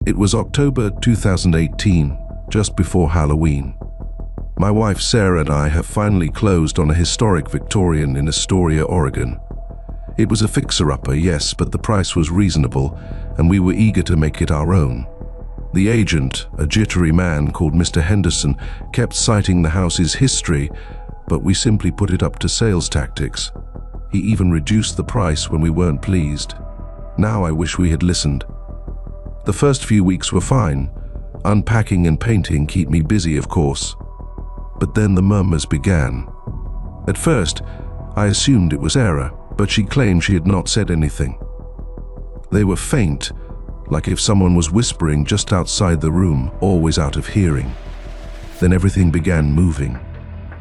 It was October 2018, just before Halloween. My wife Sarah and I have finally closed on a historic Victorian in Astoria, Oregon. It was a fixer-upper, yes, but the price was reasonable, and we were eager to make it our own. The agent, a jittery man called Mr. Henderson, kept citing the house's history, but we simply put it up to sales tactics. He even reduced the price when we weren't pleased. Now I wish we had listened. The first few weeks were fine. Unpacking and painting keep me busy, of course. But then the murmurs began. At first, I assumed it was Sarah, but she claimed she had not said anything. They were faint, like if someone was whispering just outside the room, always out of hearing. Then everything began moving.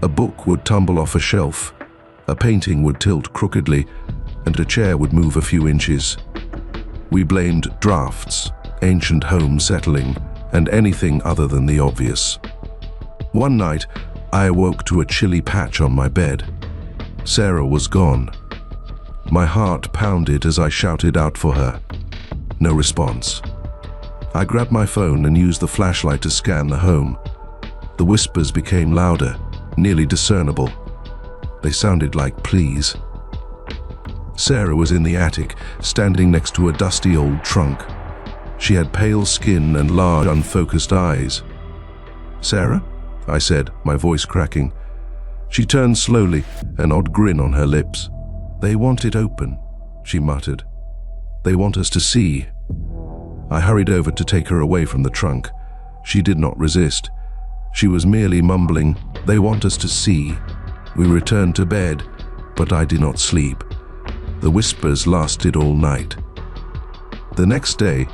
A book would tumble off a shelf, a painting would tilt crookedly, and a chair would move a few inches. We blamed drafts, ancient home settling, and anything other than the obvious. One night, I awoke to a chilly patch on my bed. Sarah was gone. My heart pounded as I shouted out for her. No response. I grabbed my phone and used the flashlight to scan the home. The whispers became louder, nearly discernible. They sounded like pleas. Sarah was in the attic, standing next to a dusty old trunk. She had pale skin and large, unfocused eyes. "Sarah?" I said, my voice cracking. She turned slowly, an odd grin on her lips. "They want it open," she muttered. "They want us to see." I hurried over to take her away from the trunk. She did not resist. She was merely mumbling, "They want us to see." We returned to bed, but I did not sleep. The whispers lasted all night. The next day,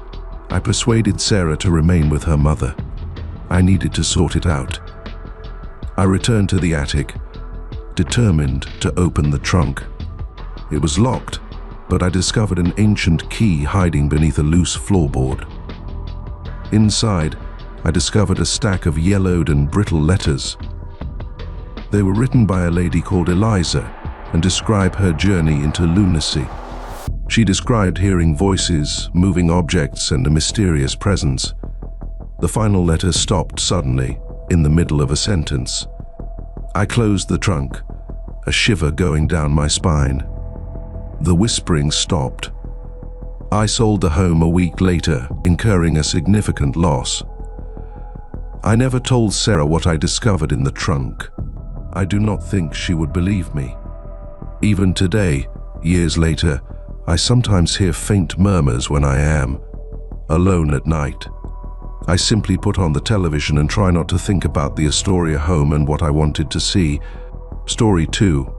I persuaded Sarah to remain with her mother. I needed to sort it out. I returned to the attic, determined to open the trunk. It was locked, but I discovered an ancient key hiding beneath a loose floorboard. Inside, I discovered a stack of yellowed and brittle letters. They were written by a lady called Eliza and describe her journey into lunacy. She described hearing voices, moving objects, and a mysterious presence. The final letter stopped suddenly, in the middle of a sentence. I closed the trunk, a shiver going down my spine. The whispering stopped. I sold the home a week later, incurring a significant loss. I never told Sarah what I discovered in the trunk. I do not think she would believe me. Even today, years later, I sometimes hear faint murmurs when I am alone at night. I simply put on the television and try not to think about the Astoria home and what I wanted to see. Story 2.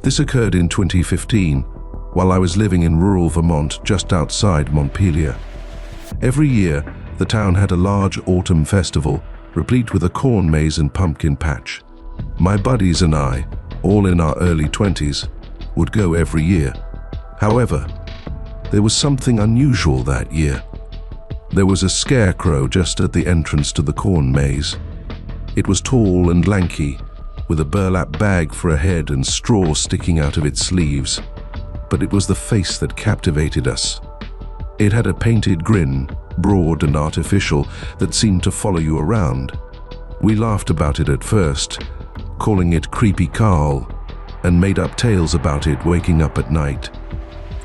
This occurred in 2015, while I was living in rural Vermont just outside Montpelier. Every year, the town had a large autumn festival, replete with a corn maze and pumpkin patch. My buddies and I, all in our early 20s, would go every year. However, there was something unusual that year. There was a scarecrow just at the entrance to the corn maze. It was tall and lanky, with a burlap bag for a head and straw sticking out of its sleeves. But it was the face that captivated us. It had a painted grin, broad and artificial, that seemed to follow you around. We laughed about it at first, calling it Creepy Carl, and made up tales about it waking up at night.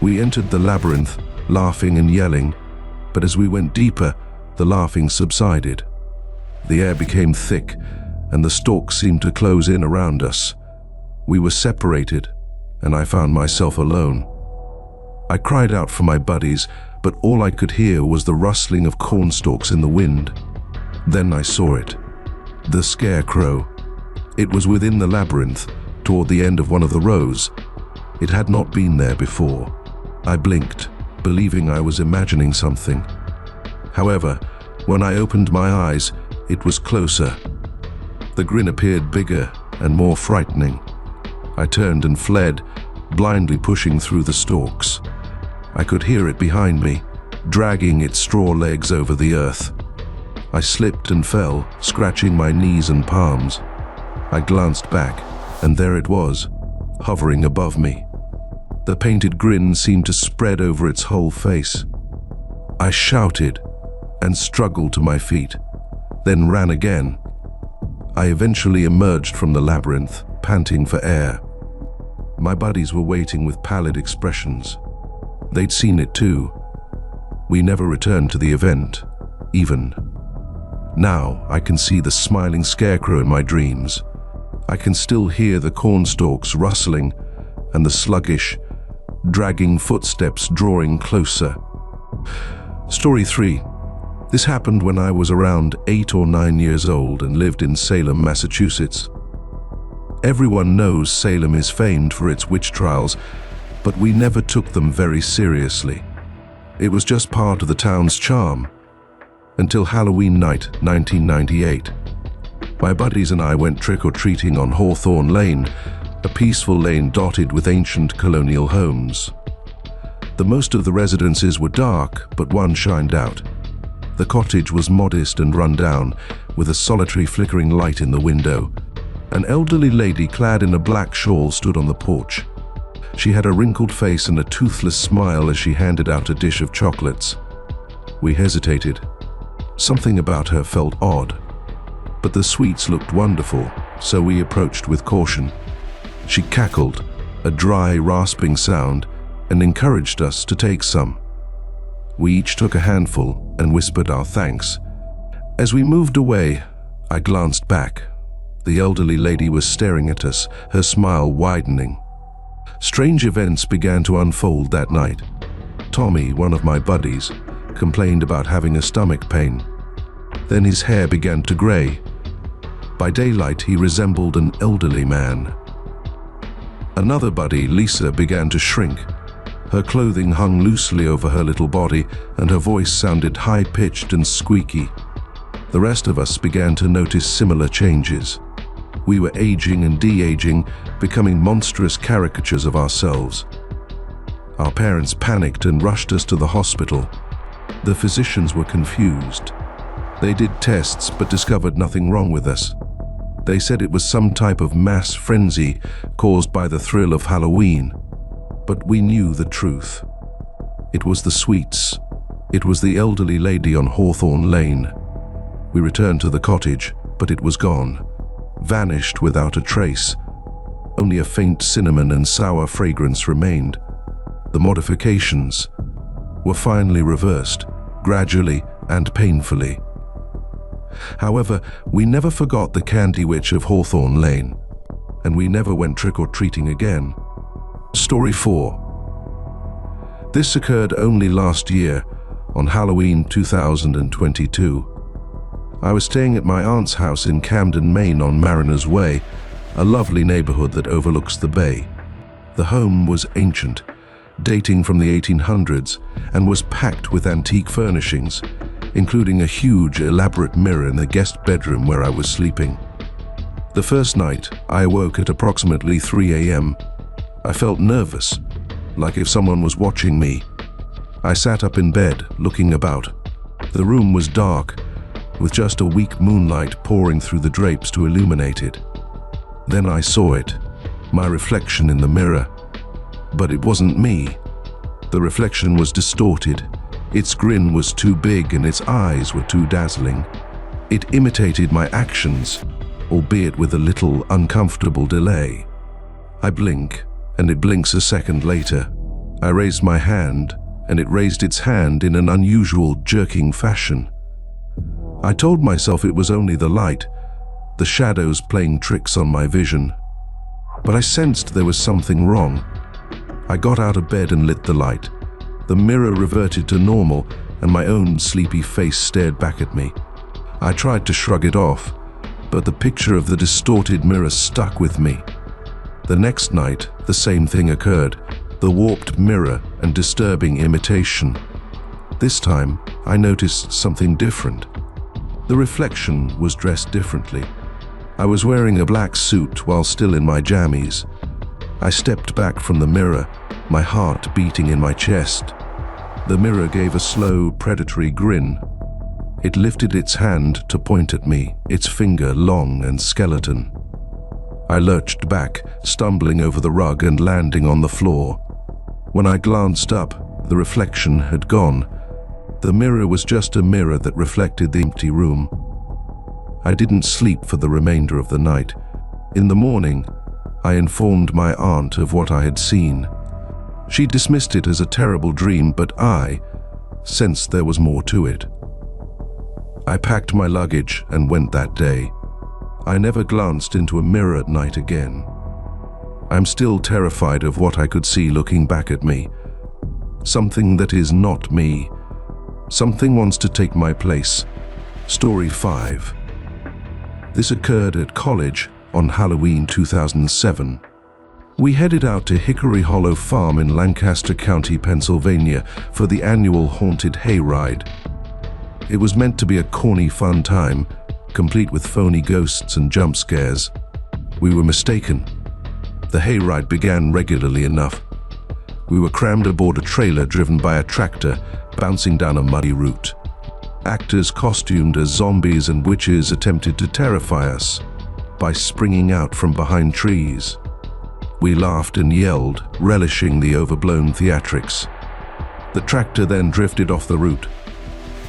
We entered the labyrinth, laughing and yelling, but as we went deeper, the laughing subsided. The air became thick, and the stalks seemed to close in around us. We were separated, and I found myself alone. I cried out for my buddies, but all I could hear was the rustling of corn stalks in the wind. Then I saw it. The scarecrow. It was within the labyrinth, toward the end of one of the rows. It had not been there before. I blinked, believing I was imagining something. However, when I opened my eyes, it was closer. The grin appeared bigger and more frightening. I turned and fled, blindly pushing through the stalks. I could hear it behind me, dragging its straw legs over the earth. I slipped and fell, scratching my knees and palms. I glanced back, and there it was, hovering above me. The painted grin seemed to spread over its whole face. I shouted, and struggled to my feet, then ran again. I eventually emerged from the labyrinth, panting for air. My buddies were waiting with pallid expressions. They'd seen it too. We never returned to the event, even. Now I can see the smiling scarecrow in my dreams. I can still hear the cornstalks rustling and the sluggish, dragging footsteps drawing closer. Story 3. This happened when I was around 8 or 9 years old and lived in Salem, Massachusetts. Everyone knows Salem is famed for its witch trials, but we never took them very seriously. It was just part of the town's charm. Until Halloween night, 1998. My buddies and I went trick-or-treating on Hawthorne Lane, a peaceful lane dotted with ancient colonial homes. The most of the residences were dark, but one shined out. The cottage was modest and run down, with a solitary flickering light in the window. An elderly lady clad in a black shawl stood on the porch. She had a wrinkled face and a toothless smile as she handed out a dish of chocolates. We hesitated. Something about her felt odd, but the sweets looked wonderful, so we approached with caution. She cackled, a dry, rasping sound, and encouraged us to take some. We each took a handful and whispered our thanks. As we moved away, I glanced back. The elderly lady was staring at us, her smile widening. Strange events began to unfold that night. Tommy, one of my buddies, complained about having a stomach pain. Then his hair began to gray. By daylight, he resembled an elderly man. Another buddy, Lisa, began to shrink. Her clothing hung loosely over her little body, and her voice sounded high-pitched and squeaky. The rest of us began to notice similar changes. We were aging and de-aging, becoming monstrous caricatures of ourselves. Our parents panicked and rushed us to the hospital. The physicians were confused. They did tests but discovered nothing wrong with us. They said it was some type of mass frenzy caused by the thrill of Halloween. But we knew the truth. It was the sweets. It was the elderly lady on Hawthorne Lane. We returned to the cottage, but it was gone. Vanished without a trace. Only a faint cinnamon and sour fragrance remained. The modifications were finally reversed, gradually and painfully. However, we never forgot the Candy Witch of Hawthorne Lane, and we never went trick-or-treating again. Story 4. This occurred only last year, on Halloween 2022. I was staying at my aunt's house in Camden, Maine on Mariners Way, a lovely neighborhood that overlooks the bay. The home was ancient, dating from the 1800s, and was packed with antique furnishings, including a huge, elaborate mirror in the guest bedroom where I was sleeping. The first night, I awoke at approximately 3 a.m. I felt nervous, like if someone was watching me. I sat up in bed, looking about. The room was dark, with just a weak moonlight pouring through the drapes to illuminate it. Then I saw it, my reflection in the mirror. But it wasn't me. The reflection was distorted. Its grin was too big and its eyes were too dazzling. It imitated my actions, albeit with a little uncomfortable delay. I blink, and it blinks a second later. I raised my hand, and it raised its hand in an unusual, jerking fashion. I told myself it was only the light, the shadows playing tricks on my vision. But I sensed there was something wrong. I got out of bed and lit the light. The mirror reverted to normal, and my own sleepy face stared back at me. I tried to shrug it off, but the picture of the distorted mirror stuck with me. The next night, the same thing occurred, the warped mirror and disturbing imitation. This time, I noticed something different. The reflection was dressed differently. I was wearing a black suit while still in my jammies. I stepped back from the mirror, my heart beating in my chest. The mirror gave a slow, predatory grin. It lifted its hand to point at me, its finger long and skeleton. I lurched back, stumbling over the rug and landing on the floor. When I glanced up, the reflection had gone. The mirror was just a mirror that reflected the empty room. I didn't sleep for the remainder of the night. In the morning, I informed my aunt of what I had seen. She dismissed it as a terrible dream, but I sensed there was more to it. I packed my luggage and went that day. I never glanced into a mirror at night again. I'm still terrified of what I could see looking back at me. Something that is not me. Something wants to take my place. Story 5. This occurred at college on Halloween 2007. We headed out to Hickory Hollow Farm in Lancaster County, Pennsylvania for the annual Haunted Hayride. It was meant to be a corny fun time, complete with phony ghosts and jump scares. We were mistaken. The hayride began regularly enough. We were crammed aboard a trailer driven by a tractor, bouncing down a muddy route. Actors costumed as zombies and witches attempted to terrify us by springing out from behind trees. We laughed and yelled, relishing the overblown theatrics. The tractor then drifted off the route.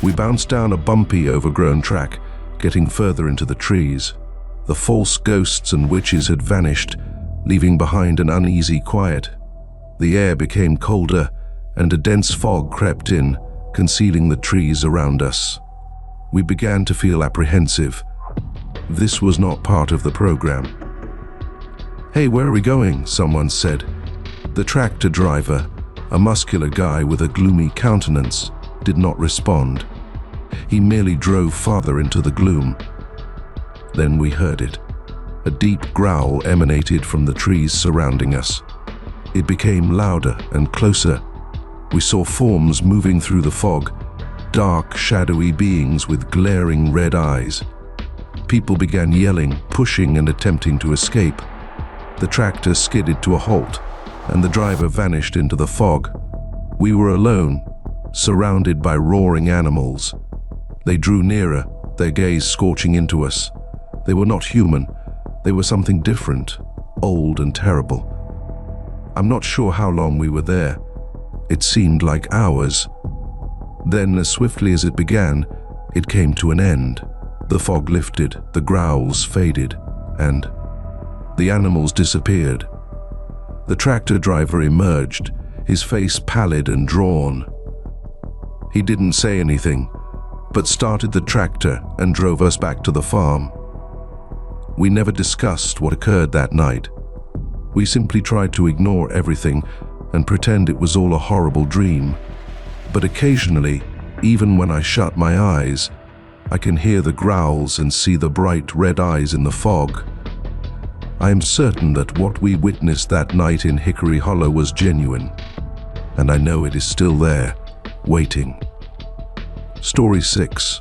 We bounced down a bumpy, overgrown track, getting further into the trees. The false ghosts and witches had vanished, leaving behind an uneasy quiet. The air became colder, and a dense fog crept in, concealing the trees around us. We began to feel apprehensive. This was not part of the program. "Hey, where are we going?" someone said. The tractor driver, a muscular guy with a gloomy countenance, did not respond. He merely drove farther into the gloom. Then we heard it. A deep growl emanated from the trees surrounding us. It became louder and closer. We saw forms moving through the fog, dark, shadowy beings with glaring red eyes. People began yelling, pushing, and attempting to escape. The tractor skidded to a halt, and the driver vanished into the fog. We were alone, surrounded by roaring animals. They drew nearer, their gaze scorching into us. They were not human. They were something different, old and terrible. I'm not sure how long we were there. It seemed like hours. Then, as swiftly as it began, it came to an end. The fog lifted, the growls faded, and the animals disappeared. The tractor driver emerged, his face pallid and drawn. He didn't say anything, but started the tractor and drove us back to the farm. We never discussed what occurred that night. We simply tried to ignore everything and pretend it was all a horrible dream. But occasionally, even when I shut my eyes, I can hear the growls and see the bright red eyes in the fog. I am certain that what we witnessed that night in Hickory Hollow was genuine, and I know it is still there, waiting. Story 6.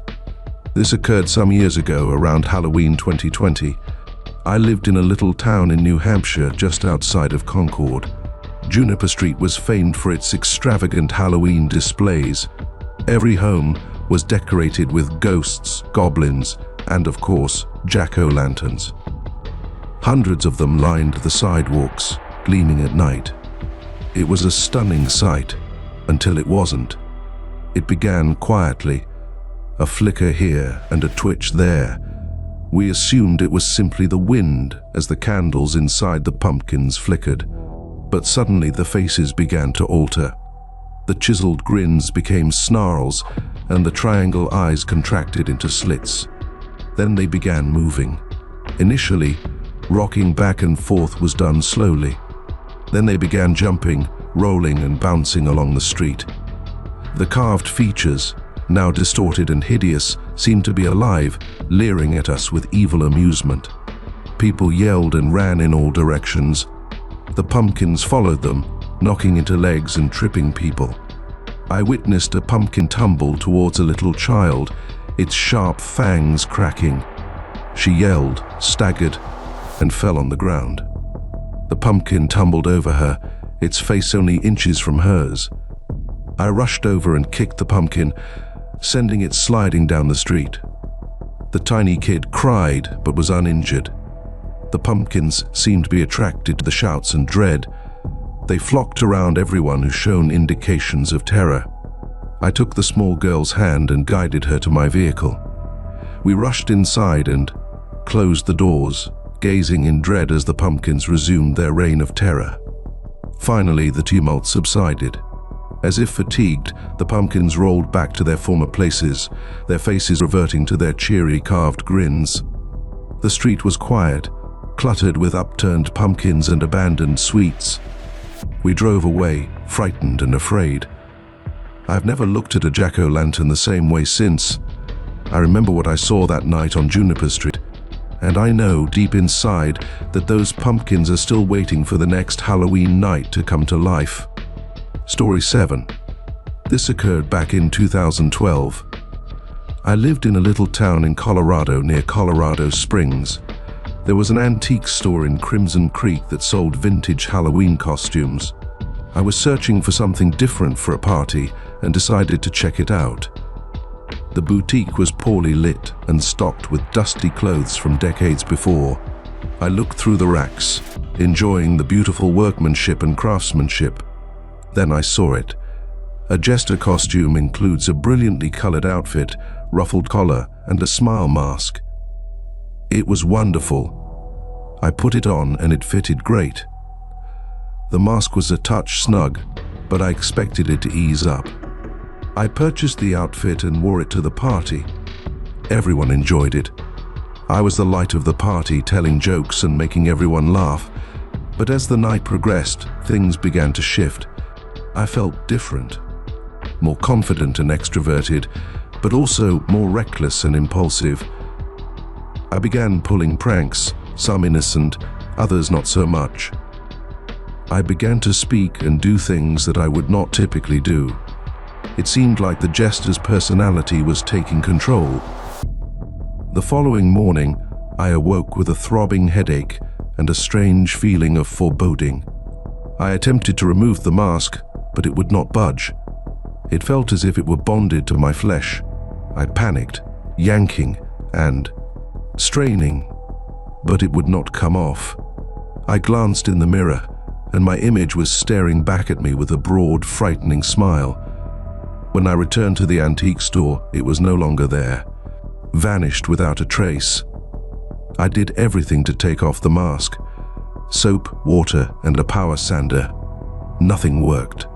This occurred some years ago, around Halloween 2020. I lived in a little town in New Hampshire, just outside of Concord. Juniper Street was famed for its extravagant Halloween displays. Every home was decorated with ghosts, goblins, and of course, jack-o'-lanterns. Hundreds of them lined the sidewalks, gleaming at night. It was a stunning sight, until it wasn't. It began quietly, a flicker here and a twitch there. We assumed it was simply the wind as the candles inside the pumpkins flickered. But suddenly the faces began to alter. The chiseled grins became snarls, and the triangle eyes contracted into slits. Then they began moving. Initially, rocking back and forth was done slowly. Then they began jumping, rolling and bouncing along the street. The carved features, now distorted and hideous, seemed to be alive, leering at us with evil amusement. People yelled and ran in all directions. The pumpkins followed them, knocking into legs and tripping people. I witnessed a pumpkin tumble towards a little child, its sharp fangs cracking. She yelled, staggered, and fell on the ground. The pumpkin tumbled over her, its face only inches from hers. I rushed over and kicked the pumpkin, sending it sliding down the street. The tiny kid cried but was uninjured. The pumpkins seemed to be attracted to the shouts and dread. They flocked around everyone who showed indications of terror. I took the small girl's hand and guided her to my vehicle. We rushed inside and closed the doors, gazing in dread as the pumpkins resumed their reign of terror. Finally, the tumult subsided. As if fatigued, the pumpkins rolled back to their former places, their faces reverting to their cheery carved grins. The street was quiet, cluttered with upturned pumpkins and abandoned sweets. We drove away, frightened and afraid. I've never looked at a jack-o'-lantern the same way since. I remember what I saw that night on Juniper Street, and I know deep inside that those pumpkins are still waiting for the next Halloween night to come to life. Story 7. This occurred back in 2012. I lived in a little town in Colorado near Colorado Springs. There was an antique store in Crimson Creek that sold vintage Halloween costumes. I was searching for something different for a party and decided to check it out. The boutique was poorly lit and stocked with dusty clothes from decades before. I looked through the racks, enjoying the beautiful workmanship and craftsmanship. Then I saw it. A jester costume includes a brilliantly colored outfit, ruffled collar, and a smile mask. It was wonderful. I put it on and it fitted great. The mask was a touch snug, but I expected it to ease up. I purchased the outfit and wore it to the party. Everyone enjoyed it. I was the light of the party, telling jokes and making everyone laugh. But as the night progressed, things began to shift. I felt different, more confident and extroverted, but also more reckless and impulsive. I began pulling pranks, some innocent, others not so much. I began to speak and do things that I would not typically do. It seemed like the jester's personality was taking control. The following morning, I awoke with a throbbing headache and a strange feeling of foreboding. I attempted to remove the mask, but it would not budge. It felt as if it were bonded to my flesh. I panicked, yanking and straining, but it would not come off. I glanced in the mirror, and my image was staring back at me with a broad, frightening smile. When I returned to the antique store, it was no longer there, vanished without a trace. I did everything to take off the mask. Soap, water, and a power sander. Nothing worked.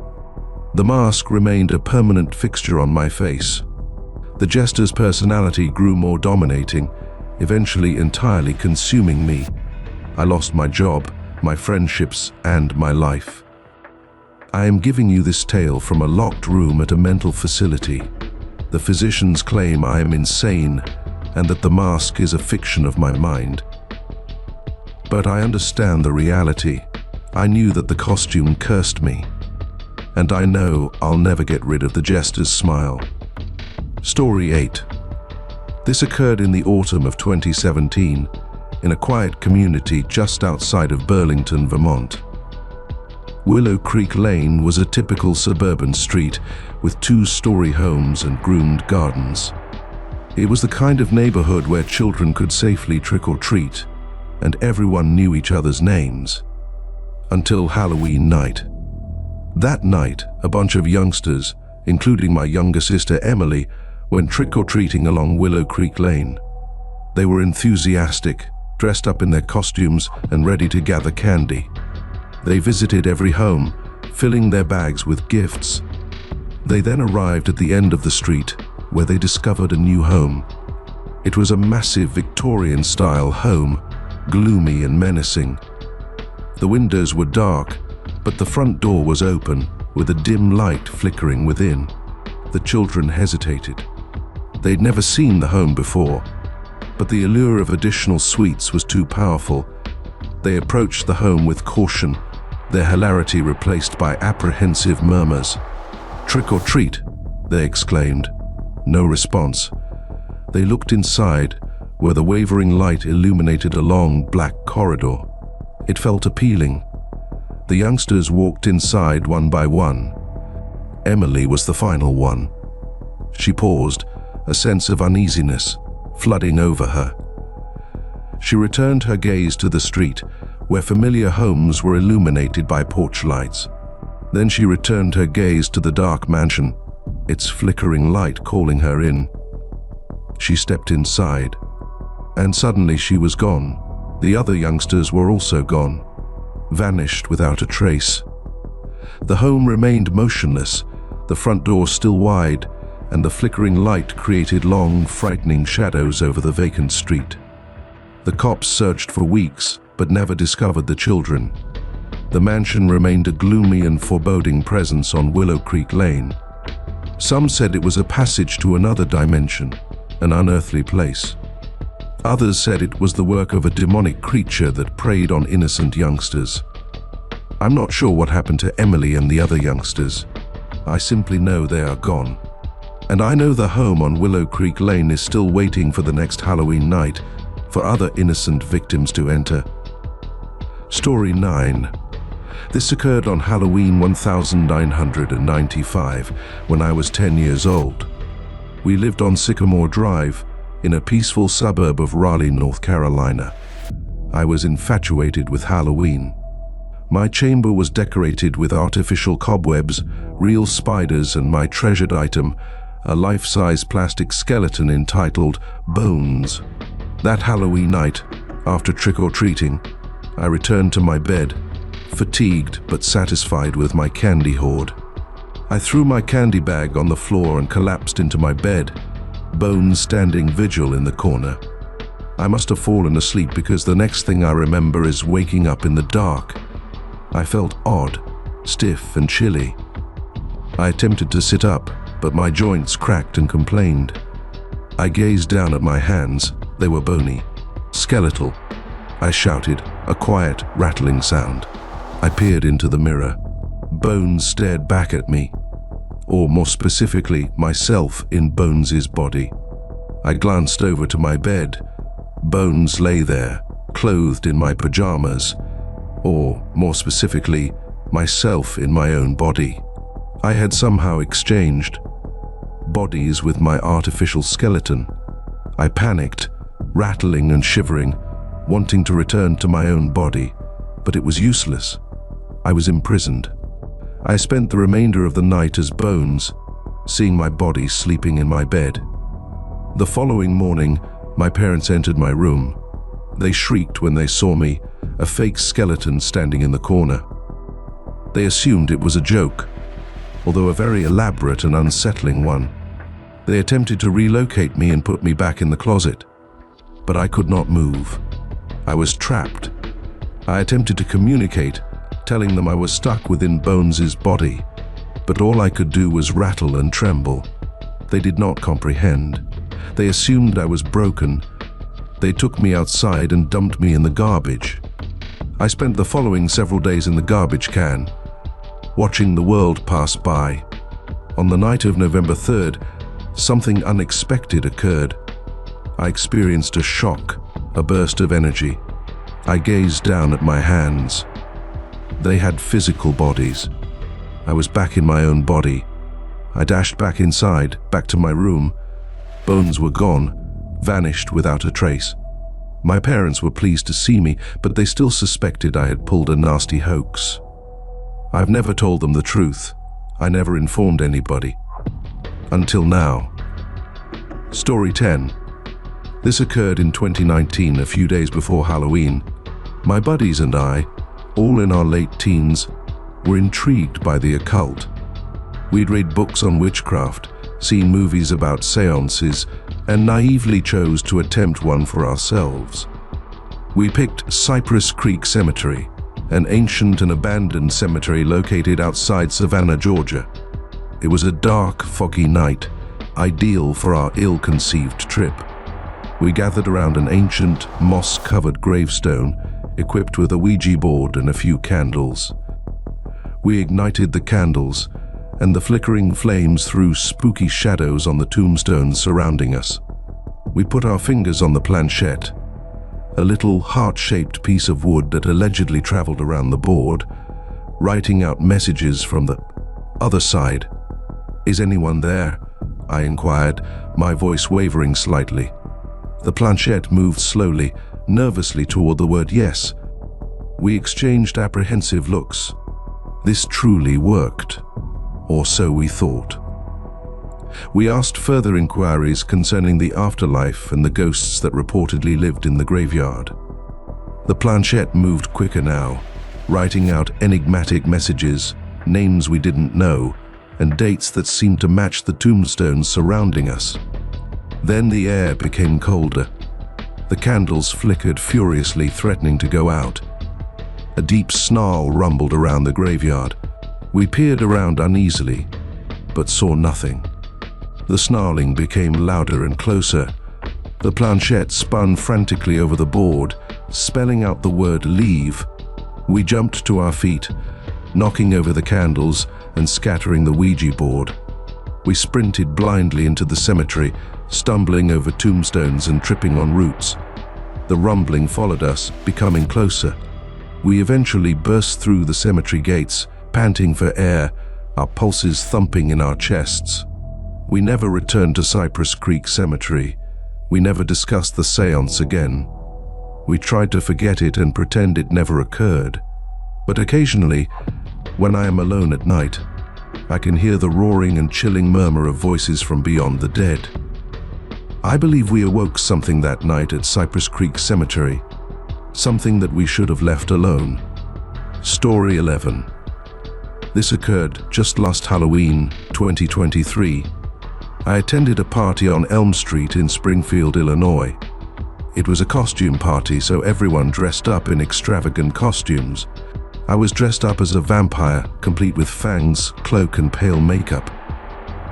The mask remained a permanent fixture on my face. The jester's personality grew more dominating, eventually entirely consuming me. I lost my job, my friendships, and my life. I am giving you this tale from a locked room at a mental facility. The physicians claim I am insane and that the mask is a fiction of my mind. But I understand the reality. I knew that the costume cursed me, and I know I'll never get rid of the jester's smile. Story 8. This occurred in the autumn of 2017 in a quiet community just outside of Burlington, Vermont. Willow Creek Lane was a typical suburban street with two-story homes and groomed gardens. It was the kind of neighborhood where children could safely trick-or-treat, and everyone knew each other's names. Until Halloween night. That night, a bunch of youngsters, including my younger sister Emily, went trick-or-treating along Willow Creek Lane. They were enthusiastic, dressed up in their costumes and ready to gather candy. They visited every home, filling their bags with gifts. They then arrived at the end of the street, where they discovered a new home. It was a massive Victorian-style home, gloomy and menacing. The windows were dark, but the front door was open, with a dim light flickering within. The children hesitated. They'd never seen the home before, but the allure of additional sweets was too powerful. They approached the home with caution, their hilarity replaced by apprehensive murmurs. "Trick or treat," they exclaimed. No response. They looked inside, where the wavering light illuminated a long, black corridor. It felt appealing. The youngsters walked inside one by one. Emily was the final one. She paused, a sense of uneasiness flooding over her. She returned her gaze to the street, where familiar homes were illuminated by porch lights. Then she returned her gaze to the dark mansion, its flickering light calling her in. She stepped inside, and suddenly she was gone. The other youngsters were also gone, vanished without a trace. The home remained motionless, the front door still wide, and the flickering light created long, frightening shadows over the vacant street. The cops searched for weeks, but never discovered the children. The mansion remained a gloomy and foreboding presence on Willow Creek Lane. Some said it was a passage to another dimension, an unearthly place. Others said it was the work of a demonic creature that preyed on innocent youngsters. I'm not sure what happened to Emily and the other youngsters. I simply know they are gone. And I know the home on Willow Creek Lane is still waiting for the next Halloween night for other innocent victims to enter. Story 9. This occurred on Halloween 1995 when I was 10 years old. We lived on Sycamore Drive in a peaceful suburb of Raleigh, North Carolina. I was infatuated with Halloween. My chamber was decorated with artificial cobwebs, real spiders, and my treasured item, a life-size plastic skeleton entitled Bones. That Halloween night, after trick-or-treating, I returned to my bed, fatigued but satisfied with my candy hoard. I threw my candy bag on the floor and collapsed into my bed, Bones standing vigil in the corner. I must have fallen asleep because the next thing I remember is waking up in the dark. I felt odd, stiff and chilly. I attempted to sit up, but my joints cracked and complained. I gazed down at my hands. They were bony, skeletal. I shouted, a quiet, rattling sound. I peered into the mirror. Bones stared back at me, or more specifically, myself in Bones's body. I glanced over to my bed. Bones lay there, clothed in my pajamas, or more specifically, myself in my own body. I had somehow exchanged bodies with my artificial skeleton. I panicked, rattling and shivering, wanting to return to my own body, but it was useless. I was imprisoned. I spent the remainder of the night as Bones, seeing my body sleeping in my bed. The following morning, my parents entered my room. They shrieked when they saw me, a fake skeleton standing in the corner. They assumed it was a joke, although a very elaborate and unsettling one. They attempted to relocate me and put me back in the closet, but I could not move. I was trapped. I attempted to communicate, telling them I was stuck within Bones's body, but all I could do was rattle and tremble. They did not comprehend. They assumed I was broken. They took me outside and dumped me in the garbage. I spent the following several days in the garbage can, watching the world pass by. On the night of November 3rd, something unexpected occurred. I experienced a shock, a burst of energy. I gazed down at my hands. They had physical bodies. I was back in my own body. I dashed back inside, back to my room. Bones were gone, vanished without a trace. My parents were pleased to see me, but they still suspected I had pulled a nasty hoax. I've never told them the truth. I never informed anybody. Until now. Story 10. This occurred in 2019, a few days before Halloween. My buddies and I, all in our late teens, were intrigued by the occult. We'd read books on witchcraft, seen movies about seances, and naively chose to attempt one for ourselves. We picked Cypress Creek Cemetery, an ancient and abandoned cemetery located outside Savannah, Georgia. It was a dark, foggy night, ideal for our ill-conceived trip. We gathered around an ancient, moss-covered gravestone, equipped with a Ouija board and a few candles. We ignited the candles, and the flickering flames threw spooky shadows on the tombstones surrounding us. We put our fingers on the planchette, a little heart-shaped piece of wood that allegedly traveled around the board, writing out messages from the other side. "Is anyone there?" I inquired, my voice wavering slightly. The planchette moved slowly, nervously toward the word yes. We exchanged apprehensive looks. This truly worked, or so we thought. We asked further inquiries concerning the afterlife and the ghosts that reportedly lived in the graveyard. The planchette moved quicker now, writing out enigmatic messages, names we didn't know, and dates that seemed to match the tombstones surrounding us. Then the air became colder. The candles flickered furiously, threatening to go out. A deep snarl rumbled around the graveyard. We peered around uneasily, but saw nothing. The snarling became louder and closer. The planchette spun frantically over the board, spelling out the word leave. We jumped to our feet, knocking over the candles and scattering the Ouija board. We sprinted blindly into the cemetery, stumbling over tombstones and tripping on roots. The rumbling followed us, becoming closer. We eventually burst through the cemetery gates, panting for air, our pulses thumping in our chests. We never returned to Cypress Creek Cemetery. We never discussed the seance again. We tried to forget it and pretend it never occurred. But occasionally, when I am alone at night, I can hear the roaring and chilling murmur of voices from beyond the dead. I believe we awoke something that night at Cypress Creek Cemetery, something that we should have left alone. Story 11. This occurred just last Halloween, 2023. I attended a party on Elm Street in Springfield, Illinois. It was a costume party, so everyone dressed up in extravagant costumes. I was dressed up as a vampire, complete with fangs, cloak, and pale makeup.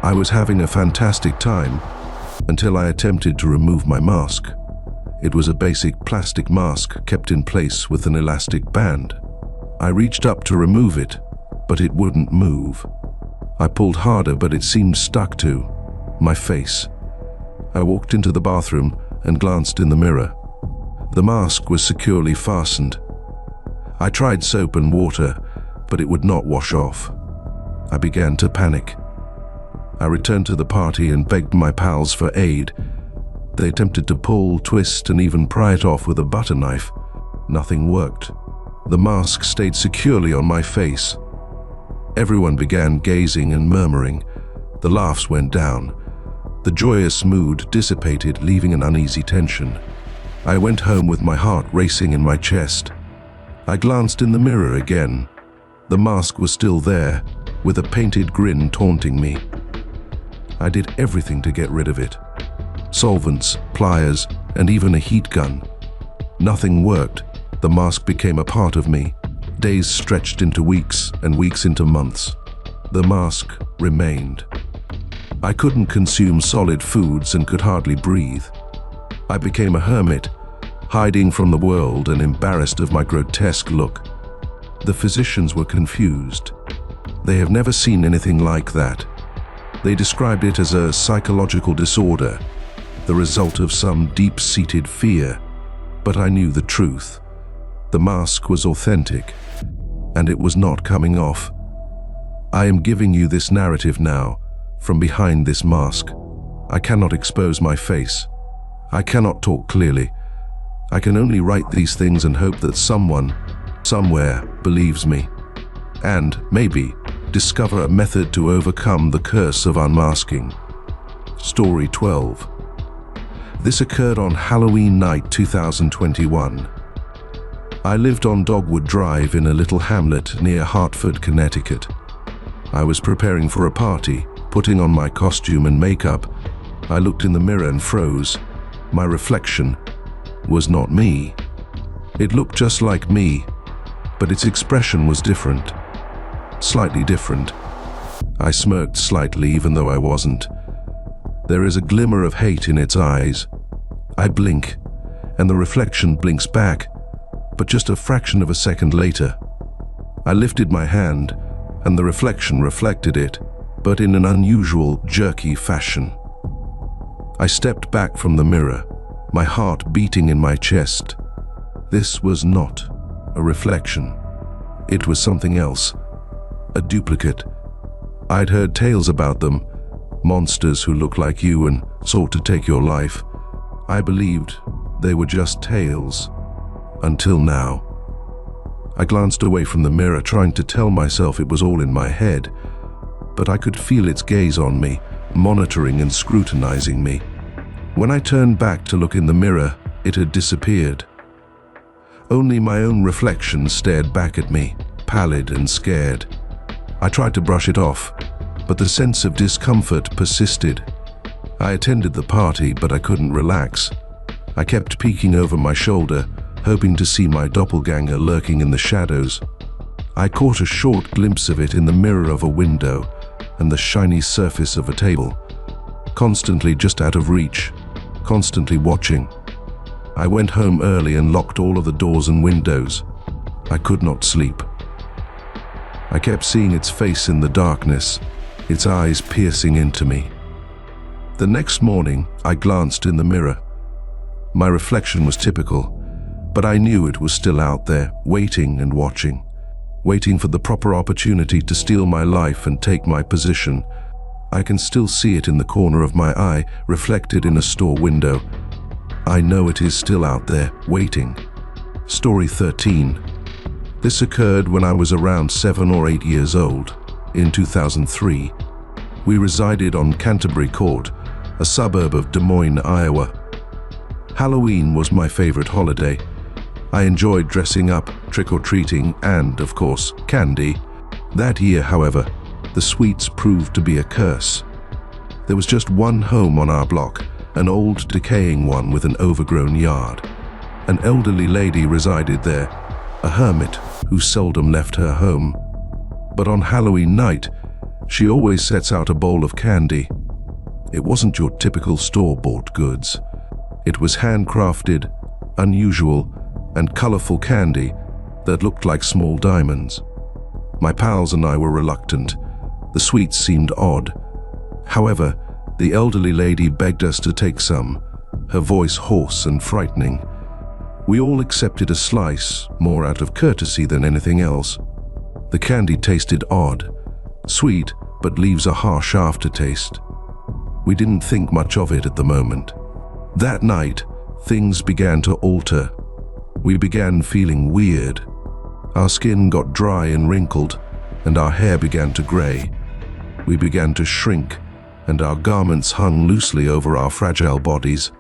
I was having a fantastic time until I attempted to remove my mask. It was a basic plastic mask kept in place with an elastic band. I reached up to remove it, but it wouldn't move. I pulled harder, but it seemed stuck to my face. I walked into the bathroom and glanced in the mirror. The mask was securely fastened. I tried soap and water, but it would not wash off. I began to panic. I returned to the party and begged my pals for aid. They attempted to pull, twist, and even pry it off with a butter knife. Nothing worked. The mask stayed securely on my face. Everyone began gazing and murmuring. The laughs went down. The joyous mood dissipated, leaving an uneasy tension. I went home with my heart racing in my chest. I glanced in the mirror again. The mask was still there, with a painted grin taunting me. I did everything to get rid of it. Solvents, pliers, and even a heat gun. Nothing worked. The mask became a part of me. Days stretched into weeks, and weeks into months. The mask remained. I couldn't consume solid foods and could hardly breathe. I became a hermit, hiding from the world and embarrassed of my grotesque look. The physicians were confused. They have never seen anything like that. They described it as a psychological disorder, the result of some deep-seated fear. But I knew the truth. The mask was authentic, and it was not coming off. I am giving you this narrative now, from behind this mask. I cannot expose my face. I cannot talk clearly. I can only write these things and hope that someone, somewhere, believes me. And, maybe, discover a method to overcome the curse of unmasking. Story 12. This occurred on Halloween night 2021. I lived on Dogwood Drive in a little hamlet near Hartford, Connecticut. I was preparing for a party, putting on my costume and makeup. I looked in the mirror and froze. My reflection was not me. It looked just like me, but its expression was different. Slightly different. I smirked slightly even though I wasn't. There is a glimmer of hate in its eyes. I blink, and the reflection blinks back, but just a fraction of a second later. I lifted my hand, and the reflection reflected it, but in an unusual, jerky fashion. I stepped back from the mirror, my heart beating in my chest. This was not a reflection. It was something else, a duplicate. I'd heard tales about them, monsters who look like you and sought to take your life. I believed they were just tales, until now. I glanced away from the mirror, trying to tell myself it was all in my head, but I could feel its gaze on me, monitoring and scrutinizing me. When I turned back to look in the mirror, it had disappeared. Only my own reflection stared back at me, pallid and scared. I tried to brush it off, but the sense of discomfort persisted. I attended the party, but I couldn't relax. I kept peeking over my shoulder, hoping to see my doppelganger lurking in the shadows. I caught a short glimpse of it in the mirror of a window and the shiny surface of a table, constantly just out of reach, constantly watching. I went home early and locked all of the doors and windows. I could not sleep. I kept seeing its face in the darkness, its eyes piercing into me. The next morning, I glanced in the mirror. My reflection was typical, but I knew it was still out there, waiting and watching, waiting for the proper opportunity to steal my life and take my position. I can still see it in the corner of my eye, reflected in a store window. I know it is still out there, waiting. Story 13. This occurred when I was around 7 or 8 years old, in 2003. We resided on Canterbury Court, a suburb of Des Moines, Iowa. Halloween was my favorite holiday. I enjoyed dressing up, trick-or-treating, and, of course, candy. That year, however, the sweets proved to be a curse. There was just one home on our block, an old, decaying one with an overgrown yard. An elderly lady resided there, a hermit who seldom left her home. But on Halloween night, she always sets out a bowl of candy. It wasn't your typical store-bought goods. It was handcrafted, unusual, and colorful candy that looked like small diamonds. My pals and I were reluctant. The sweets seemed odd. However, the elderly lady begged us to take some, her voice hoarse and frightening. We all accepted a slice, more out of courtesy than anything else. The candy tasted odd, sweet, but leaves a harsh aftertaste. We didn't think much of it at the moment. That night, things began to alter. We began feeling weird. Our skin got dry and wrinkled, and our hair began to gray. We began to shrink, and our garments hung loosely over our fragile bodies.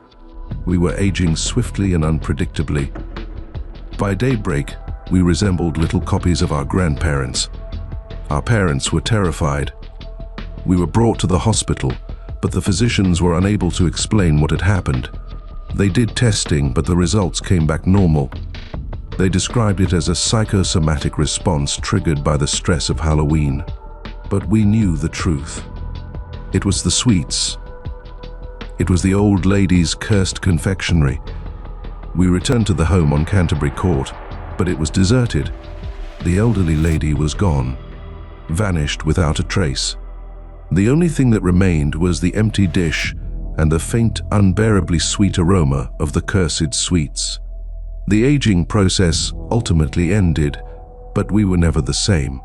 We were aging swiftly and unpredictably. By daybreak, we resembled little copies of our grandparents. Our parents were terrified. We were brought to the hospital, but the physicians were unable to explain what had happened. They did testing, but the results came back normal. They described it as a psychosomatic response triggered by the stress of Halloween. But we knew the truth. It was the sweets. It was the old lady's cursed confectionery. We returned to the home on Canterbury Court, but it was deserted. The elderly lady was gone, vanished without a trace. The only thing that remained was the empty dish and the faint, unbearably sweet aroma of the cursed sweets. The aging process ultimately ended, but we were never the same.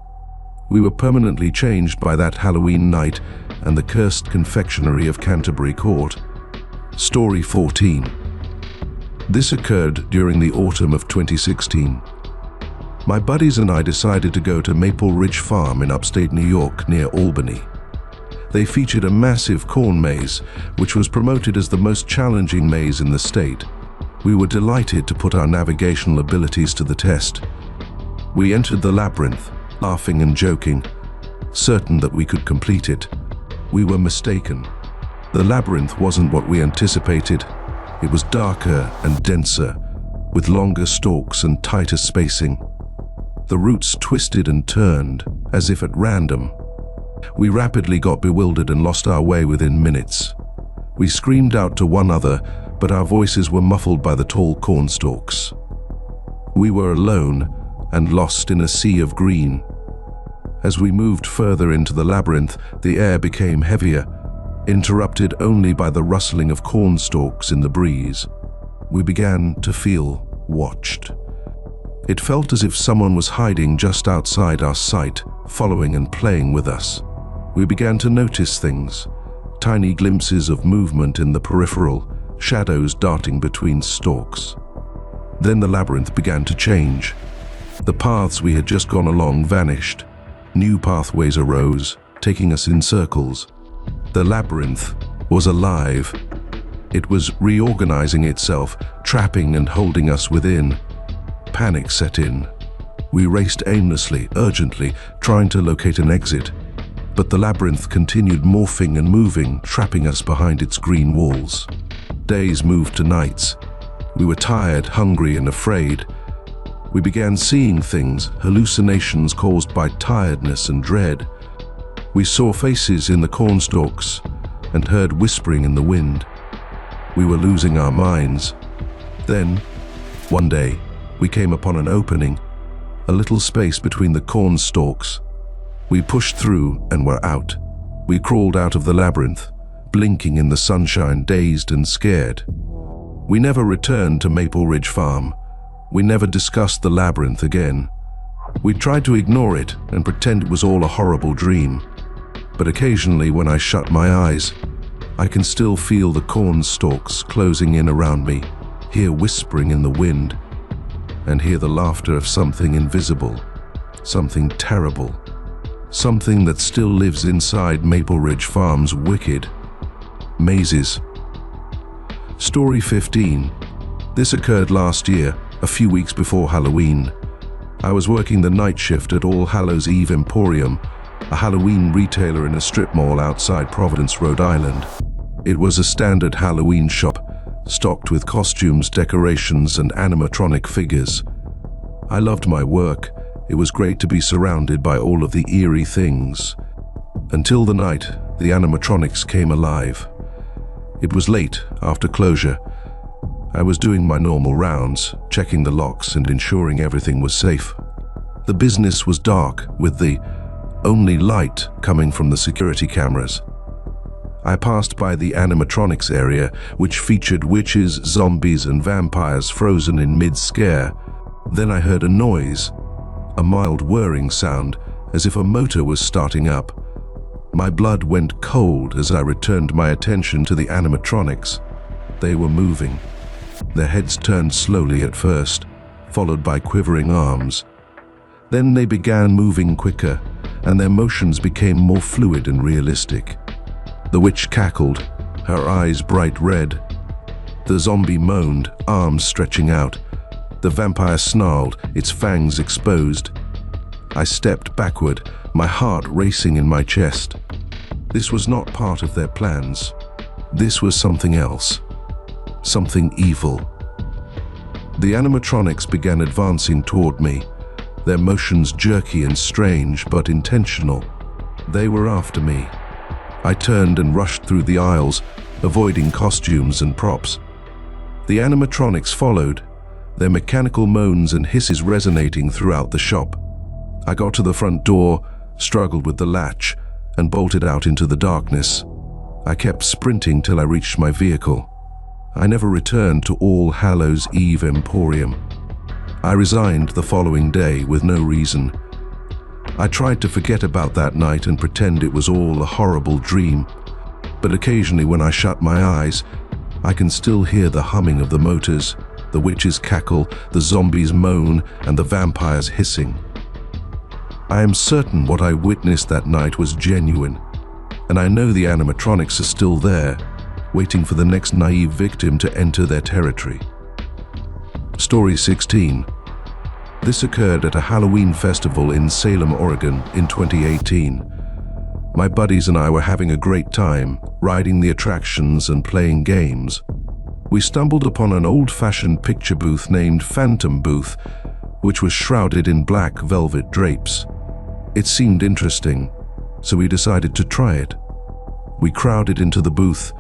We were permanently changed by that Halloween night and the cursed confectionery of Canterbury Court. Story 14. This occurred during the autumn of 2016. My buddies and I decided to go to Maple Ridge Farm in upstate New York near Albany. They featured a massive corn maze, which was promoted as the most challenging maze in the state. We were delighted to put our navigational abilities to the test. We entered the labyrinth, laughing and joking, certain that we could complete it. We were mistaken. The labyrinth wasn't what we anticipated. It was darker and denser, with longer stalks and tighter spacing. The roots twisted and turned, as if at random. We rapidly got bewildered and lost our way within minutes. We screamed out to one another, but our voices were muffled by the tall cornstalks. We were alone and lost in a sea of green. As we moved further into the labyrinth, the air became heavier, interrupted only by the rustling of cornstalks in the breeze. We began to feel watched. It felt as if someone was hiding just outside our sight, following and playing with us. We began to notice things, tiny glimpses of movement in the peripheral, shadows darting between stalks. Then the labyrinth began to change. The paths we had just gone along vanished. New pathways arose, taking us in circles. The labyrinth was alive. It was reorganizing itself, trapping and holding us within. Panic set in. We raced aimlessly, urgently, trying to locate an exit. But the labyrinth continued morphing and moving, trapping us behind its green walls. Days moved to nights. We were tired, hungry, and afraid. We began seeing things, hallucinations caused by tiredness and dread. We saw faces in the cornstalks and heard whispering in the wind. We were losing our minds. Then, one day, we came upon an opening, a little space between the cornstalks. We pushed through and were out. We crawled out of the labyrinth, blinking in the sunshine, dazed and scared. We never returned to Maple Ridge Farm. We never discussed the labyrinth again. We tried to ignore it and pretend it was all a horrible dream. But occasionally when I shut my eyes, I can still feel the corn stalks closing in around me, hear whispering in the wind, and hear the laughter of something invisible, something terrible, something that still lives inside Maple Ridge Farm's wicked mazes. Story 15. This occurred last year, a few weeks before Halloween. I was working the night shift at All Hallows Eve Emporium, a Halloween retailer in a strip mall outside Providence, Rhode Island. It was a standard Halloween shop, stocked with costumes, decorations, and animatronic figures. I loved my work. It was great to be surrounded by all of the eerie things. Until the night, the animatronics came alive. It was late, after closure. I was doing my normal rounds, checking the locks and ensuring everything was safe. The business was dark, with the only light coming from the security cameras. I passed by the animatronics area, which featured witches, zombies, and vampires frozen in mid-scare. Then I heard a noise, a mild whirring sound, as if a motor was starting up. My blood went cold as I returned my attention to the animatronics. They were moving. Their heads turned slowly at first, followed by quivering arms. Then they began moving quicker, and their motions became more fluid and realistic. The witch cackled, her eyes bright red. The zombie moaned, arms stretching out. The vampire snarled, its fangs exposed. I stepped backward, my heart racing in my chest. This was not part of their plans. This was something else. Something evil. The animatronics began advancing toward me, their motions jerky and strange but intentional. They were after me. I turned and rushed through the aisles, avoiding costumes and props. The animatronics followed, their mechanical moans and hisses resonating throughout the shop. I got to the front door, struggled with the latch, and bolted out into the darkness. I kept sprinting till I reached my vehicle. I never returned to All Hallows Eve Emporium. I resigned the following day with no reason. I tried to forget about that night and pretend it was all a horrible dream, but occasionally when I shut my eyes, I can still hear the humming of the motors, the witches cackle, the zombies moan, and the vampires hissing. I am certain what I witnessed that night was genuine, and I know the animatronics are still there, waiting for the next naive victim to enter their territory. Story 16. This occurred at a Halloween festival in Salem, Oregon in 2018. My buddies and I were having a great time, riding the attractions and playing games. We stumbled upon an old-fashioned picture booth named Phantom Booth, which was shrouded in black velvet drapes. It seemed interesting, so we decided to try it. We crowded into the booth,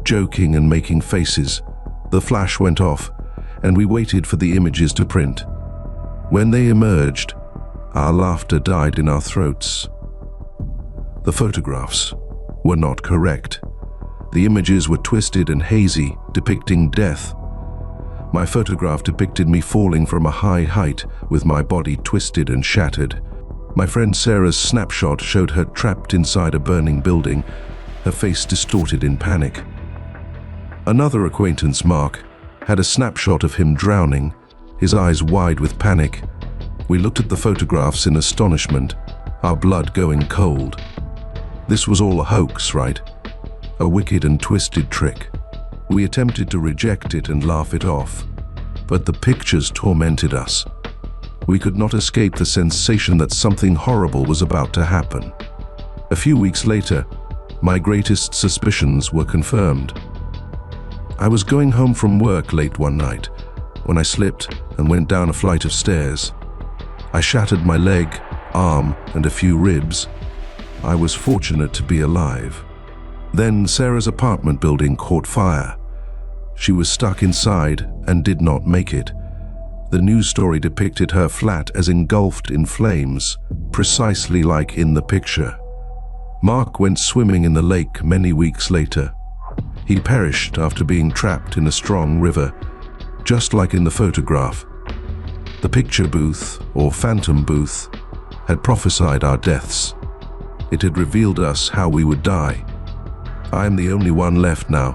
joking and making faces. The flash went off, and we waited for the images to print. When they emerged, our laughter died in our throats. The photographs were not correct. The images were twisted and hazy, depicting death. My photograph depicted me falling from a high height, with my body twisted and shattered. My friend Sarah's snapshot showed her trapped inside a burning building, her face distorted in panic. Another acquaintance, Mark, had a snapshot of him drowning, his eyes wide with panic. We looked at the photographs in astonishment, our blood going cold. This was all a hoax, right? a wicked and twisted trick. We attempted to reject it and laugh it off, but the pictures tormented us. We could not escape the sensation that something horrible was about to happen. A few weeks later, my greatest suspicions were confirmed. I was going home from work late one night when I slipped and went down a flight of stairs. I shattered my leg, arm, and a few ribs. I was fortunate to be alive. Then Sarah's apartment building caught fire. She was stuck inside and did not make it. The news story depicted her flat as engulfed in flames, precisely like in the picture. Mark went swimming in the lake many weeks later. He perished after being trapped in a strong river, just like in the photograph. The picture booth, or phantom booth, had prophesied our deaths. It had revealed us how we would die. I am the only one left now.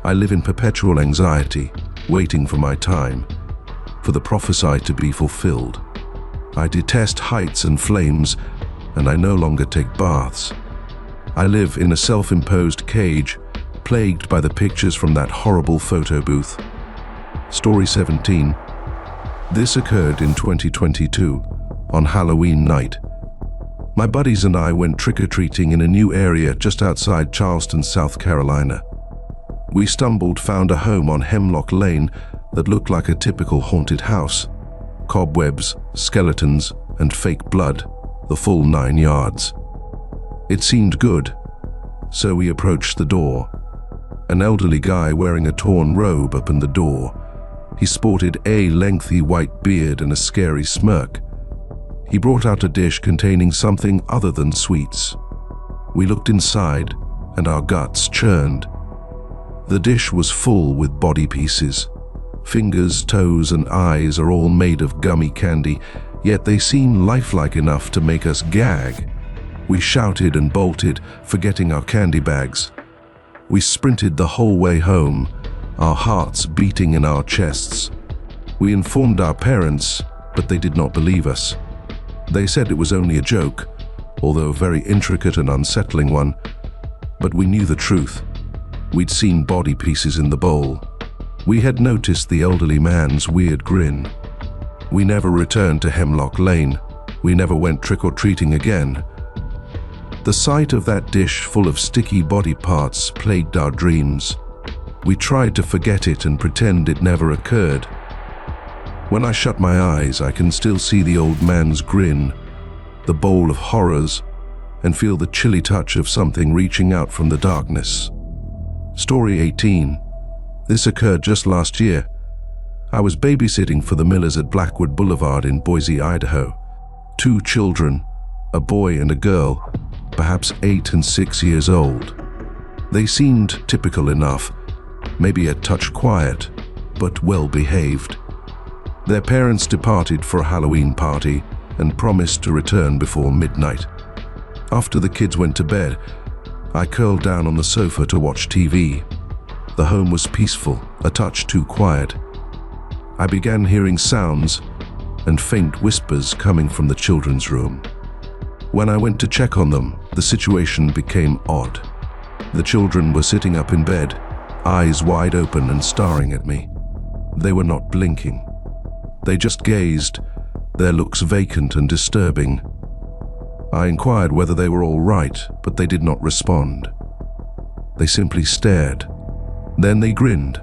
I live in perpetual anxiety, waiting for my time, for the prophecy to be fulfilled. I detest heights and flames, and I no longer take baths. I live in a self-imposed cage, plagued by the pictures from that horrible photo booth. Story 17. This occurred in 2022, on Halloween night. My buddies and I went trick-or-treating in a new area just outside Charleston, South Carolina. We found a home on Hemlock Lane that looked like a typical haunted house. Cobwebs, skeletons, and fake blood, the full 9 yards. It seemed good, so we approached the door. An elderly guy wearing a torn robe opened the door. He sported a lengthy white beard and a scary smirk. He brought out a dish containing something other than sweets. We looked inside, and our guts churned. The dish was full with body pieces. Fingers, toes, and eyes are all made of gummy candy, yet they seem lifelike enough to make us gag. We shouted and bolted, forgetting our candy bags. We sprinted the whole way home, our hearts beating in our chests. We informed our parents, but they did not believe us. They said it was only a joke, although a very intricate and unsettling one. But we knew the truth. We'd seen body pieces in the bowl. We had noticed the elderly man's weird grin. We never returned to Hemlock Lane. We never went trick-or-treating again. The sight of that dish full of sticky body parts plagued our dreams. We tried to forget it and pretend it never occurred. When I shut my eyes, I can still see the old man's grin, the bowl of horrors, and feel the chilly touch of something reaching out from the darkness. Story 18. This occurred just last year. I was babysitting for the Millers at Blackwood Boulevard in Boise, Idaho. 2 children, a boy and a girl, perhaps 8 and 6 years old. They seemed typical enough, maybe a touch quiet, but well behaved. Their parents departed for a Halloween party and promised to return before midnight. After the kids went to bed, I curled down on the sofa to watch TV. The home was peaceful, a touch too quiet. I began hearing sounds and faint whispers coming from the children's room. When I went to check on them, the situation became odd. The children were sitting up in bed, eyes wide open and staring at me. They were not blinking. They just gazed, their looks vacant and disturbing. I inquired whether they were all right, but they did not respond. They simply stared. Then they grinned,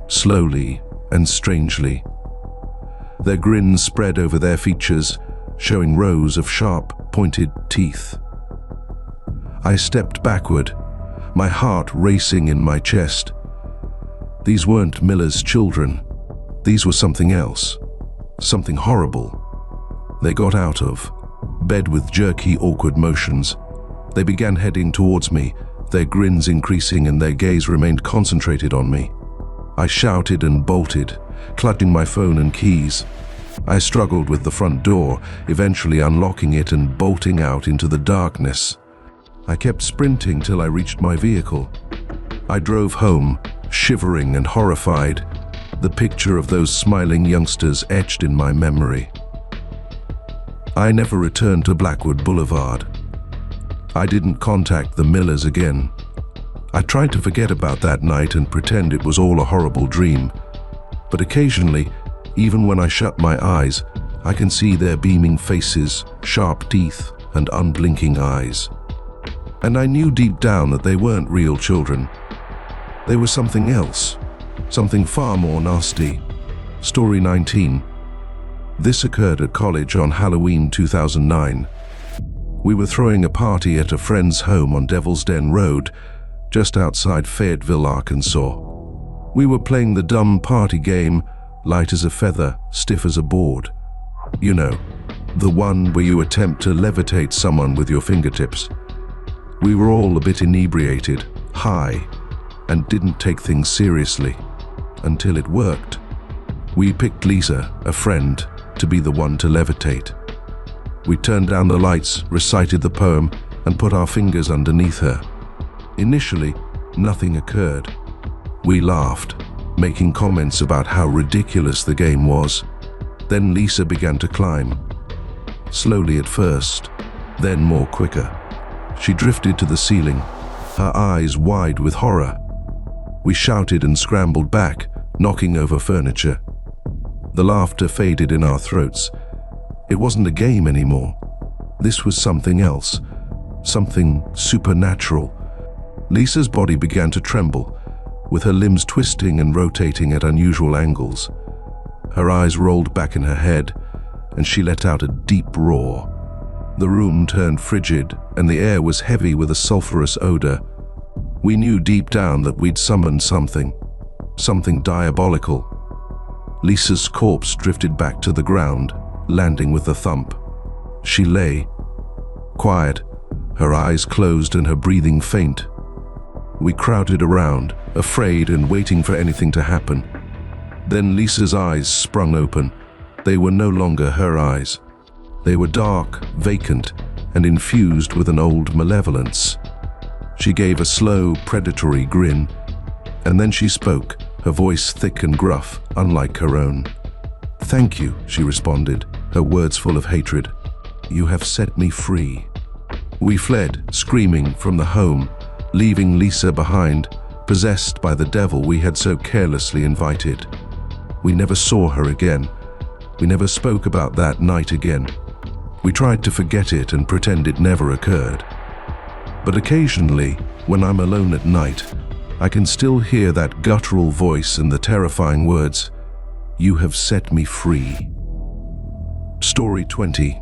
slowly and strangely. Their grin spread over their features, showing rows of sharp, pointed teeth. I stepped backward, my heart racing in my chest. These weren't Miller's children. These were something else, something horrible. They got out of bed with jerky, awkward motions. They began heading towards me, their grins increasing and their gaze remained concentrated on me. I shouted and bolted, clutching my phone and keys. I struggled with the front door, eventually unlocking it and bolting out into the darkness. I kept sprinting till I reached my vehicle. I drove home, shivering and horrified, the picture of those smiling youngsters etched in my memory. I never returned to Blackwood Boulevard. I didn't contact the Millers again. I tried to forget about that night and pretend it was all a horrible dream. But occasionally, even when I shut my eyes, I can see their beaming faces, sharp teeth, and unblinking eyes. And I knew deep down that they weren't real children. They were something else, something far more nasty. Story 19. This occurred at college on Halloween 2009. We were throwing a party at a friend's home on Devil's Den Road, just outside Fayetteville, Arkansas. We were playing the dumb party game, light as a feather, stiff as a board. You know, the one where you attempt to levitate someone with your fingertips. We were all a bit inebriated, high, and didn't take things seriously. Until it worked. We picked Lisa, a friend, to be the one to levitate. We turned down the lights, recited the poem, and put our fingers underneath her. Initially, nothing occurred. We laughed, making comments about how ridiculous the game was. Then Lisa began to climb. Slowly at first, then more quicker. She drifted to the ceiling, her eyes wide with horror. We shouted and scrambled back, knocking over furniture. The laughter faded in our throats. It wasn't a game anymore. This was something else, something supernatural. Lisa's body began to tremble, with her limbs twisting and rotating at unusual angles. Her eyes rolled back in her head, and she let out a deep roar. The room turned frigid, and the air was heavy with a sulfurous odor. We knew deep down that we'd summoned something diabolical. Lisa's corpse drifted back to the ground, landing with a thump. She lay, quiet, her eyes closed and her breathing faint. We crowded around, afraid and waiting for anything to happen. Then Lisa's eyes sprung open. They were no longer her eyes. They were dark, vacant, and infused with an old malevolence. She gave a slow, predatory grin, and then she spoke, her voice thick and gruff, unlike her own. "Thank you," she responded, her words full of hatred. "You have set me free." We fled, screaming, from the home, leaving Lisa behind, possessed by the devil we had so carelessly invited. We never saw her again. We never spoke about that night again. We tried to forget it and pretend it never occurred. But occasionally, when I'm alone at night, I can still hear that guttural voice and the terrifying words, "You have set me free." Story 20.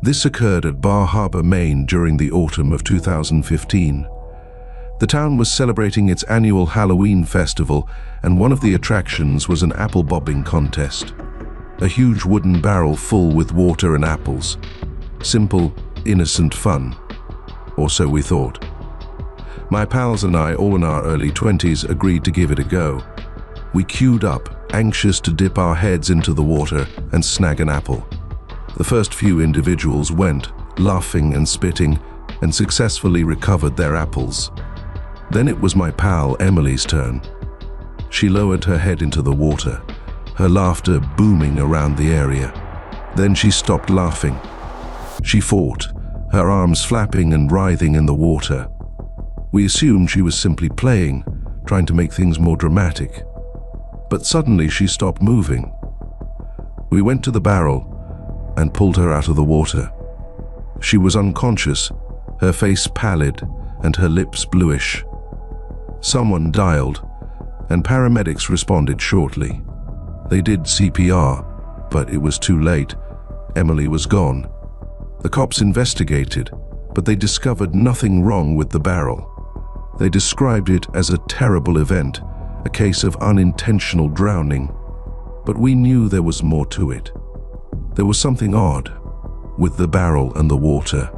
This occurred at Bar Harbor, Maine during the autumn of 2015. The town was celebrating its annual Halloween festival, and one of the attractions was an apple bobbing contest. A huge wooden barrel full with water and apples. Simple, innocent fun. Or so we thought. My pals and I, all in our early 20s, agreed to give it a go. We queued up, anxious to dip our heads into the water and snag an apple. The first few individuals went, laughing and spitting, and successfully recovered their apples. Then it was my pal Emily's turn. She lowered her head into the water, her laughter booming around the area. Then she stopped laughing. She fought, her arms flapping and writhing in the water. We assumed she was simply playing, trying to make things more dramatic. But suddenly she stopped moving. We went to the barrel and pulled her out of the water. She was unconscious, her face pallid and her lips bluish. Someone dialed, and paramedics responded shortly. They did CPR, but it was too late. Emily was gone. The cops investigated, but they discovered nothing wrong with the barrel. They described it as a terrible event, a case of unintentional drowning. But we knew there was more to it. There was something odd with the barrel and the water.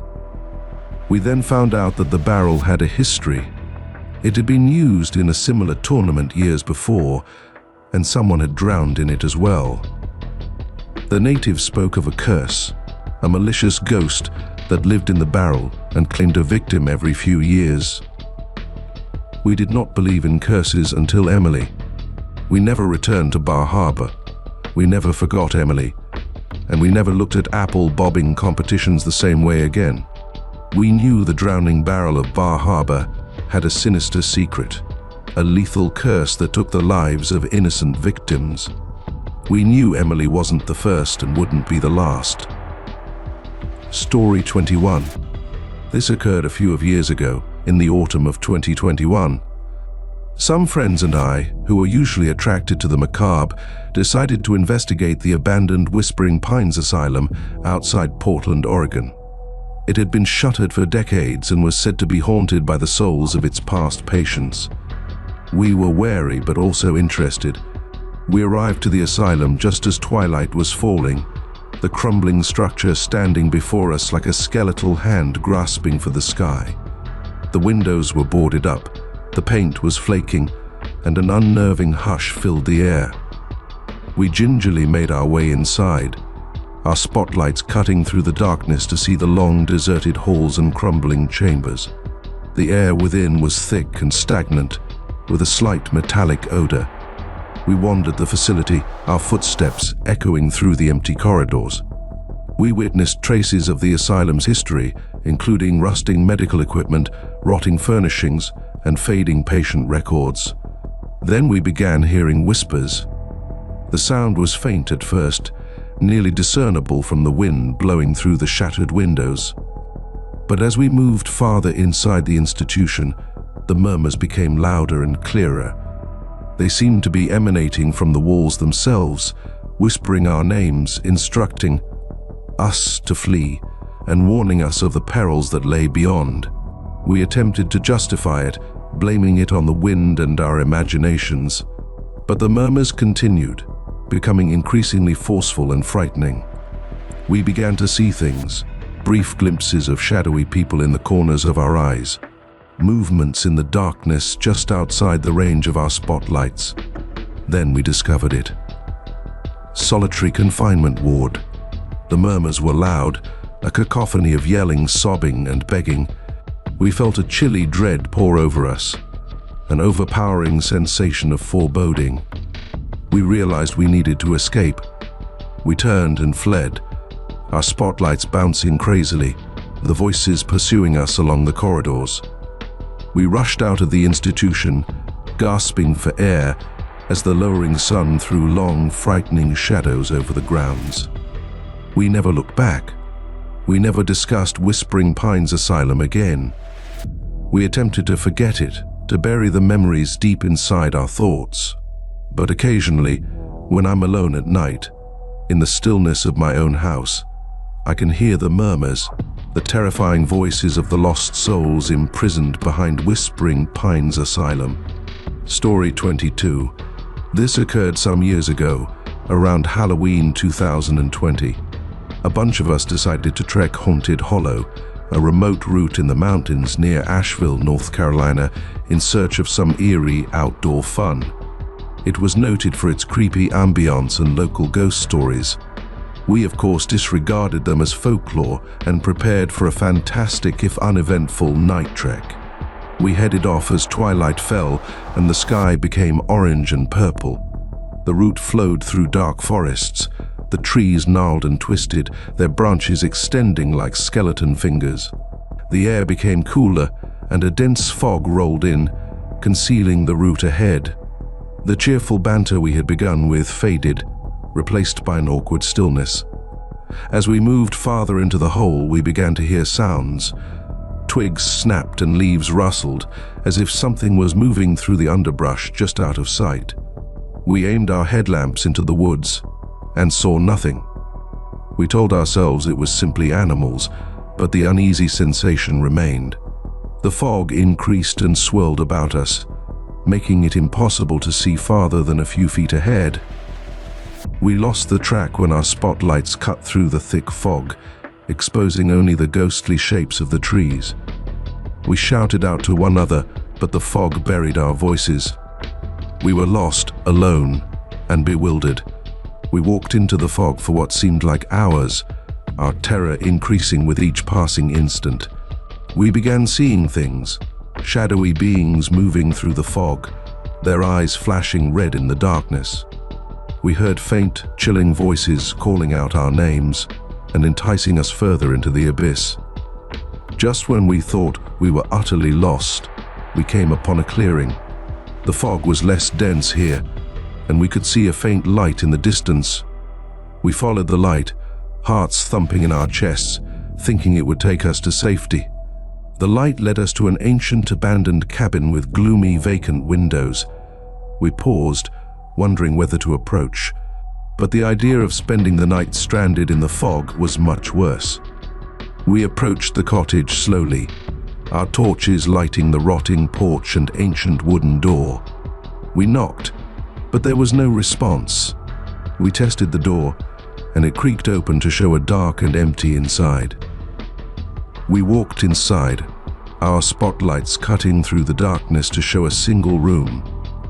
We then found out that the barrel had a history. It had been used in a similar tournament years before, and someone had drowned in it as well. The natives spoke of a curse, a malicious ghost that lived in the barrel and claimed a victim every few years. We did not believe in curses until Emily. We never returned to Bar Harbor. We never forgot Emily, and we never looked at apple bobbing competitions the same way again. We knew the drowning barrel of Bar Harbor had a sinister secret, a lethal curse that took the lives of innocent victims. We knew Emily wasn't the first and wouldn't be the last. Story 21. This occurred a few years ago, in the autumn of 2021. Some friends and I, who were usually attracted to the macabre, decided to investigate the abandoned Whispering Pines Asylum outside Portland, Oregon. It had been shuttered for decades and was said to be haunted by the souls of its past patients. We were wary but also interested. We arrived to the asylum just as twilight was falling, the crumbling structure standing before us like a skeletal hand grasping for the sky. The windows were boarded up, the paint was flaking, and an unnerving hush filled the air. We gingerly made our way inside, our spotlights cutting through the darkness to see the long, deserted halls and crumbling chambers. The air within was thick and stagnant, with a slight metallic odor. We wandered the facility, our footsteps echoing through the empty corridors. We witnessed traces of the asylum's history, including rusting medical equipment, rotting furnishings, and fading patient records. Then we began hearing whispers. The sound was faint at first, nearly discernible from the wind blowing through the shattered windows. But as we moved farther inside the institution, the murmurs became louder and clearer. They seemed to be emanating from the walls themselves, whispering our names, instructing us to flee, and warning us of the perils that lay beyond. We attempted to justify it, blaming it on the wind and our imaginations. But the murmurs continued, becoming increasingly forceful and frightening. We began to see things, brief glimpses of shadowy people in the corners of our eyes, movements in the darkness just outside the range of our spotlights. Then we discovered it. Solitary confinement ward. The murmurs were loud, a cacophony of yelling, sobbing, and begging. We felt a chilly dread pour over us, an overpowering sensation of foreboding. We realized we needed to escape. We turned and fled, our spotlights bouncing crazily, the voices pursuing us along the corridors. We rushed out of the institution, gasping for air as the lowering sun threw long, frightening shadows over the grounds. We never looked back. We never discussed Whispering Pines Asylum again. We attempted to forget it, to bury the memories deep inside our thoughts. But occasionally, when I'm alone at night, in the stillness of my own house, I can hear the murmurs, the terrifying voices of the lost souls imprisoned behind Whispering Pines Asylum. Story 22. This occurred some years ago, around Halloween 2020. A bunch of us decided to trek Haunted Hollow, a remote route in the mountains near Asheville, North Carolina, in search of some eerie outdoor fun. It was noted for its creepy ambience and local ghost stories. We, of course, disregarded them as folklore and prepared for a fantastic, if uneventful, night trek. We headed off as twilight fell and the sky became orange and purple. The route flowed through dark forests, the trees gnarled and twisted, their branches extending like skeleton fingers. The air became cooler and a dense fog rolled in, concealing the route ahead. The cheerful banter we had begun with faded, replaced by an awkward stillness. As we moved farther into the hole, we began to hear sounds. Twigs snapped and leaves rustled, as if something was moving through the underbrush just out of sight. We aimed our headlamps into the woods and saw nothing. We told ourselves it was simply animals, but the uneasy sensation remained. The fog increased and swirled about us, making it impossible to see farther than a few feet ahead. We lost the track when our spotlights cut through the thick fog, exposing only the ghostly shapes of the trees. We shouted out to one another, but the fog buried our voices. We were lost, alone, and bewildered. We walked into the fog for what seemed like hours, our terror increasing with each passing instant. We began seeing things, shadowy beings moving through the fog, their eyes flashing red in the darkness. We heard faint, chilling voices calling out our names and enticing us further into the abyss. Just when we thought we were utterly lost, we came upon a clearing. The fog was less dense here, and we could see a faint light in the distance. We followed the light, hearts thumping in our chests, thinking it would take us to safety. The light led us to an ancient abandoned cabin with gloomy, vacant windows. We paused, wondering whether to approach, but the idea of spending the night stranded in the fog was much worse. We approached the cottage slowly, our torches lighting the rotting porch and ancient wooden door. We knocked, but there was no response. We tested the door, and it creaked open to show a dark and empty inside. We walked inside, our spotlights cutting through the darkness to show a single room,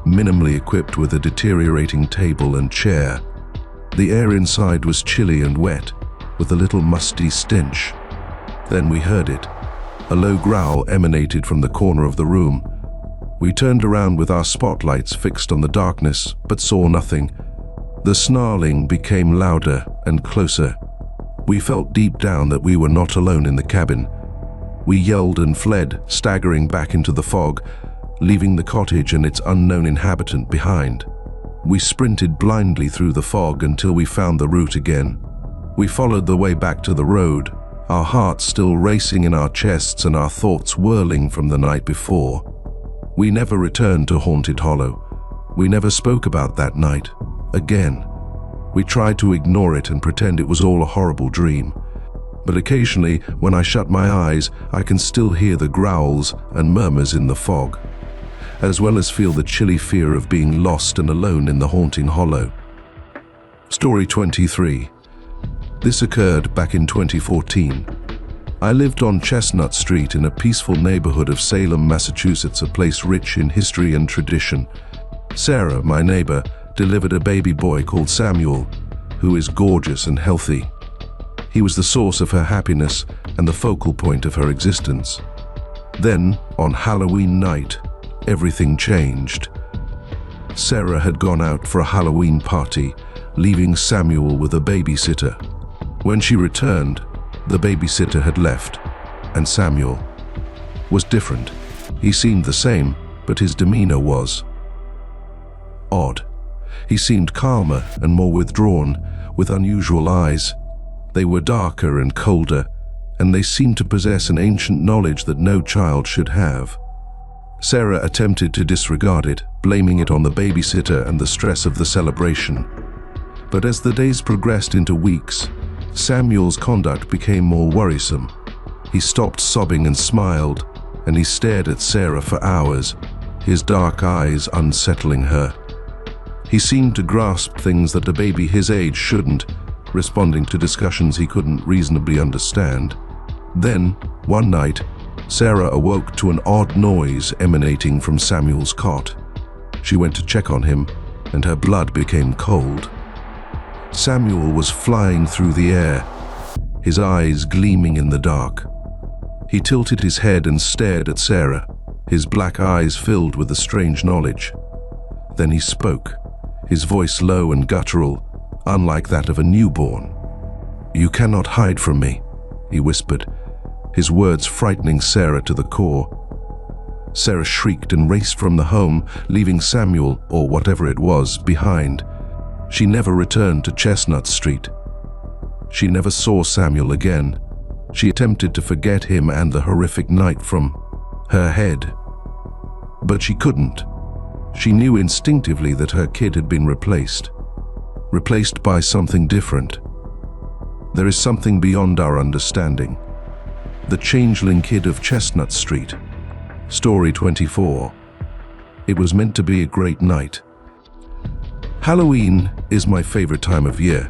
minimally equipped with a deteriorating table and chair. The air inside was chilly and wet, with a little musty stench. Then we heard it. A low growl emanated from the corner of the room. We turned around with our spotlights fixed on the darkness, but saw nothing. The snarling became louder and closer. We felt deep down that we were not alone in the cabin. We yelled and fled, staggering back into the fog, leaving the cottage and its unknown inhabitant behind. We sprinted blindly through the fog until we found the route again. We followed the way back to the road, our hearts still racing in our chests and our thoughts whirling from the night before. We never returned to Haunted Hollow. We never spoke about that night again. We tried to ignore it and pretend it was all a horrible dream. But occasionally, when I shut my eyes, I can still hear the growls and murmurs in the fog, as well as feel the chilly fear of being lost and alone in the haunting hollow. Story 23. This occurred back in 2014. I lived on Chestnut Street in a peaceful neighborhood of Salem, Massachusetts, a place rich in history and tradition. Sarah, my neighbor, delivered a baby boy called Samuel, who is gorgeous and healthy. He was the source of her happiness and the focal point of her existence. Then, on Halloween night, everything changed. Sarah had gone out for a Halloween party, leaving Samuel with a babysitter. When she returned, the babysitter had left, and Samuel was different. He seemed the same, but his demeanor was odd. He seemed calmer and more withdrawn, with unusual eyes. They were darker and colder, and they seemed to possess an ancient knowledge that no child should have. Sarah attempted to disregard it, blaming it on the babysitter and the stress of the celebration. But as the days progressed into weeks, Samuel's conduct became more worrisome. He stopped sobbing and smiled, and he stared at Sarah for hours, his dark eyes unsettling her. He seemed to grasp things that a baby his age shouldn't, responding to discussions he couldn't reasonably understand. Then, one night, Sarah awoke to an odd noise emanating from Samuel's cot. She went to check on him, and her blood became cold. Samuel was flying through the air, his eyes gleaming in the dark. He tilted his head and stared at Sarah, his black eyes filled with a strange knowledge. Then he spoke, his voice low and guttural, unlike that of a newborn. "You cannot hide from me," he whispered, his words frightening Sarah to the core. Sarah shrieked and raced from the home, leaving Samuel, or whatever it was, behind. She never returned to Chestnut Street. She never saw Samuel again. She attempted to forget him and the horrific night from her head. But she couldn't. She knew instinctively that her kid had been replaced by something different. There is something beyond our understanding. The changeling kid of Chestnut Street. Story 24. It was meant to be a great night. Halloween is my favorite time of year,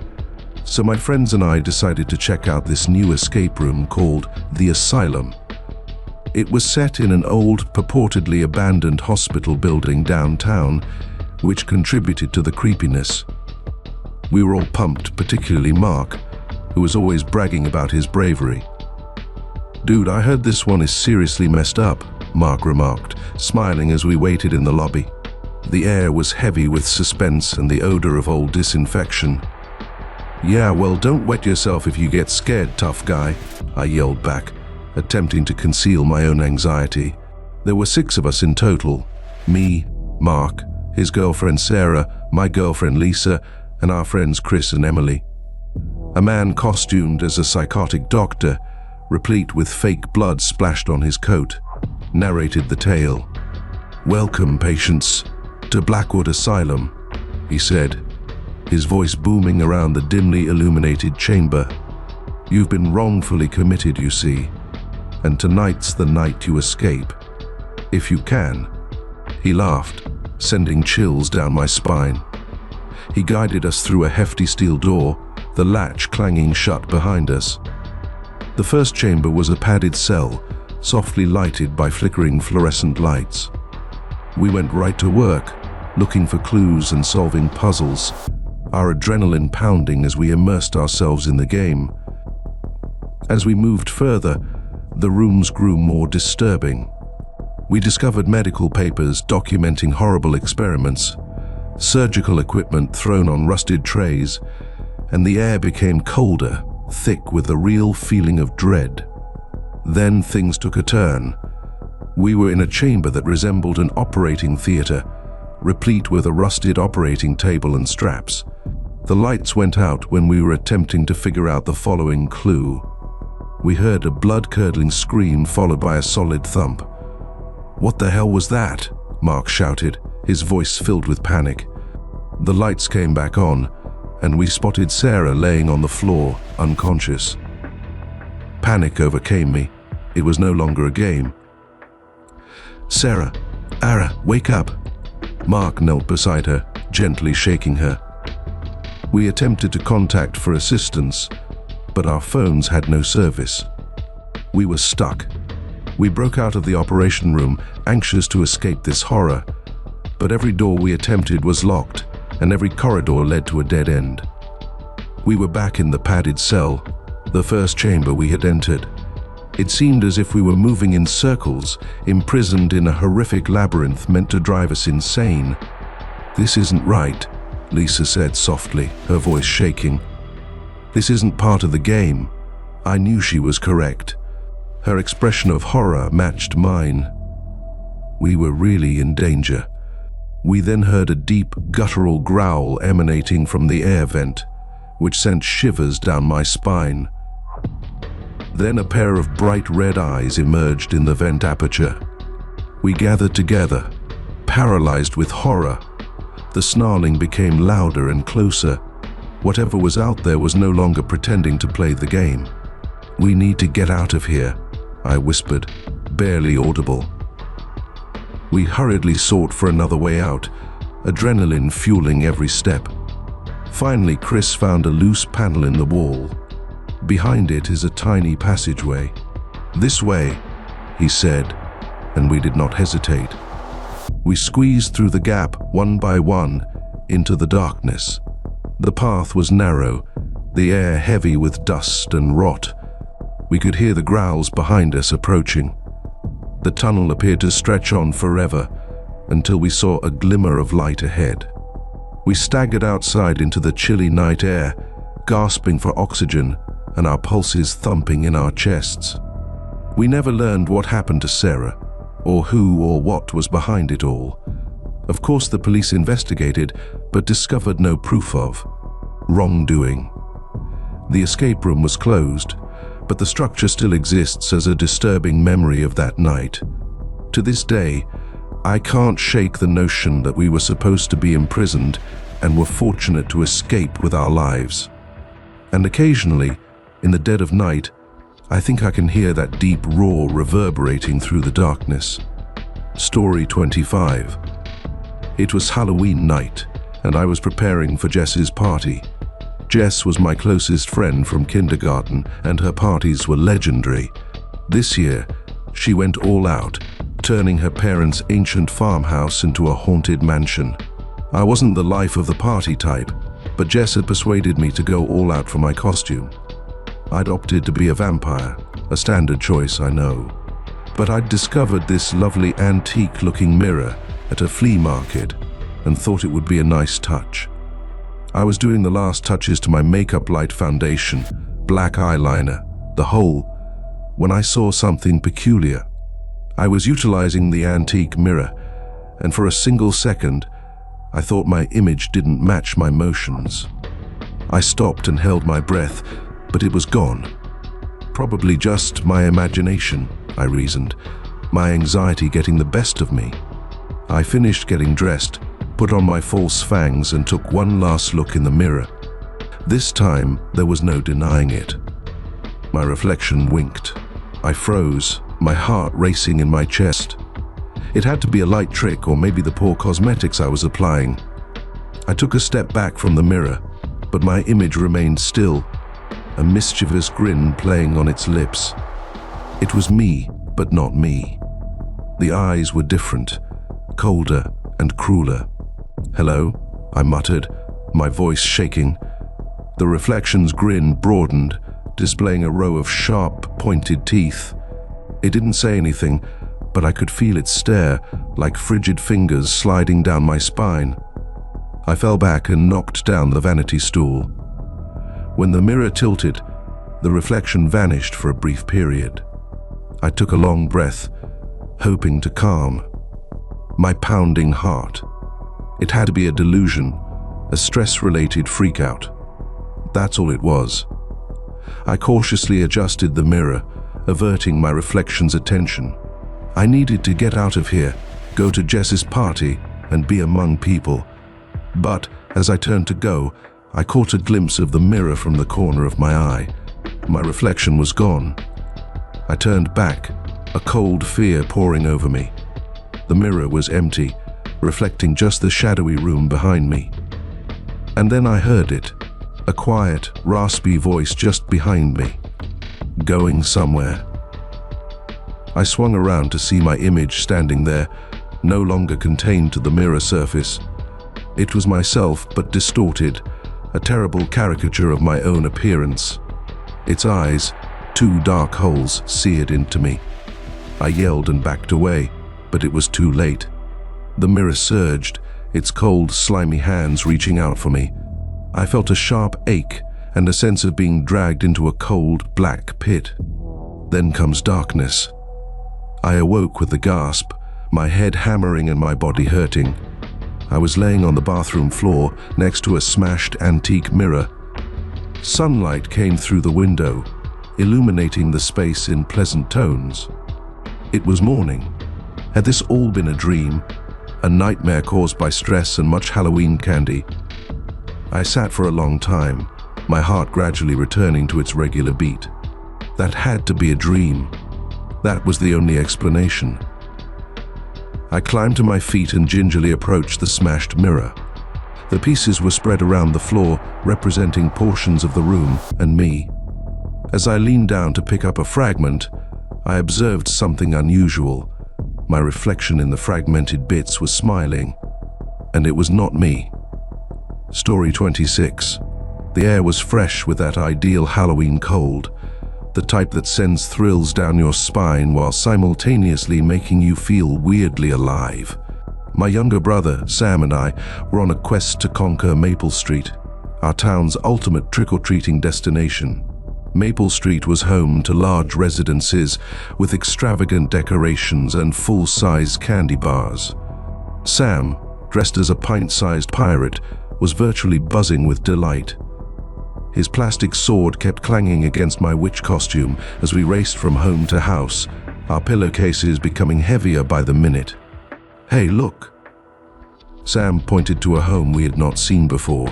so my friends and I decided to check out this new escape room called The Asylum. It was set in an old, purportedly abandoned hospital building downtown, which contributed to the creepiness. We were all pumped, particularly Mark, who was always bragging about his bravery. "Dude, I heard this one is seriously messed up," Mark remarked, smiling as we waited in the lobby. The air was heavy with suspense and the odor of old disinfection. "Yeah, well, don't wet yourself if you get scared, tough guy," I yelled back, attempting to conceal my own anxiety. There were 6 of us in total: me, Mark, his girlfriend Sarah, my girlfriend Lisa, and our friends Chris and Emily. A man costumed as a psychotic doctor, replete with fake blood splashed on his coat, narrated the tale. "Welcome, patients, to Blackwood Asylum," he said, his voice booming around the dimly illuminated chamber. "You've been wrongfully committed, you see, and tonight's the night you escape. If you can." He laughed, sending chills down my spine. He guided us through a hefty steel door, the latch clanging shut behind us. The first chamber was a padded cell, softly lighted by flickering fluorescent lights. We went right to work, looking for clues and solving puzzles, our adrenaline pounding as we immersed ourselves in the game. As we moved further, the rooms grew more disturbing. We discovered medical papers documenting horrible experiments, surgical equipment thrown on rusted trays, and the air became colder, thick with a real feeling of dread. Then things took a turn. We were in a chamber that resembled an operating theater, replete with a rusted operating table and straps. The lights went out when we were attempting to figure out the following clue. We heard a blood-curdling scream followed by a solid thump. "What the hell was that?" Mark shouted, his voice filled with panic. The lights came back on, and we spotted Sarah laying on the floor, unconscious. Panic overcame me. It was no longer a game. "Sarah, Ara, wake up!" Mark knelt beside her, gently shaking her. We attempted to contact for assistance, but our phones had no service. We were stuck. We broke out of the operation room, anxious to escape this horror, but every door we attempted was locked, and every corridor led to a dead end. We were back in the padded cell, the first chamber we had entered. It seemed as if we were moving in circles, imprisoned in a horrific labyrinth meant to drive us insane. "This isn't right," Lisa said softly, her voice shaking. "This isn't part of the game." I knew she was correct. Her expression of horror matched mine. We were really in danger. We then heard a deep, guttural growl emanating from the air vent, which sent shivers down my spine. Then a pair of bright red eyes emerged in the vent aperture. We gathered together, paralyzed with horror. The snarling became louder and closer. Whatever was out there was no longer pretending to play the game. "We need to get out of here," I whispered, barely audible. We hurriedly sought for another way out, adrenaline fueling every step. Finally, Chris found a loose panel in the wall. Behind it is a tiny passageway. "This way," he said, and we did not hesitate. We squeezed through the gap, one by one, into the darkness. The path was narrow, the air heavy with dust and rot. We could hear the growls behind us approaching. The tunnel appeared to stretch on forever, until we saw a glimmer of light ahead. We staggered outside into the chilly night air, gasping for oxygen and our pulses thumping in our chests. We never learned what happened to Sarah, or who or what was behind it all. Of course, the police investigated, but discovered no proof of wrongdoing. The escape room was closed, but the structure still exists as a disturbing memory of that night. To this day, I can't shake the notion that we were supposed to be imprisoned and were fortunate to escape with our lives. And occasionally, in the dead of night, I think I can hear that deep roar reverberating through the darkness. Story 25. It was Halloween night, and I was preparing for Jess's party. Jess was my closest friend from kindergarten, and her parties were legendary. This year, she went all out, turning her parents' ancient farmhouse into a haunted mansion. I wasn't the life of the party type, but Jess had persuaded me to go all out for my costume. I'd opted to be a vampire, a standard choice, I know. But I'd discovered this lovely antique-looking mirror at a flea market and thought it would be a nice touch. I was doing the last touches to my makeup light foundation, black eyeliner, the whole, when I saw something peculiar. I was utilizing the antique mirror, and for a single second, I thought my image didn't match my motions. I stopped and held my breath, but it was gone. Probably just my imagination, I reasoned, my anxiety getting the best of me. I finished getting dressed, put on my false fangs, and took one last look in the mirror. This time, there was no denying it. My reflection winked. I froze, my heart racing in my chest. It had to be a light trick, or maybe the poor cosmetics I was applying. I took a step back from the mirror, but my image remained still, a mischievous grin playing on its lips. It was me, but not me. The eyes were different, colder and crueler. "Hello?" I muttered, my voice shaking. The reflection's grin broadened, displaying a row of sharp, pointed teeth. It didn't say anything, but I could feel its stare, like frigid fingers sliding down my spine. I fell back and knocked down the vanity stool. When the mirror tilted, the reflection vanished for a brief period. I took a long breath, hoping to calm my pounding heart. It had to be a delusion, a stress-related freakout. That's all it was. I cautiously adjusted the mirror, averting my reflection's attention. I needed to get out of here, go to Jess's party, and be among people. But as I turned to go, I caught a glimpse of the mirror from the corner of my eye. My reflection was gone. I turned back, a cold fear pouring over me. The mirror was empty, reflecting just the shadowy room behind me. And then I heard it, a quiet, raspy voice just behind me. "Going somewhere." I swung around to see my image standing there, no longer contained to the mirror surface. It was myself, but distorted, a terrible caricature of my own appearance. Its eyes, two dark holes, seared into me. I yelled and backed away, but it was too late. The mirror surged, its cold, slimy hands reaching out for me. I felt a sharp ache and a sense of being dragged into a cold, black pit. Then comes darkness. I awoke with a gasp, my head hammering and my body hurting. I was laying on the bathroom floor next to a smashed antique mirror. Sunlight came through the window, illuminating the space in pleasant tones. It was morning. Had this all been a dream? A nightmare caused by stress and much Halloween candy? I sat for a long time, my heart gradually returning to its regular beat. That had to be a dream. That was the only explanation. I climbed to my feet and gingerly approached the smashed mirror. The pieces were spread around the floor, representing portions of the room and me. As I leaned down to pick up a fragment, I observed something unusual. My reflection in the fragmented bits was smiling, and it was not me. Story 26. The air was fresh with that ideal Halloween cold, the type that sends thrills down your spine while simultaneously making you feel weirdly alive. My younger brother, Sam, and I were on a quest to conquer Maple Street, our town's ultimate trick-or-treating destination. Maple Street was home to large residences with extravagant decorations and full-size candy bars. Sam, dressed as a pint-sized pirate, was virtually buzzing with delight. His plastic sword kept clanging against my witch costume as we raced from home to house, our pillowcases becoming heavier by the minute. "Hey, look!" Sam pointed to a home we had not seen before.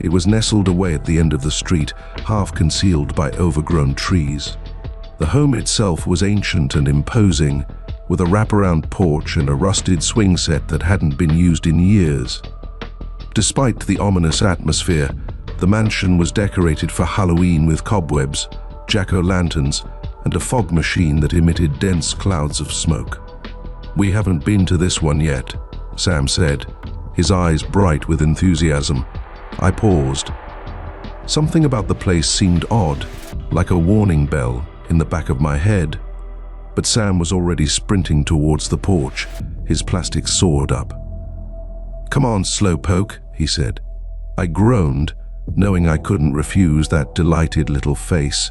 It was nestled away at the end of the street, half concealed by overgrown trees. The home itself was ancient and imposing, with a wraparound porch and a rusted swing set that hadn't been used in years. Despite the ominous atmosphere, the mansion was decorated for Halloween with cobwebs, jack-o'-lanterns, and a fog machine that emitted dense clouds of smoke. "We haven't been to this one yet," Sam said, his eyes bright with enthusiasm. I paused. Something about the place seemed odd, like a warning bell in the back of my head. But Sam was already sprinting towards the porch, his plastic sword up. "Come on, slowpoke," he said. I groaned, knowing I couldn't refuse that delighted little face.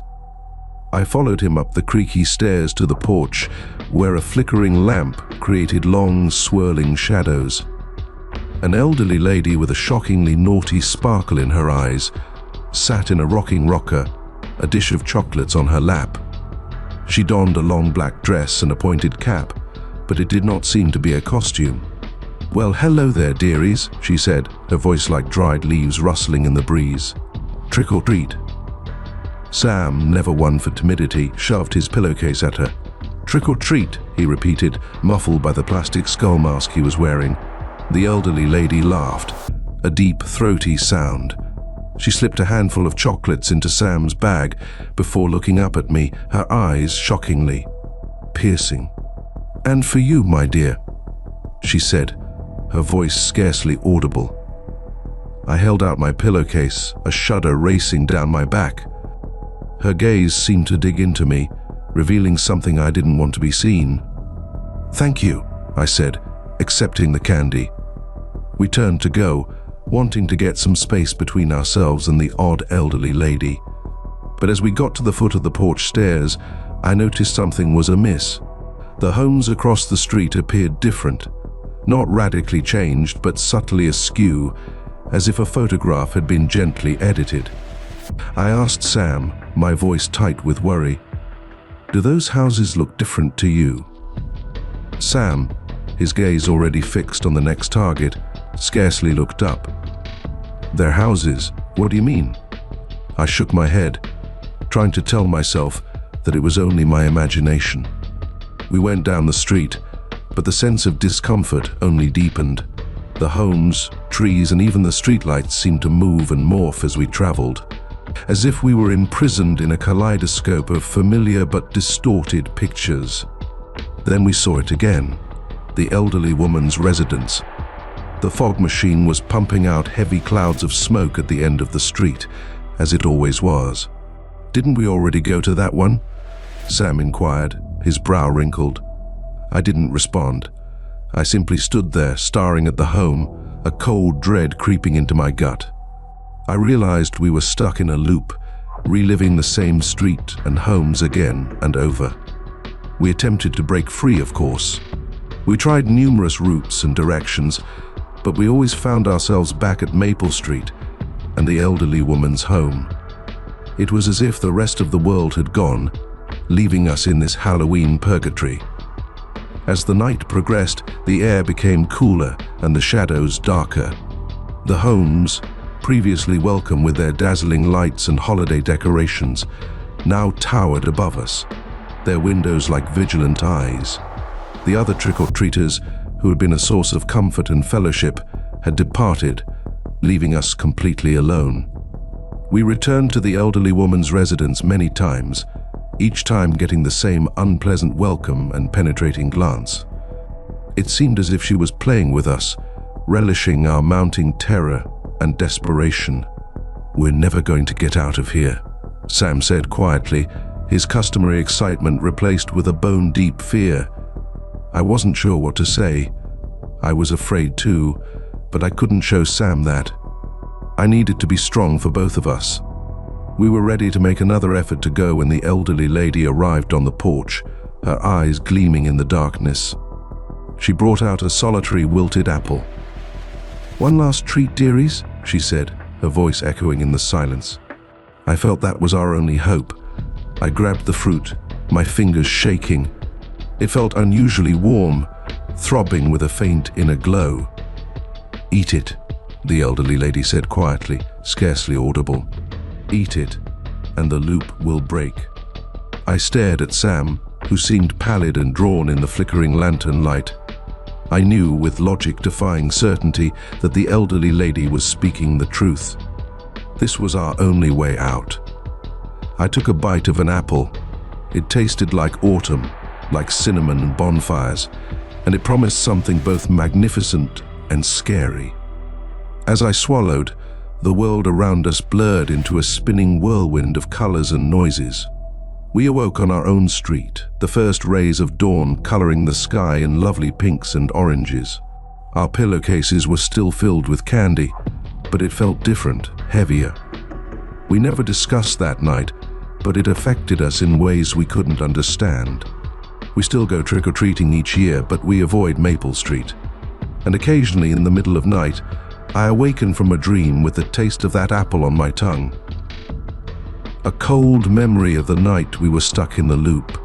I followed him up the creaky stairs to the porch, where a flickering lamp created long, swirling shadows. An elderly lady with a shockingly naughty sparkle in her eyes sat in a rocking rocker, a dish of chocolates on her lap. She donned a long black dress and a pointed cap, but it did not seem to be a costume. "Well, hello there, dearies," she said, her voice like dried leaves rustling in the breeze. "Trick or treat." Sam, never one for timidity, shoved his pillowcase at her. "Trick or treat," he repeated, muffled by the plastic skull mask he was wearing. The elderly lady laughed, a deep, throaty sound. She slipped a handful of chocolates into Sam's bag before looking up at me, her eyes shockingly piercing. "And for you, my dear," she said, her voice scarcely audible. I held out my pillowcase, a shudder racing down my back. Her gaze seemed to dig into me, revealing something I didn't want to be seen. "Thank you," I said, accepting the candy. We turned to go, wanting to get some space between ourselves and the odd elderly lady. But as we got to the foot of the porch stairs, I noticed something was amiss. The homes across the street appeared different, not radically changed, but subtly askew, as if a photograph had been gently edited. I asked Sam, my voice tight with worry, "Do those houses look different to you?" Sam, his gaze already fixed on the next target, scarcely looked up. "Their houses? What do you mean?" I shook my head, trying to tell myself that it was only my imagination. We went down the street, but the sense of discomfort only deepened. The homes, trees, and even the streetlights seemed to move and morph as we traveled, as if we were imprisoned in a kaleidoscope of familiar but distorted pictures. Then we saw it again, the elderly woman's residence. The fog machine was pumping out heavy clouds of smoke at the end of the street, as it always was. "Didn't we already go to that one?" Sam inquired, his brow wrinkled. I didn't respond. I simply stood there, staring at the home, a cold dread creeping into my gut. I realized we were stuck in a loop, reliving the same street and homes again and over. We attempted to break free, of course. We tried numerous routes and directions, but we always found ourselves back at Maple Street and the elderly woman's home. It was as if the rest of the world had gone, leaving us in this Halloween purgatory. As the night progressed, the air became cooler and the shadows darker. The homes, previously welcome with their dazzling lights and holiday decorations, now towered above us, their windows like vigilant eyes. The other trick-or-treaters, who had been a source of comfort and fellowship, had departed, leaving us completely alone. We returned to the elderly woman's residence many times, each time getting the same unpleasant welcome and penetrating glance. It seemed as if she was playing with us, relishing our mounting terror and desperation. "We're never going to get out of here," Sam said quietly, his customary excitement replaced with a bone-deep fear. I wasn't sure what to say. I was afraid too, but I couldn't show Sam that. I needed to be strong for both of us. We were ready to make another effort to go when the elderly lady arrived on the porch, her eyes gleaming in the darkness. She brought out a solitary wilted apple. "One last treat, dearies," she said, her voice echoing in the silence. I felt that was our only hope. I grabbed the fruit, my fingers shaking. It felt unusually warm, throbbing with a faint inner glow. "Eat it," the elderly lady said quietly, scarcely audible. "Eat it, and the loop will break." I stared at Sam, who seemed pallid and drawn in the flickering lantern light. I knew with logic-defying certainty that the elderly lady was speaking the truth. This was our only way out. I took a bite of an apple. It tasted like autumn, like cinnamon and bonfires, and it promised something both magnificent and scary. As I swallowed, the world around us blurred into a spinning whirlwind of colors and noises. We awoke on our own street, the first rays of dawn coloring the sky in lovely pinks and oranges. Our pillowcases were still filled with candy, but it felt different, heavier. We never discussed that night, but it affected us in ways we couldn't understand. We still go trick-or-treating each year, but we avoid Maple Street. And occasionally in the middle of night, I awaken from a dream with the taste of that apple on my tongue. A cold memory of the night we were stuck in the loop.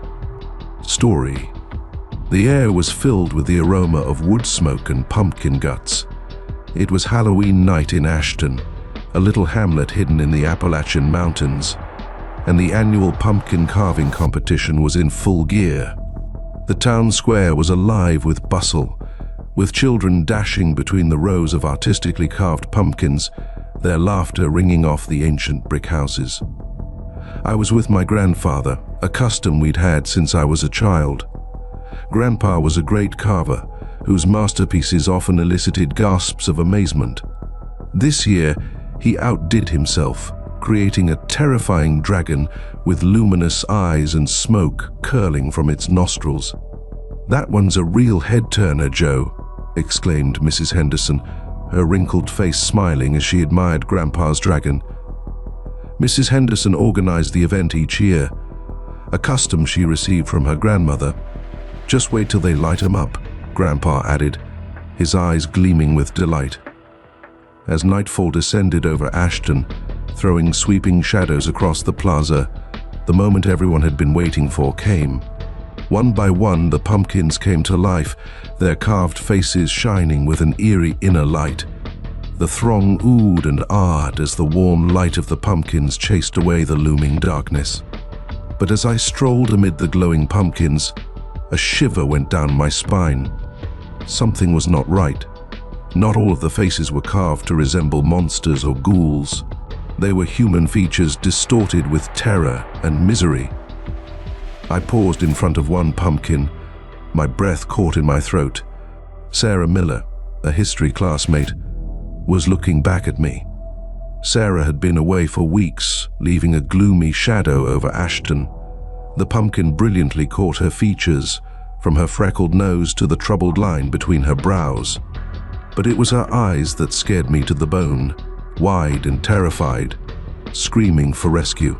Story. The air was filled with the aroma of wood smoke and pumpkin guts. It was Halloween night in Ashton, a little hamlet hidden in the Appalachian Mountains, and the annual pumpkin carving competition was in full gear. The town square was alive with bustle, with children dashing between the rows of artistically carved pumpkins, their laughter ringing off the ancient brick houses. I was with my grandfather, a custom we'd had since I was a child. Grandpa was a great carver, whose masterpieces often elicited gasps of amazement. This year, he outdid himself, creating a terrifying dragon with luminous eyes and smoke curling from its nostrils. "That one's a real head-turner, Joe," exclaimed Mrs. Henderson, her wrinkled face smiling as she admired Grandpa's dragon. Mrs. Henderson organized the event each year, a custom she received from her grandmother. "Just wait till they light 'em up," Grandpa added, his eyes gleaming with delight. As nightfall descended over Ashton, throwing sweeping shadows across the plaza, the moment everyone had been waiting for came. One by one, the pumpkins came to life, their carved faces shining with an eerie inner light. The throng oohed and ahed as the warm light of the pumpkins chased away the looming darkness. But as I strolled amid the glowing pumpkins, a shiver went down my spine. Something was not right. Not all of the faces were carved to resemble monsters or ghouls. They were human features distorted with terror and misery. I paused in front of one pumpkin, my breath caught in my throat. Sarah Miller, a history classmate, was looking back at me. Sarah had been away for weeks, leaving a gloomy shadow over Ashton. The pumpkin brilliantly caught her features, from her freckled nose to the troubled line between her brows. But it was her eyes that scared me to the bone, wide and terrified, screaming for rescue.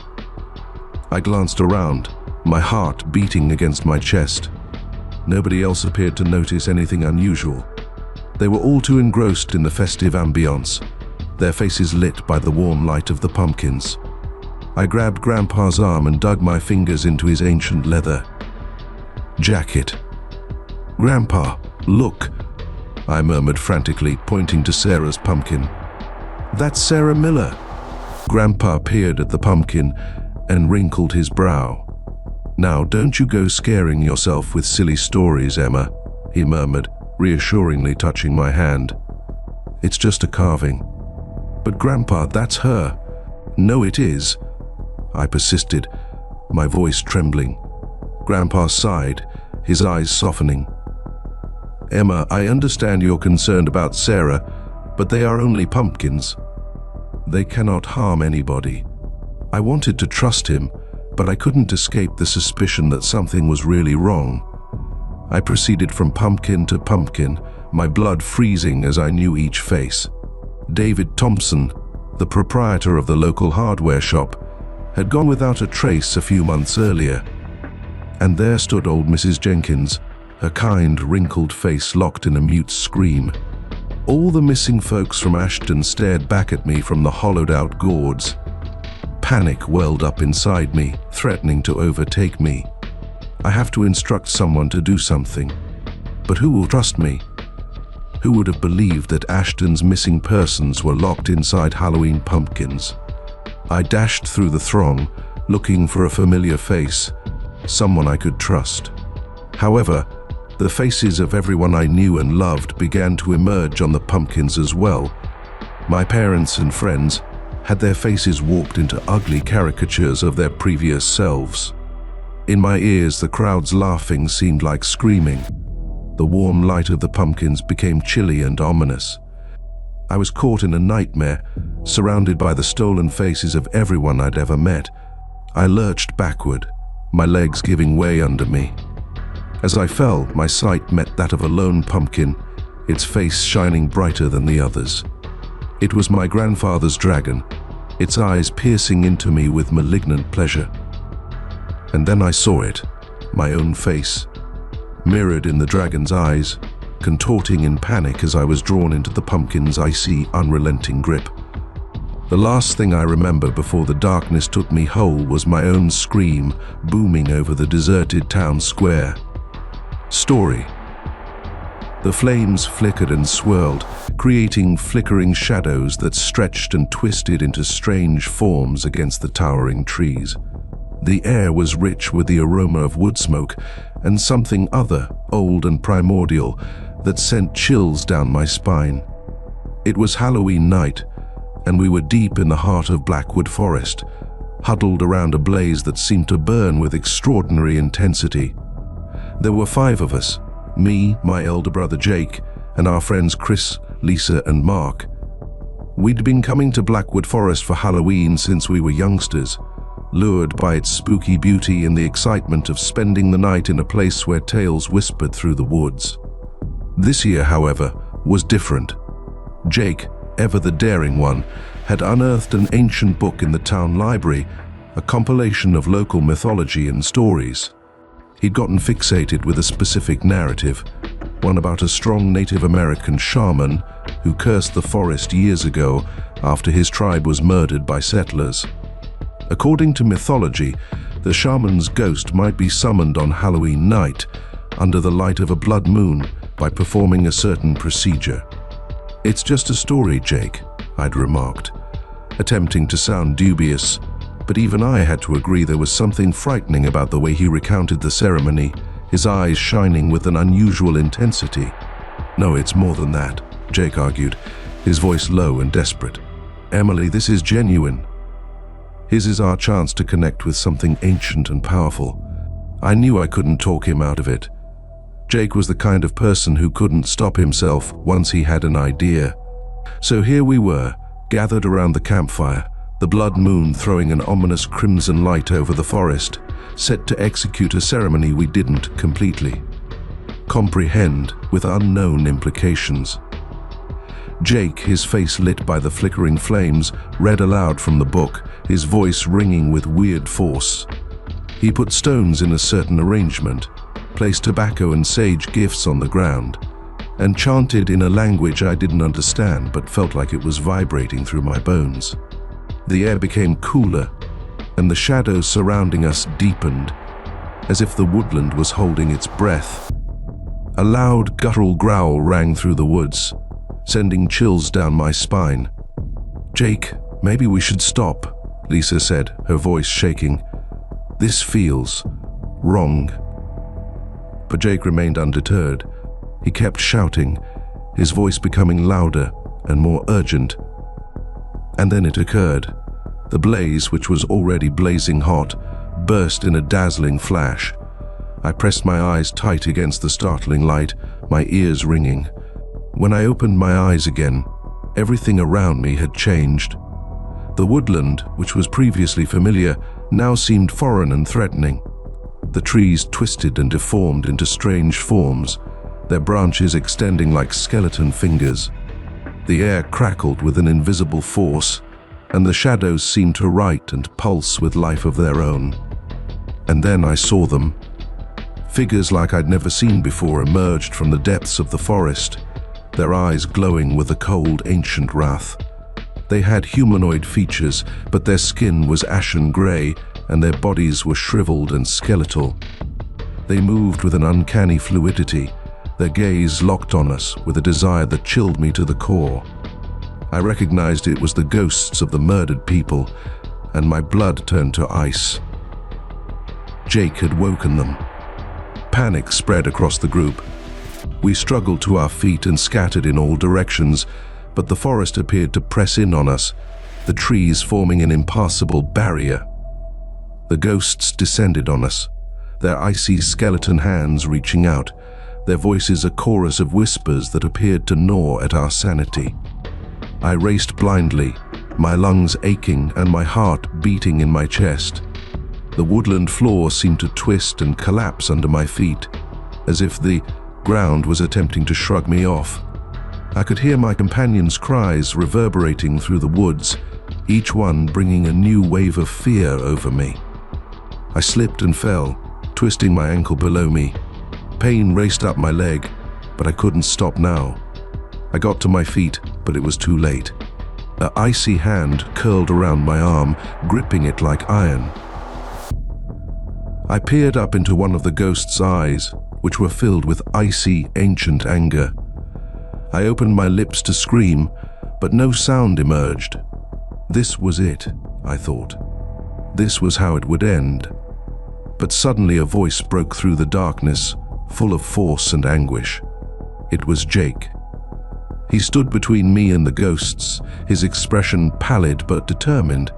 I glanced around, my heart beating against my chest. Nobody else appeared to notice anything unusual. They were all too engrossed in the festive ambience, their faces lit by the warm light of the pumpkins. I grabbed Grandpa's arm and dug my fingers into his ancient leather jacket. "Grandpa, look," I murmured frantically, pointing to Sarah's pumpkin. "That's Sarah Miller." Grandpa peered at the pumpkin and wrinkled his brow. "Now, don't you go scaring yourself with silly stories, Emma," he murmured, reassuringly touching my hand. "It's just a carving." "But Grandpa, that's her." "No, it is," I persisted, my voice trembling. Grandpa sighed, his eyes softening. "Emma, I understand you're concerned about Sarah, but they are only pumpkins. They cannot harm anybody." I wanted to trust him, but I couldn't escape the suspicion that something was really wrong. I proceeded from pumpkin to pumpkin, my blood freezing as I knew each face. David Thompson, the proprietor of the local hardware shop, had gone without a trace a few months earlier. And there stood old Mrs. Jenkins, her kind, wrinkled face locked in a mute scream. All the missing folks from Ashton stared back at me from the hollowed-out gourds. Panic welled up inside me, threatening to overtake me. I have to instruct someone to do something. But who will trust me? Who would have believed that Ashton's missing persons were locked inside Halloween pumpkins? I dashed through the throng, looking for a familiar face, someone I could trust. However, the faces of everyone I knew and loved began to emerge on the pumpkins as well. My parents and friends had their faces warped into ugly caricatures of their previous selves. In my ears, the crowd's laughing seemed like screaming. The warm light of the pumpkins became chilly and ominous. I was caught in a nightmare, surrounded by the stolen faces of everyone I'd ever met. I lurched backward, my legs giving way under me. As I fell, my sight met that of a lone pumpkin, its face shining brighter than the others. It was my grandfather's dragon, its eyes piercing into me with malignant pleasure. And then I saw it, my own face, mirrored in the dragon's eyes, contorting in panic as I was drawn into the pumpkin's icy, unrelenting grip. The last thing I remember before the darkness took me whole was my own scream booming over the deserted town square. Story. The flames flickered and swirled, creating flickering shadows that stretched and twisted into strange forms against the towering trees. The air was rich with the aroma of wood smoke and something other, old and primordial, that sent chills down my spine. It was Halloween night, and we were deep in the heart of Blackwood Forest, huddled around a blaze that seemed to burn with extraordinary intensity. There were 5 of us, me, my elder brother Jake, and our friends Chris, Lisa, and Mark. We'd been coming to Blackwood Forest for Halloween since we were youngsters, lured by its spooky beauty and the excitement of spending the night in a place where tales whispered through the woods. This year, however, was different. Jake, ever the daring one, had unearthed an ancient book in the town library, a compilation of local mythology and stories. He'd gotten fixated with a specific narrative, one about a strong Native American shaman who cursed the forest years ago after his tribe was murdered by settlers. According to mythology, the shaman's ghost might be summoned on Halloween night under the light of a blood moon by performing a certain procedure. "It's just a story, Jake," I'd remarked, attempting to sound dubious, but even I had to agree there was something frightening about the way he recounted the ceremony, his eyes shining with an unusual intensity. "No, it's more than that," Jake argued, his voice low and desperate. "Emily, this is genuine. His is our chance to connect with something ancient and powerful." I knew I couldn't talk him out of it. Jake was the kind of person who couldn't stop himself once he had an idea. So here we were, gathered around the campfire, the blood moon throwing an ominous crimson light over the forest, set to execute a ceremony we didn't completely comprehend, with unknown implications. Jake, his face lit by the flickering flames, read aloud from the book, his voice ringing with weird force. He put stones in a certain arrangement, placed tobacco and sage gifts on the ground, and chanted in a language I didn't understand but felt like it was vibrating through my bones. The air became cooler, and the shadows surrounding us deepened, as if the woodland was holding its breath. A loud guttural growl rang through the woods, sending chills down my spine. "Jake, maybe we should stop," Lisa said, her voice shaking. "This feels wrong." But Jake remained undeterred. He kept shouting, his voice becoming louder and more urgent. And then it occurred. The blaze, which was already blazing hot, burst in a dazzling flash. I pressed my eyes tight against the startling light, my ears ringing. When I opened my eyes again, everything around me had changed. The woodland, which was previously familiar, now seemed foreign and threatening. The trees twisted and deformed into strange forms, their branches extending like skeleton fingers. The air crackled with an invisible force, and the shadows seemed to write and pulse with life of their own. And then I saw them. Figures like I'd never seen before emerged from the depths of the forest, their eyes glowing with a cold, ancient wrath. They had humanoid features, but their skin was ashen gray, and their bodies were shriveled and skeletal. They moved with an uncanny fluidity, their gaze locked on us with a desire that chilled me to the core. I recognized it was the ghosts of the murdered people, and my blood turned to ice. Jake had woken them. Panic spread across the group. We struggled to our feet and scattered in all directions, but the forest appeared to press in on us, the trees forming an impassable barrier. The ghosts descended on us, their icy skeleton hands reaching out, their voices a chorus of whispers that appeared to gnaw at our sanity. I raced blindly, my lungs aching and my heart beating in my chest. The woodland floor seemed to twist and collapse under my feet, as if the ground was attempting to shrug me off. I could hear my companions' cries reverberating through the woods, each one bringing a new wave of fear over me. I slipped and fell, twisting my ankle below me. Pain raced up my leg, but I couldn't stop now. I got to my feet, but it was too late. An icy hand curled around my arm, gripping it like iron. I peered up into one of the ghost's eyes, which were filled with icy, ancient anger. I opened my lips to scream, but no sound emerged. This was it, I thought. This was how it would end. But suddenly a voice broke through the darkness, full of force and anguish. It was Jake. He stood between me and the ghosts, his expression pallid but determined.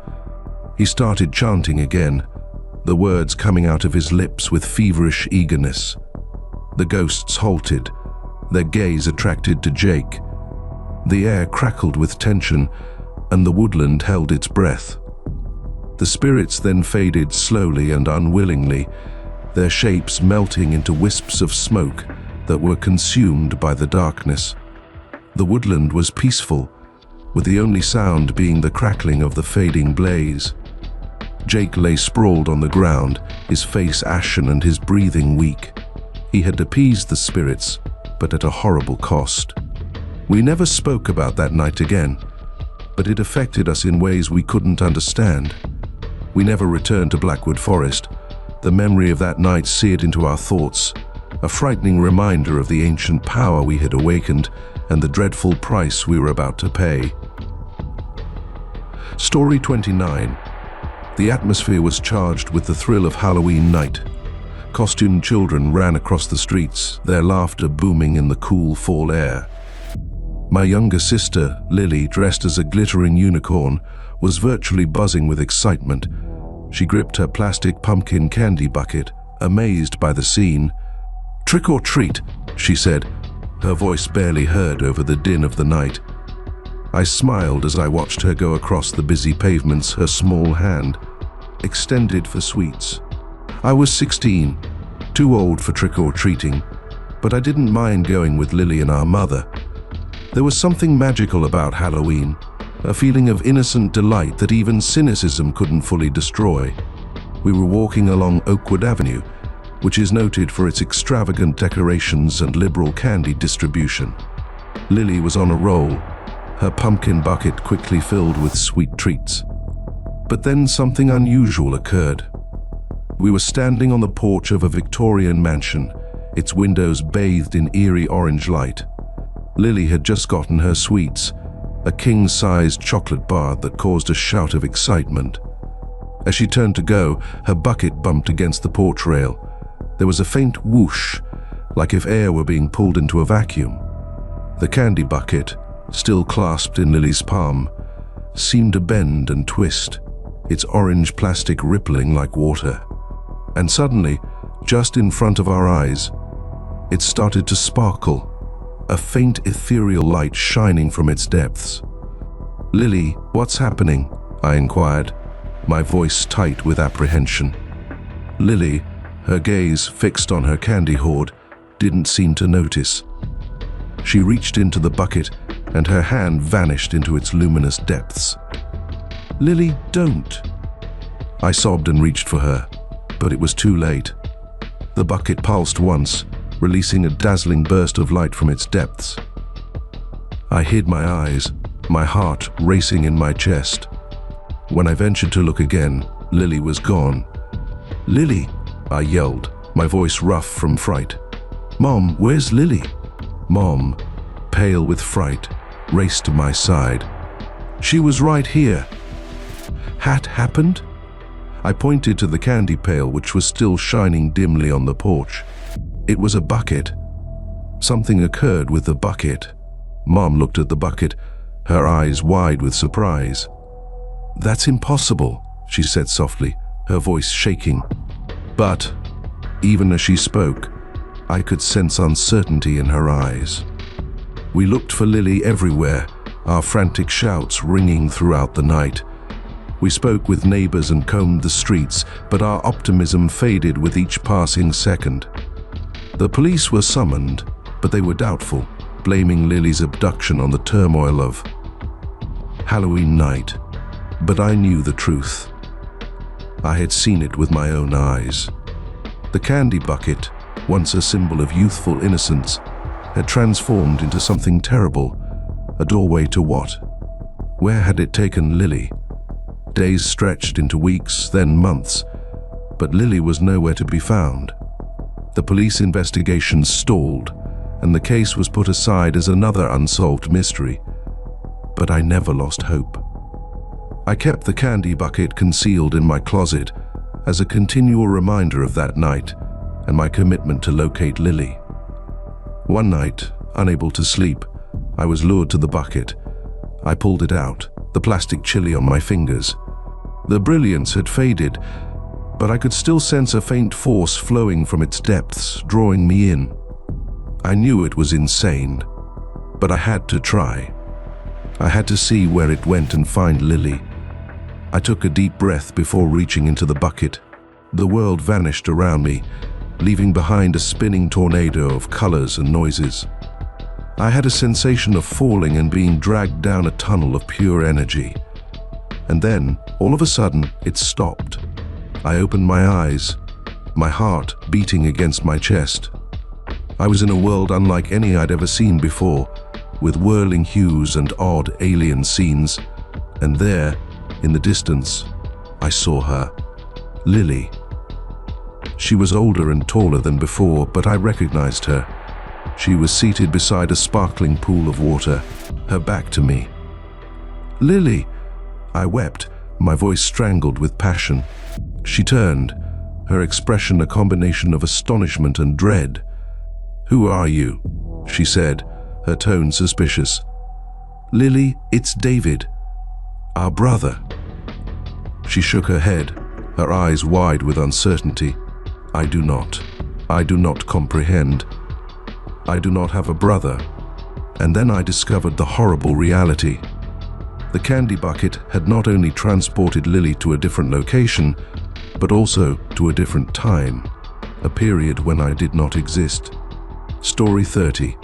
He started chanting again, the words coming out of his lips with feverish eagerness. The ghosts halted, their gaze attracted to Jake. The air crackled with tension, and the woodland held its breath. The spirits then faded slowly and unwillingly, their shapes melting into wisps of smoke that were consumed by the darkness. The woodland was peaceful, with the only sound being the crackling of the fading blaze. Jake lay sprawled on the ground, his face ashen and his breathing weak. He had appeased the spirits, but at a horrible cost. We never spoke about that night again, but it affected us in ways we couldn't understand. We never returned to Blackwood Forest. The memory of that night seared into our thoughts, a frightening reminder of the ancient power we had awakened and the dreadful price we were about to pay. Story 29. The atmosphere was charged with the thrill of Halloween night. Costumed children ran across the streets, their laughter booming in the cool fall air. My younger sister, Lily, dressed as a glittering unicorn, was virtually buzzing with excitement. She gripped her plastic pumpkin candy bucket, amazed by the scene. "Trick or treat," she said, her voice barely heard over the din of the night. I smiled as I watched her go across the busy pavements, her small hand extended for sweets. I was 16, too old for trick-or-treating, but I didn't mind going with Lily and our mother. There was something magical about Halloween, a feeling of innocent delight that even cynicism couldn't fully destroy. We were walking along Oakwood Avenue, which is noted for its extravagant decorations and liberal candy distribution. Lily was on a roll, her pumpkin bucket quickly filled with sweet treats. But then something unusual occurred. We were standing on the porch of a Victorian mansion, its windows bathed in eerie orange light. Lily had just gotten her sweets, a king-sized chocolate bar that caused a shout of excitement. As she turned to go, her bucket bumped against the porch rail. There was a faint whoosh, like if air were being pulled into a vacuum. The candy bucket, still clasped in Lily's palm, seemed to bend and twist, its orange plastic rippling like water. And suddenly, just in front of our eyes, it started to sparkle, a faint ethereal light shining from its depths. "Lily, what's happening?" I inquired, my voice tight with apprehension. Lily, her gaze fixed on her candy hoard, didn't seem to notice. She reached into the bucket and her hand vanished into its luminous depths. "Lily, don't!" I sobbed and reached for her, but it was too late. The bucket pulsed once, releasing a dazzling burst of light from its depths. I hid my eyes, my heart racing in my chest. When I ventured to look again, Lily was gone. "Lily!" I yelled, my voice rough from fright. "Mom, where's Lily?" Mom, pale with fright, raced to my side. "She was right here." Had happened? I pointed to the candy pail which was still shining dimly on the porch. It was a bucket. Something occurred with the bucket. Mom looked at the bucket, her eyes wide with surprise. "That's impossible," she said softly, her voice shaking. But, even as she spoke, I could sense uncertainty in her eyes. We looked for Lily everywhere, our frantic shouts ringing throughout the night. We spoke with neighbors and combed the streets, but our optimism faded with each passing second. The police were summoned, but they were doubtful, blaming Lily's abduction on the turmoil of Halloween night. But I knew the truth. I had seen it with my own eyes. The The candy bucket, once a symbol of youthful innocence, had transformed into something terrible. A doorway to what? Where had it taken Lily? Days stretched into weeks, then months, but Lily was nowhere to be found. The police investigation stalled, and the case was put aside as another unsolved mystery. But I never lost hope. I kept the candy bucket concealed in my closet as a continual reminder of that night and my commitment to locate Lily. One night, unable to sleep, I was lured to the bucket. I pulled it out, the plastic chili on my fingers. The brilliance had faded, but I could still sense a faint force flowing from its depths, drawing me in. I knew it was insane, but I had to try. I had to see where it went and find Lily. I took a deep breath before reaching into the bucket. The world vanished around me, leaving behind a spinning tornado of colors and noises. I had a sensation of falling and being dragged down a tunnel of pure energy. And then, all of a sudden, it stopped. I opened my eyes, my heart beating against my chest. I was in a world unlike any I'd ever seen before, with whirling hues and odd alien scenes. And there, in the distance, I saw her, Lily. She was older and taller than before, but I recognized her. She was seated beside a sparkling pool of water, her back to me. "Lily!" I wept, my voice strangled with passion. She turned, her expression a combination of astonishment and dread. "Who are you?" she said, her tone suspicious. "Lily, it's David, our brother." She shook her head, her eyes wide with uncertainty. I do not comprehend. I do not have a brother." And then I discovered the horrible reality. The candy bucket had not only transported Lily to a different location, but also to a different time, a period when I did not exist. Story 30.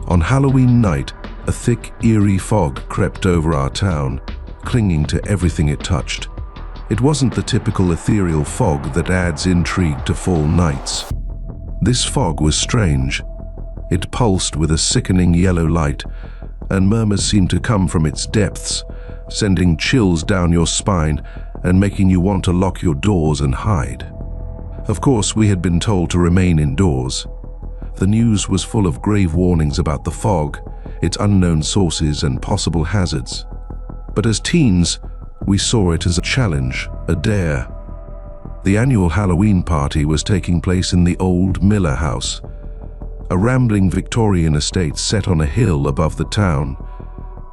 On Halloween night, a thick, eerie fog crept over our town, clinging to everything it touched. It wasn't the typical ethereal fog that adds intrigue to fall nights. This fog was strange. It pulsed with a sickening yellow light, and murmurs seemed to come from its depths, sending chills down your spine and making you want to lock your doors and hide. Of course, we had been told to remain indoors. The news was full of grave warnings about the fog, its unknown sources and possible hazards. But as teens, we saw it as a challenge, a dare. The annual Halloween party was taking place in the old Miller house, a rambling Victorian estate set on a hill above the town,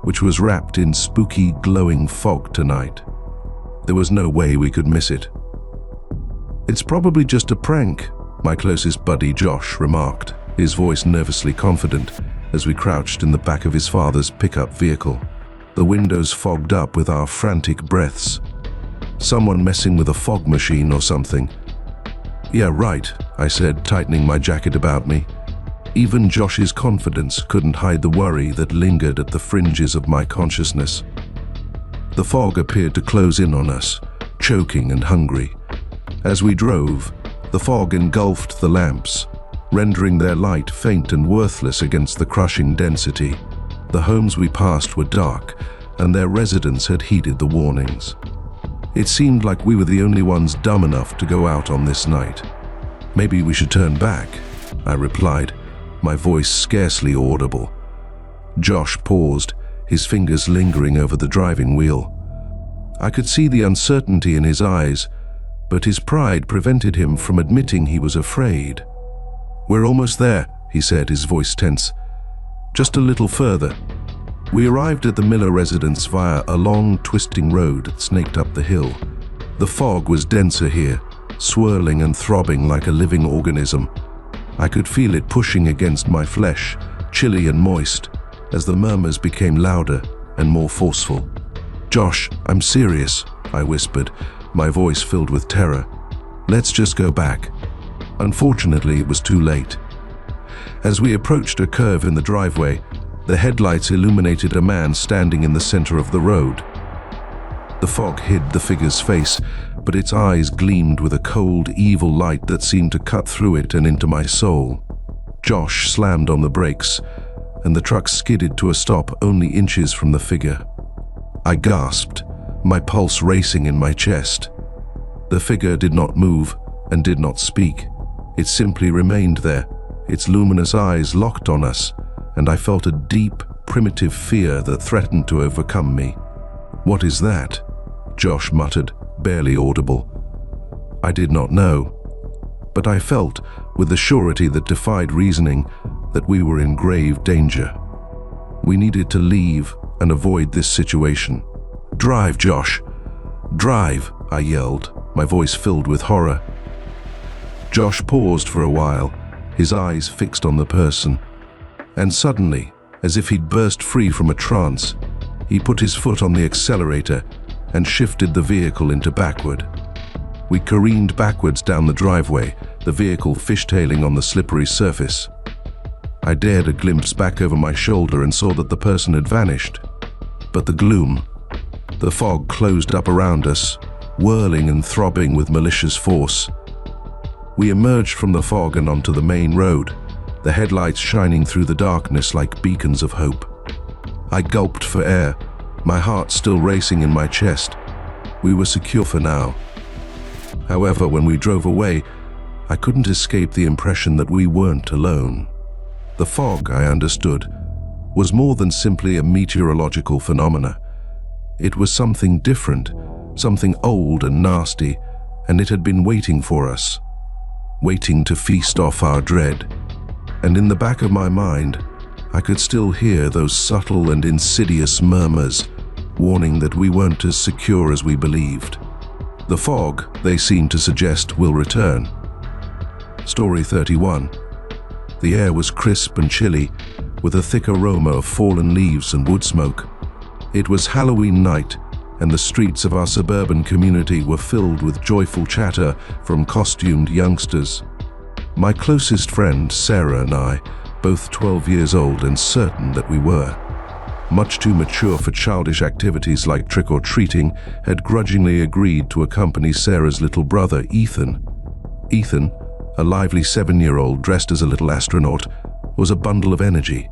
which was wrapped in spooky, glowing fog tonight. There was no way we could miss it. "It's probably just a prank," my closest buddy Josh remarked, his voice nervously confident as we crouched in the back of his father's pickup vehicle, the windows fogged up with our frantic breaths. "Someone messing with a fog machine or something." "Yeah, right," I said, tightening my jacket about me. Even Josh's confidence couldn't hide the worry that lingered at the fringes of my consciousness. The fog appeared to close in on us, choking and hungry. As we drove, the fog engulfed the lamps, rendering their light faint and worthless against the crushing density. The homes we passed were dark, and their residents had heeded the warnings. It seemed like we were the only ones dumb enough to go out on this night. "Maybe we should turn back," I replied, my voice scarcely audible. Josh paused, his fingers lingering over the driving wheel. I could see the uncertainty in his eyes, but his pride prevented him from admitting he was afraid. "We're almost there," he said, his voice tense. "Just a little further." We arrived at the Miller residence via a long, twisting road that snaked up the hill. The fog was denser here, swirling and throbbing like a living organism. I could feel it pushing against my flesh, chilly and moist, as the murmurs became louder and more forceful. "Josh, I'm serious," I whispered, my voice filled with terror. "Let's just go back." Unfortunately, it was too late. As we approached a curve in the driveway, the headlights illuminated a man standing in the center of the road. The fog hid the figure's face, but its eyes gleamed with a cold, evil light that seemed to cut through it and into my soul. Josh slammed on the brakes, and the truck skidded to a stop only inches from the figure. I gasped, my pulse racing in my chest. The figure did not move and did not speak. It simply remained there, its luminous eyes locked on us, and I felt a deep, primitive fear that threatened to overcome me. "What is that?" Josh muttered, barely audible. I did not know, but I felt, with a surety that defied reasoning, that we were in grave danger. We needed to leave and avoid this situation. "Drive, Josh! Drive!" I yelled, my voice filled with horror. Josh paused for a while, his eyes fixed on the person. And suddenly, as if he'd burst free from a trance, he put his foot on the accelerator and shifted the vehicle into backward. We careened backwards down the driveway, the vehicle fishtailing on the slippery surface. I dared a glimpse back over my shoulder and saw that the person had vanished. But the gloom, the fog closed up around us, whirling and throbbing with malicious force. We emerged from the fog and onto the main road, the headlights shining through the darkness like beacons of hope. I gulped for air, my heart still racing in my chest. We were secure for now. However, when we drove away, I couldn't escape the impression that we weren't alone. The fog, I understood, was more than simply a meteorological phenomena. It was something different, something old and nasty, and it had been waiting for us, waiting to feast off our dread. And in the back of my mind, I could still hear those subtle and insidious murmurs, warning that we weren't as secure as we believed. The fog, they seem to suggest, will return. Story 31. The air was crisp and chilly, with a thick aroma of fallen leaves and wood smoke. It was Halloween night, and the streets of our suburban community were filled with joyful chatter from costumed youngsters. My closest friend, Sarah, and I, both 12 years old and certain that we were, much too mature for childish activities like trick-or-treating, had grudgingly agreed to accompany Sarah's little brother, Ethan. Ethan, a lively 7-year-old dressed as a little astronaut, was a bundle of energy,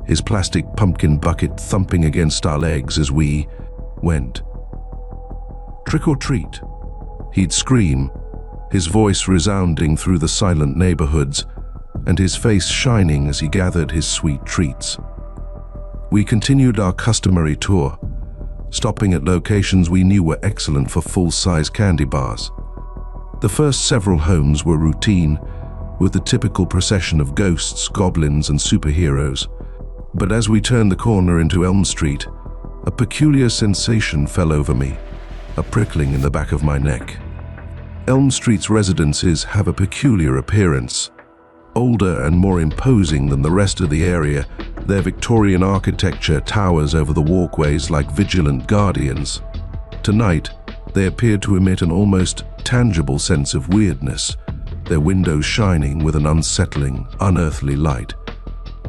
his plastic pumpkin bucket thumping against our legs as we went. "Trick or treat," he'd scream, his voice resounding through the silent neighborhoods, and his face shining as he gathered his sweet treats. We continued our customary tour, stopping at locations we knew were excellent for full-size candy bars. The first several homes were routine, with the typical procession of ghosts, goblins, and superheroes. But as we turned the corner into Elm Street, a peculiar sensation fell over me, a prickling in the back of my neck. Elm Street's residences have a peculiar appearance. Older and more imposing than the rest of the area, their Victorian architecture towers over the walkways like vigilant guardians. Tonight, they appeared to emit an almost tangible sense of weirdness, their windows shining with an unsettling, unearthly light.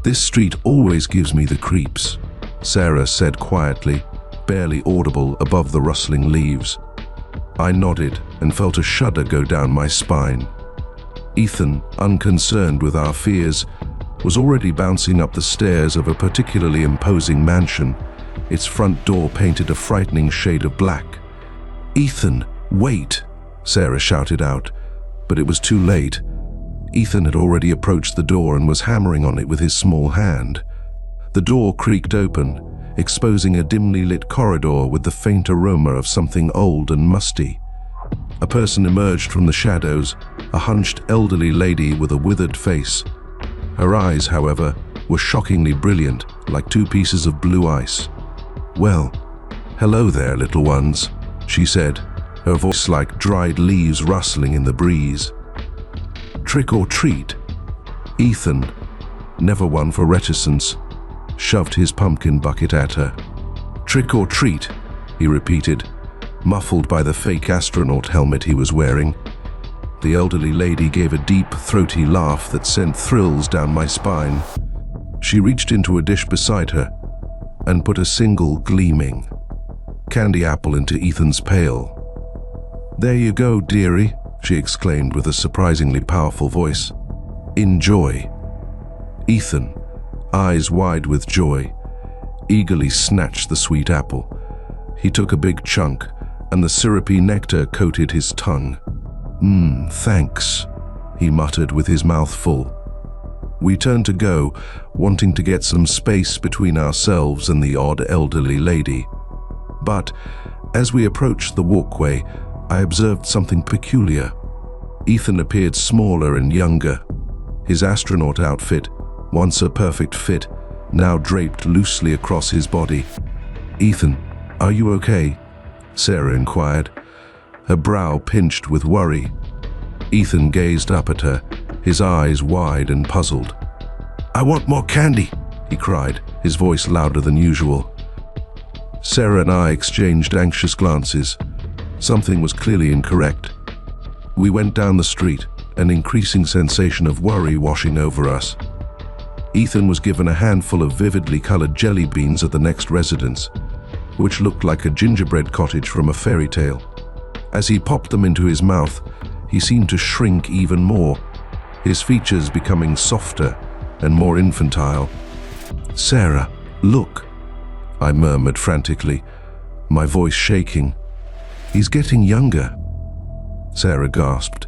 "This street always gives me the creeps," Sarah said quietly, barely audible above the rustling leaves. I nodded and felt a shudder go down my spine. Ethan, unconcerned with our fears, was already bouncing up the stairs of a particularly imposing mansion, its front door painted a frightening shade of black. "Ethan, wait!" Sarah shouted out, but it was too late. Ethan had already approached the door and was hammering on it with his small hand. The door creaked open, exposing a dimly lit corridor with the faint aroma of something old and musty. A person emerged from the shadows, a hunched elderly lady with a withered face. Her eyes, however, were shockingly brilliant, like two pieces of blue ice. "Well, hello there, little ones," she said, her voice like dried leaves rustling in the breeze. "Trick or treat?" Ethan, never one for reticence, shoved his pumpkin bucket at her. "Trick or treat," he repeated, muffled by the fake astronaut helmet he was wearing. The elderly lady gave a deep, throaty laugh that sent thrills down my spine. She reached into a dish beside her and put a single gleaming candy apple into Ethan's pail. "There you go, dearie," she exclaimed with a surprisingly powerful voice. "Enjoy." Ethan, eyes wide with joy, eagerly snatched the sweet apple. He took a big chunk, and the syrupy nectar coated his tongue. Thanks," he muttered with his mouth full. We turned to go, wanting to get some space between ourselves and the odd elderly lady. But as we approached the walkway, I observed something peculiar. Ethan appeared smaller and younger. His astronaut outfit, once a perfect fit, now draped loosely across his body. "Ethan, are you okay?" Sarah inquired, her brow pinched with worry. Ethan gazed up at her, his eyes wide and puzzled. "I want more candy," he cried, his voice louder than usual. Sarah and I exchanged anxious glances. Something was clearly incorrect. We went down the street, an increasing sensation of worry washing over us. Ethan was given a handful of vividly colored jelly beans at the next residence, which looked like a gingerbread cottage from a fairy tale. As he popped them into his mouth, he seemed to shrink even more, his features becoming softer and more infantile. "Sarah, look," I murmured frantically, my voice shaking. "He's getting younger." Sarah gasped,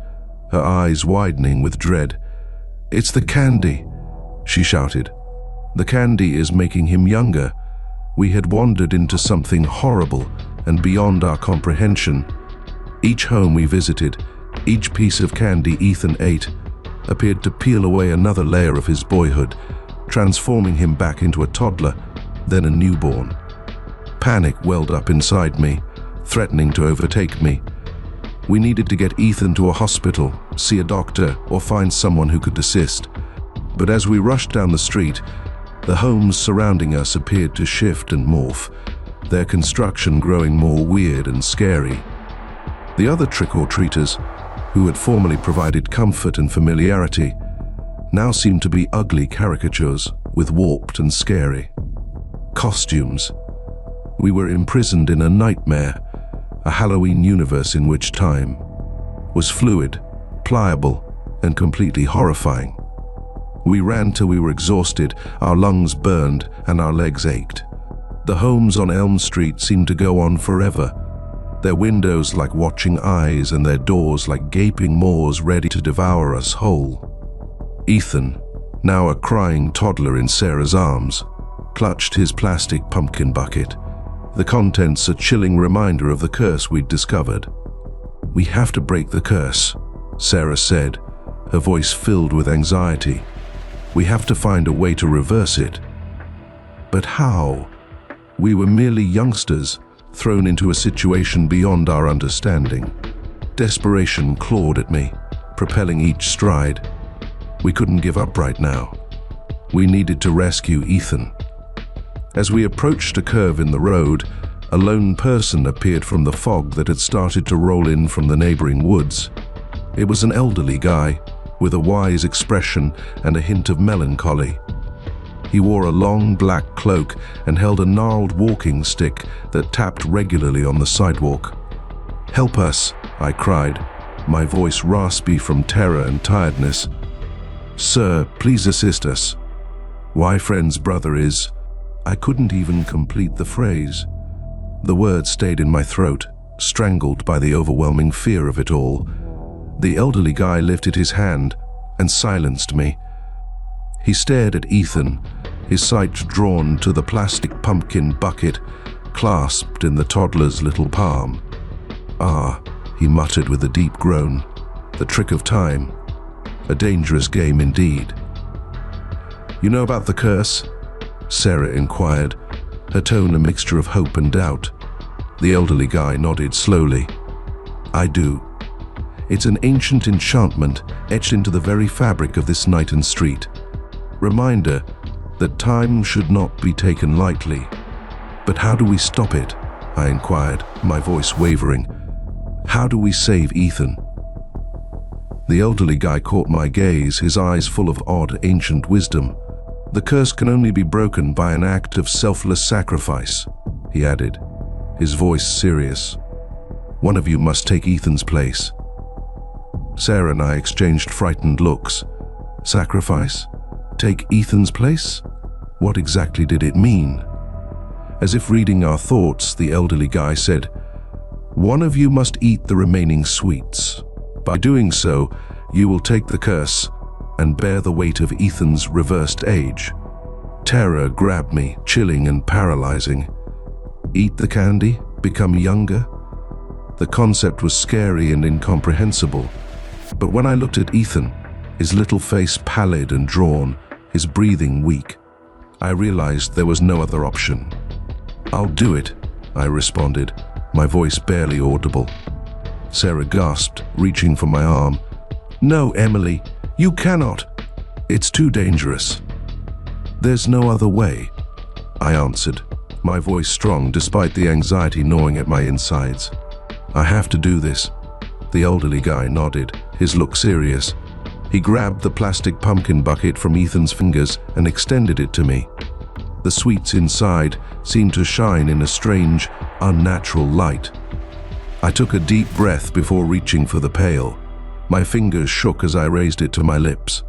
her eyes widening with dread. "It's the candy," she shouted. "The candy is making him younger." We had wandered into something horrible and beyond our comprehension. Each home we visited, each piece of candy Ethan ate, appeared to peel away another layer of his boyhood, transforming him back into a toddler, then a newborn. Panic welled up inside me, threatening to overtake me. We needed to get Ethan to a hospital, see a doctor, or find someone who could assist. But as we rushed down the street, the homes surrounding us appeared to shift and morph, their construction growing more weird and scary. The other trick-or-treaters, who had formerly provided comfort and familiarity, now seemed to be ugly caricatures with warped and scary costumes. We were imprisoned in a nightmare, a Halloween universe in which time was fluid, pliable, and completely horrifying. We ran till we were exhausted, our lungs burned, and our legs ached. The homes on Elm Street seemed to go on forever, their windows like watching eyes and their doors like gaping maws ready to devour us whole. Ethan, now a crying toddler in Sarah's arms, clutched his plastic pumpkin bucket, the contents a chilling reminder of the curse we'd discovered. "We have to break the curse," Sarah said, her voice filled with anxiety. "We have to find a way to reverse it." But how? We were merely youngsters, thrown into a situation beyond our understanding. Desperation clawed at me, propelling each stride. We couldn't give up right now. We needed to rescue Ethan. As we approached a curve in the road, a lone person appeared from the fog that had started to roll in from the neighboring woods. It was an elderly guy, with a wise expression and a hint of melancholy. He wore a long black cloak and held a gnarled walking stick that tapped regularly on the sidewalk. "Help us," I cried, my voice raspy from terror and tiredness. "Sir, please assist us. My friend's brother is..." I couldn't even complete the phrase. The word stayed in my throat, strangled by the overwhelming fear of it all. The elderly guy lifted his hand and silenced me. He stared at Ethan, his sight drawn to the plastic pumpkin bucket clasped in the toddler's little palm. "Ah," he muttered with a deep groan, "the trick of time. A dangerous game indeed." "You know about the curse?" Sarah inquired, her tone a mixture of hope and doubt. The elderly guy nodded slowly. "I do. It's an ancient enchantment etched into the very fabric of this night and street. Reminder that time should not be taken lightly." "But how do we stop it?" I inquired, my voice wavering. "How do we save Ethan?" The elderly guy caught my gaze, his eyes full of odd, ancient wisdom. "The curse can only be broken by an act of selfless sacrifice," he added, his voice serious. One of you must take Ethan's place." Sarah and I exchanged frightened looks. Sacrifice? Take Ethan's place? What exactly did it mean? As if reading our thoughts, the elderly guy said, "One of you must eat the remaining sweets. By doing so, you will take the curse and bear the weight of Ethan's reversed age." Terror grabbed me, chilling and paralyzing. Eat the candy? Become younger? The concept was scary and incomprehensible. But when I looked at Ethan, his little face pallid and drawn, his breathing weak, I realized there was no other option. "I'll do it," I responded, my voice barely audible. Sarah gasped, reaching for my arm. "No, Emily, you cannot. It's too dangerous." "There's no other way," I answered, my voice strong despite the anxiety gnawing at my insides. "I have to do this." The elderly guy nodded, his look serious. He grabbed the plastic pumpkin bucket from Ethan's fingers and extended it to me. The sweets inside seemed to shine in a strange, unnatural light. I took a deep breath before reaching for the pail. My fingers shook as I raised it to my lips.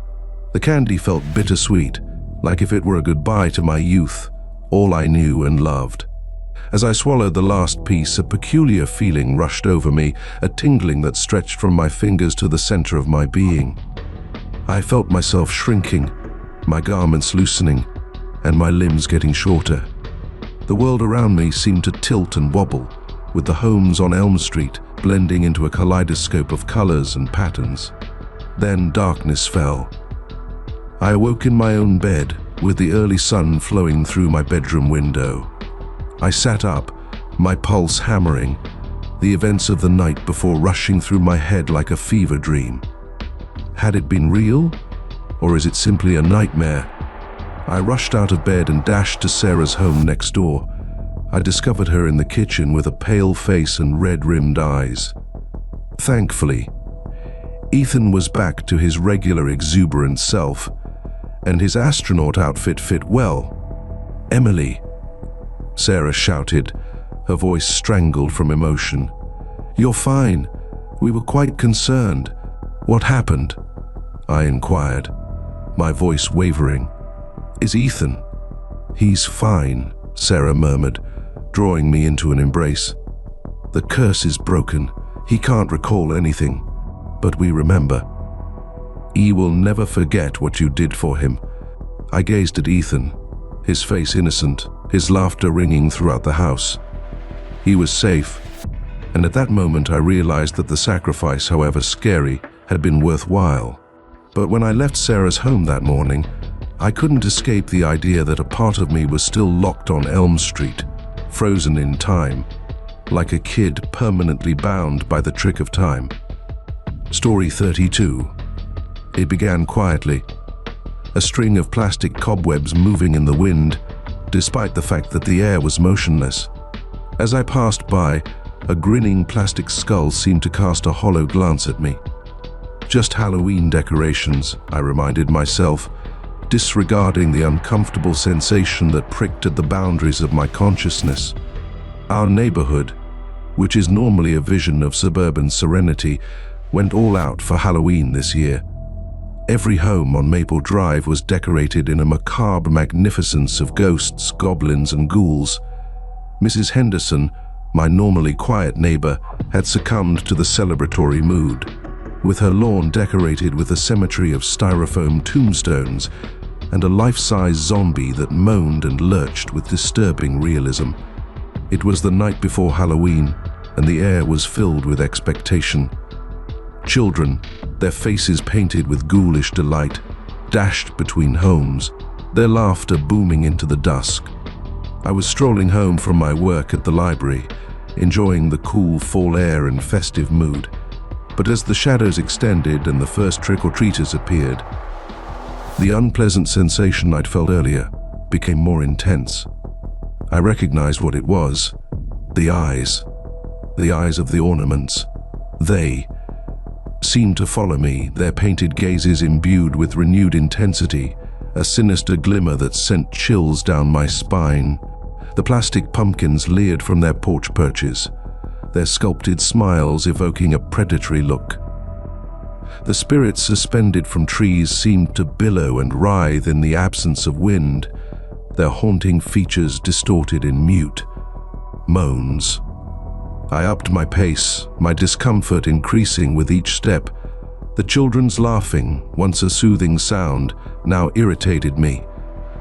The candy felt bittersweet, like if it were a goodbye to my youth, all I knew and loved. As I swallowed the last piece, a peculiar feeling rushed over me, a tingling that stretched from my fingers to the center of my being. I felt myself shrinking, my garments loosening, and my limbs getting shorter. The world around me seemed to tilt and wobble, with the homes on Elm Street blending into a kaleidoscope of colors and patterns. Then darkness fell. I awoke in my own bed, with the early sun flowing through my bedroom window. I sat up, my pulse hammering, the events of the night before rushing through my head like a fever dream. Had it been real, or is it simply a nightmare? I rushed out of bed and dashed to Sarah's home next door. I discovered her in the kitchen with a pale face and red-rimmed eyes. Thankfully, Ethan was back to his regular exuberant self, and his astronaut outfit fit well. "Emily," Sarah shouted, her voice strangled from emotion. "You're fine. We were quite concerned. What happened?" I inquired, my voice wavering. "Is Ethan?" "He's fine," Sarah murmured, drawing me into an embrace. "The curse is broken. He can't recall anything. But we remember. He will never forget what you did for him." I gazed at Ethan, his face innocent, his laughter ringing throughout the house. He was safe, and at that moment I realized that the sacrifice, however scary, had been worthwhile. But when I left Sarah's home that morning, I couldn't escape the idea that a part of me was still locked on Elm Street, frozen in time, like a kid permanently bound by the trick of time. Story 32. It began quietly, a string of plastic cobwebs moving in the wind, despite the fact that the air was motionless. As I passed by, a grinning plastic skull seemed to cast a hollow glance at me. Just Halloween decorations, I reminded myself, disregarding the uncomfortable sensation that pricked at the boundaries of my consciousness. Our neighborhood, which is normally a vision of suburban serenity, went all out for Halloween this year. Every home on Maple Drive was decorated in a macabre magnificence of ghosts, goblins, and ghouls. Mrs. Henderson, my normally quiet neighbor, had succumbed to the celebratory mood, with her lawn decorated with a symmetry of styrofoam tombstones and a life-size zombie that moaned and lurched with disturbing realism. It was the night before Halloween, and the air was filled with expectation. Children, their faces painted with ghoulish delight, dashed between homes, their laughter booming into the dusk. I was strolling home from my work at the library, enjoying the cool fall air and festive mood. But as the shadows extended and the first trick-or-treaters appeared, the unpleasant sensation I'd felt earlier became more intense. I recognized what it was: the eyes of the ornaments. They seemed to follow me, their painted gazes imbued with renewed intensity, a sinister glimmer that sent chills down my spine. The plastic pumpkins leered from their porch perches, their sculpted smiles evoking a predatory look. The spirits suspended from trees seemed to billow and writhe in the absence of wind, their haunting features distorted in mute moans. I upped my pace, my discomfort increasing with each step. The children's laughing, once a soothing sound, now irritated me,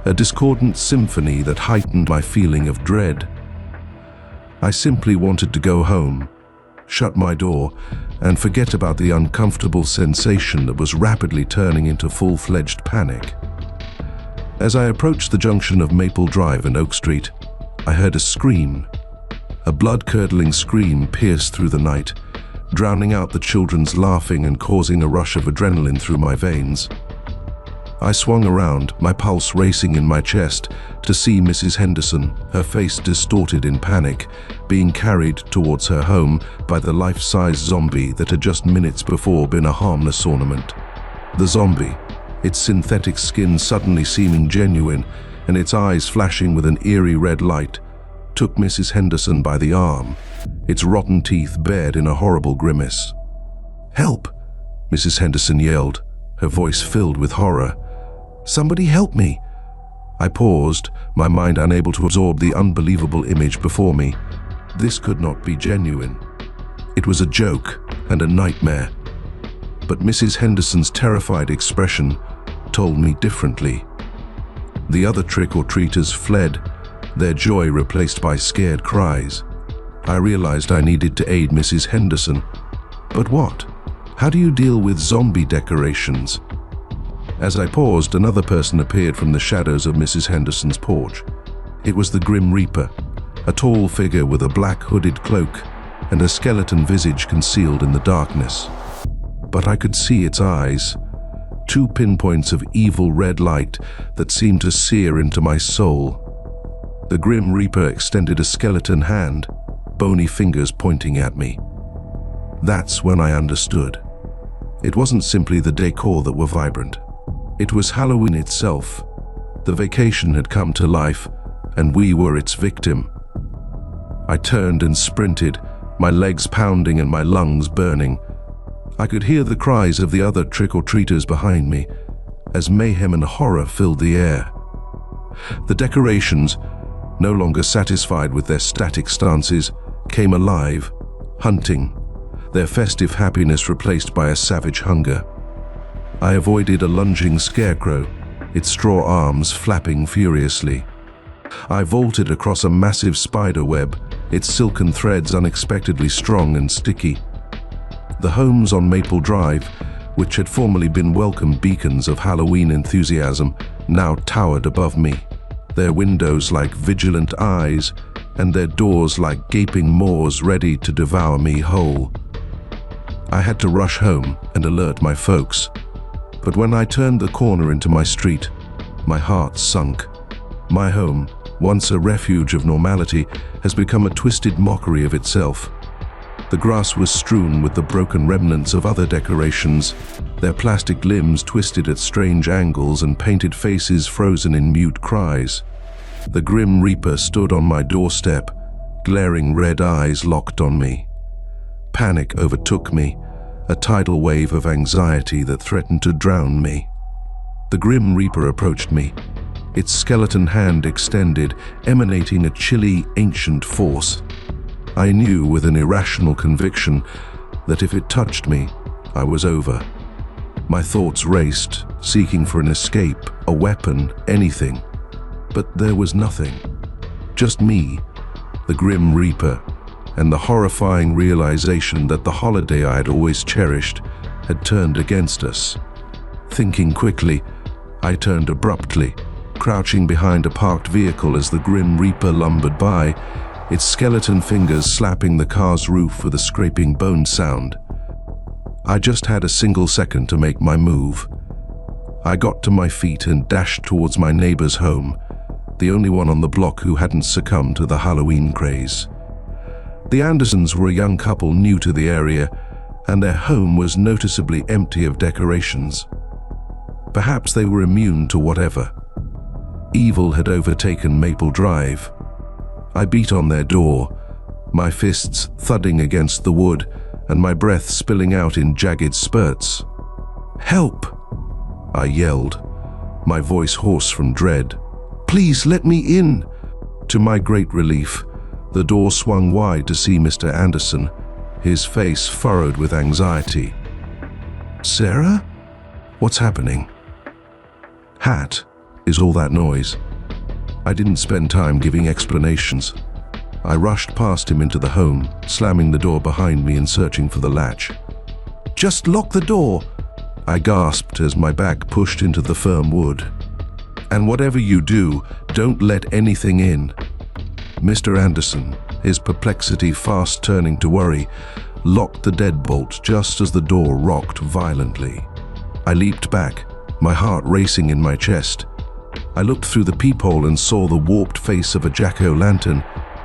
a discordant symphony that heightened my feeling of dread. I simply wanted to go home, shut my door, and forget about the uncomfortable sensation that was rapidly turning into full-fledged panic. As I approached the junction of Maple Drive and Oak Street, I heard a scream. A blood-curdling scream pierced through the night, drowning out the children's laughing and causing a rush of adrenaline through my veins. I swung around, my pulse racing in my chest, to see Mrs. Henderson, her face distorted in panic, being carried towards her home by the life-size zombie that had just minutes before been a harmless ornament. The zombie, its synthetic skin suddenly seeming genuine and its eyes flashing with an eerie red light, took Mrs. Henderson by the arm, its rotten teeth bared in a horrible grimace. "Help!" Mrs. Henderson yelled, her voice filled with horror. "Somebody help me!" I paused, my mind unable to absorb the unbelievable image before me. This could not be genuine. It was a joke and a nightmare. But Mrs. Henderson's terrified expression told me differently. The other trick-or-treaters fled, their joy replaced by scared cries. I realized I needed to aid Mrs. Henderson. But what? How do you deal with zombie decorations? As I paused, another person appeared from the shadows of Mrs. Henderson's porch. It was the Grim Reaper, a tall figure with a black hooded cloak and a skeleton visage concealed in the darkness. But I could see its eyes, two pinpoints of evil red light that seemed to sear into my soul. The Grim Reaper extended a skeleton hand, bony fingers pointing at me. That's when I understood. It wasn't simply the decor that were vibrant. It was Halloween itself. The vacation had come to life, and we were its victim. I turned and sprinted, my legs pounding and my lungs burning. I could hear the cries of the other trick-or-treaters behind me, as mayhem and horror filled the air. The decorations, no longer satisfied with their static stances, came alive, hunting, their festive happiness replaced by a savage hunger. I avoided a lunging scarecrow, its straw arms flapping furiously. I vaulted across a massive spider web, its silken threads unexpectedly strong and sticky. The homes on Maple Drive, which had formerly been welcome beacons of Halloween enthusiasm, now towered above me, their windows like vigilant eyes, and their doors like gaping maws ready to devour me whole. I had to rush home and alert my folks. But when I turned the corner into my street, my heart sunk. My home, once a refuge of normality, has become a twisted mockery of itself. The grass was strewn with the broken remnants of other decorations, their plastic limbs twisted at strange angles and painted faces frozen in mute cries. The Grim Reaper stood on my doorstep, glaring red eyes locked on me. Panic overtook me, a tidal wave of anxiety that threatened to drown me. The Grim Reaper approached me, its skeleton hand extended, emanating a chilly, ancient force. I knew with an irrational conviction that if it touched me, I was over. My thoughts raced, seeking for an escape, a weapon, anything. But there was nothing. Just me, the Grim Reaper, and the horrifying realization that the holiday I had always cherished had turned against us. Thinking quickly, I turned abruptly, crouching behind a parked vehicle as the Grim Reaper lumbered by, its skeleton fingers slapping the car's roof with a scraping bone sound. I just had a single second to make my move. I got to my feet and dashed towards my neighbor's home, the only one on the block who hadn't succumbed to the Halloween craze. The Andersons were a young couple new to the area, and their home was noticeably empty of decorations. Perhaps they were immune to whatever. Evil had overtaken Maple Drive. I beat on their door, my fists thudding against the wood and my breath spilling out in jagged spurts. "Help!" I yelled, my voice hoarse from dread. "Please let me in!" To my great relief, the door swung wide to see Mr. Anderson, his face furrowed with anxiety. "Sarah? What's happening?" "Hat," is all that noise. I didn't spend time giving explanations. I rushed past him into the home, slamming the door behind me and searching for the latch. "Just lock the door," I gasped as my back pushed into the firm wood. "And whatever you do, don't let anything in." Mr. Anderson, his perplexity fast turning to worry, locked the deadbolt just as the door rocked violently. I leaped back, my heart racing in my chest. I looked through the peephole and saw the warped face of a jack-o'-lantern,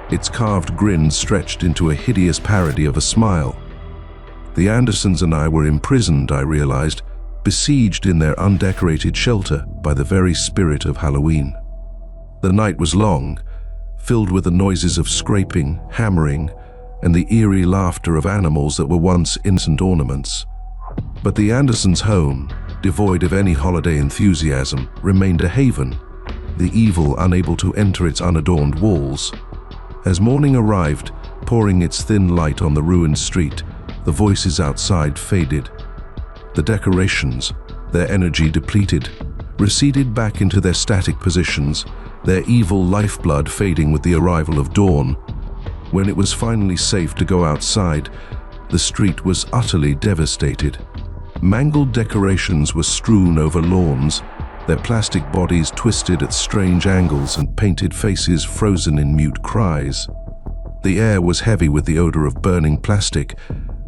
its carved grin stretched into a hideous parody of a smile. The Andersons and I were imprisoned, I realized, besieged in their undecorated shelter by the very spirit of Halloween. The night was long, filled with the noises of scraping, hammering, and the eerie laughter of animals that were once innocent ornaments. But the Andersons' home, devoid of any holiday enthusiasm, remained a haven, the evil unable to enter its unadorned walls. As morning arrived, pouring its thin light on the ruined street, the voices outside faded. The decorations, their energy depleted, receded back into their static positions, their evil lifeblood fading with the arrival of dawn. When it was finally safe to go outside, the street was utterly devastated. Mangled decorations were strewn over lawns, their plastic bodies twisted at strange angles and painted faces frozen in mute cries. The air was heavy with the odor of burning plastic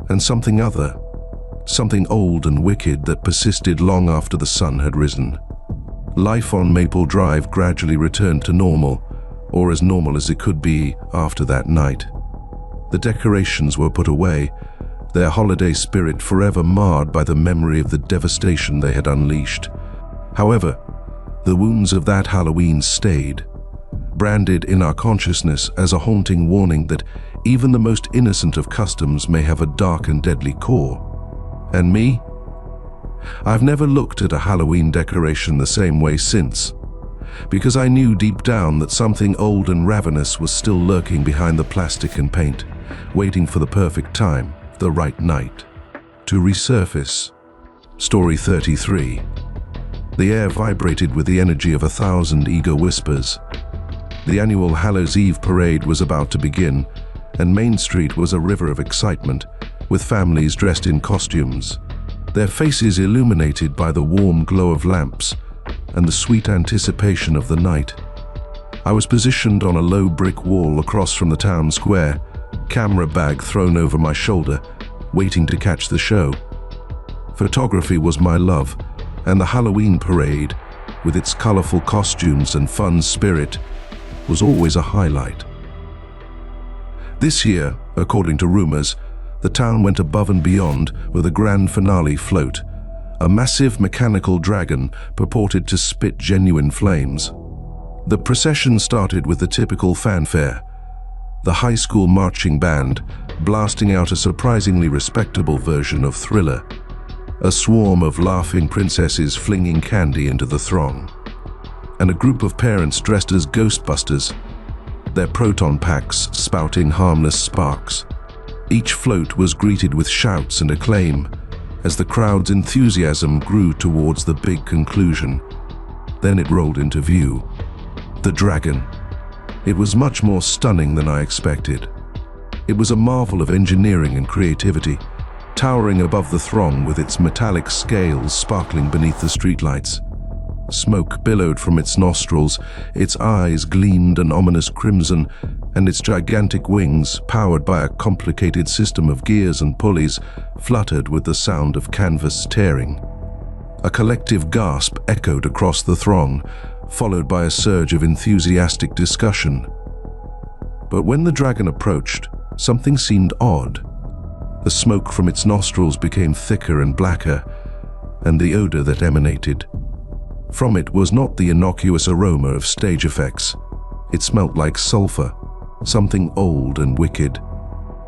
and something other, something old and wicked that persisted long after the sun had risen. Life on Maple Drive gradually returned to normal, or as normal as it could be after that night. The decorations were put away, their holiday spirit forever marred by the memory of the devastation they had unleashed. However, the wounds of that Halloween stayed, branded in our consciousness as a haunting warning that even the most innocent of customs may have a dark and deadly core. And me? I've never looked at a Halloween decoration the same way since, because I knew deep down that something old and ravenous was still lurking behind the plastic and paint, waiting for the perfect time, the right night, to resurface. Story 33. The air vibrated with the energy of 1,000 eager whispers. The annual Hallows' Eve parade was about to begin, and Main Street was a river of excitement, with families dressed in costumes, their faces illuminated by the warm glow of lamps and the sweet anticipation of the night. I was positioned on a low brick wall across from the town square, camera bag thrown over my shoulder, waiting to catch the show. Photography was my love, and the Halloween parade, with its colorful costumes and fun spirit, was always a highlight. This year, according to rumors, the town went above and beyond with a grand finale float, a massive mechanical dragon purported to spit genuine flames. The procession started with the typical fanfare, the high school marching band blasting out a surprisingly respectable version of Thriller, a swarm of laughing princesses flinging candy into the throng, and a group of parents dressed as Ghostbusters, their proton packs spouting harmless sparks. Each float was greeted with shouts and acclaim as the crowd's enthusiasm grew towards the big conclusion. Then it rolled into view. The dragon. It was much more stunning than I expected. It was a marvel of engineering and creativity, towering above the throng with its metallic scales sparkling beneath the streetlights. Smoke billowed from its nostrils, its eyes gleamed an ominous crimson, and its gigantic wings, powered by a complicated system of gears and pulleys, fluttered with the sound of canvas tearing. A collective gasp echoed across the throng, followed by a surge of enthusiastic discussion. But when the dragon approached, something seemed odd. The smoke from its nostrils became thicker and blacker, and the odor that emanated from it was not the innocuous aroma of stage effects. It smelt like sulfur, something old and wicked.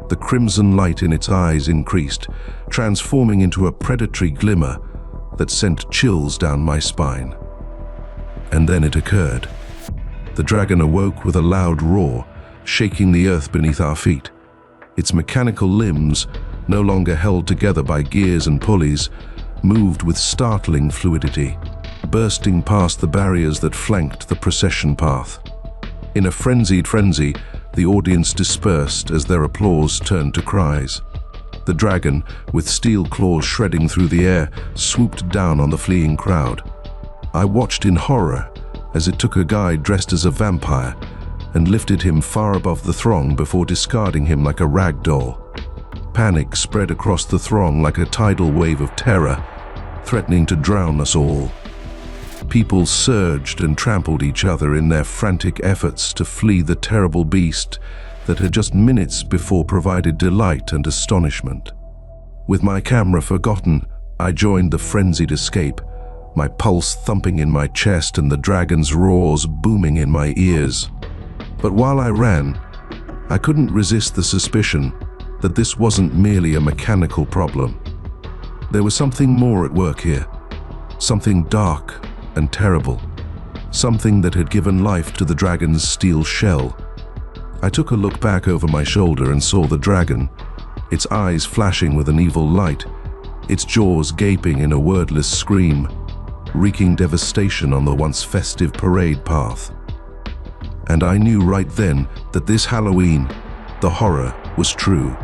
The crimson light in its eyes increased, transforming into a predatory glimmer that sent chills down my spine. And then it occurred. The dragon awoke with a loud roar, shaking the earth beneath our feet. Its mechanical limbs, no longer held together by gears and pulleys, moved with startling fluidity, bursting past the barriers that flanked the procession path. In a frenzied frenzy, the audience dispersed as their applause turned to cries. The dragon, with steel claws shredding through the air, swooped down on the fleeing crowd. I watched in horror as it took a guy dressed as a vampire and lifted him far above the throng before discarding him like a rag doll. Panic spread across the throng like a tidal wave of terror, threatening to drown us all. People surged and trampled each other in their frantic efforts to flee the terrible beast that had just minutes before provided delight and astonishment. With my camera forgotten, I joined the frenzied escape, my pulse thumping in my chest and the dragon's roars booming in my ears. But while I ran, I couldn't resist the suspicion that this wasn't merely a mechanical problem. There was something more at work here, something dark and terrible, something that had given life to the dragon's steel shell. I took a look back over my shoulder and saw the dragon, its eyes flashing with an evil light, its jaws gaping in a wordless scream, wreaking devastation on the once festive parade path. And I knew right then that this Halloween, the horror was true.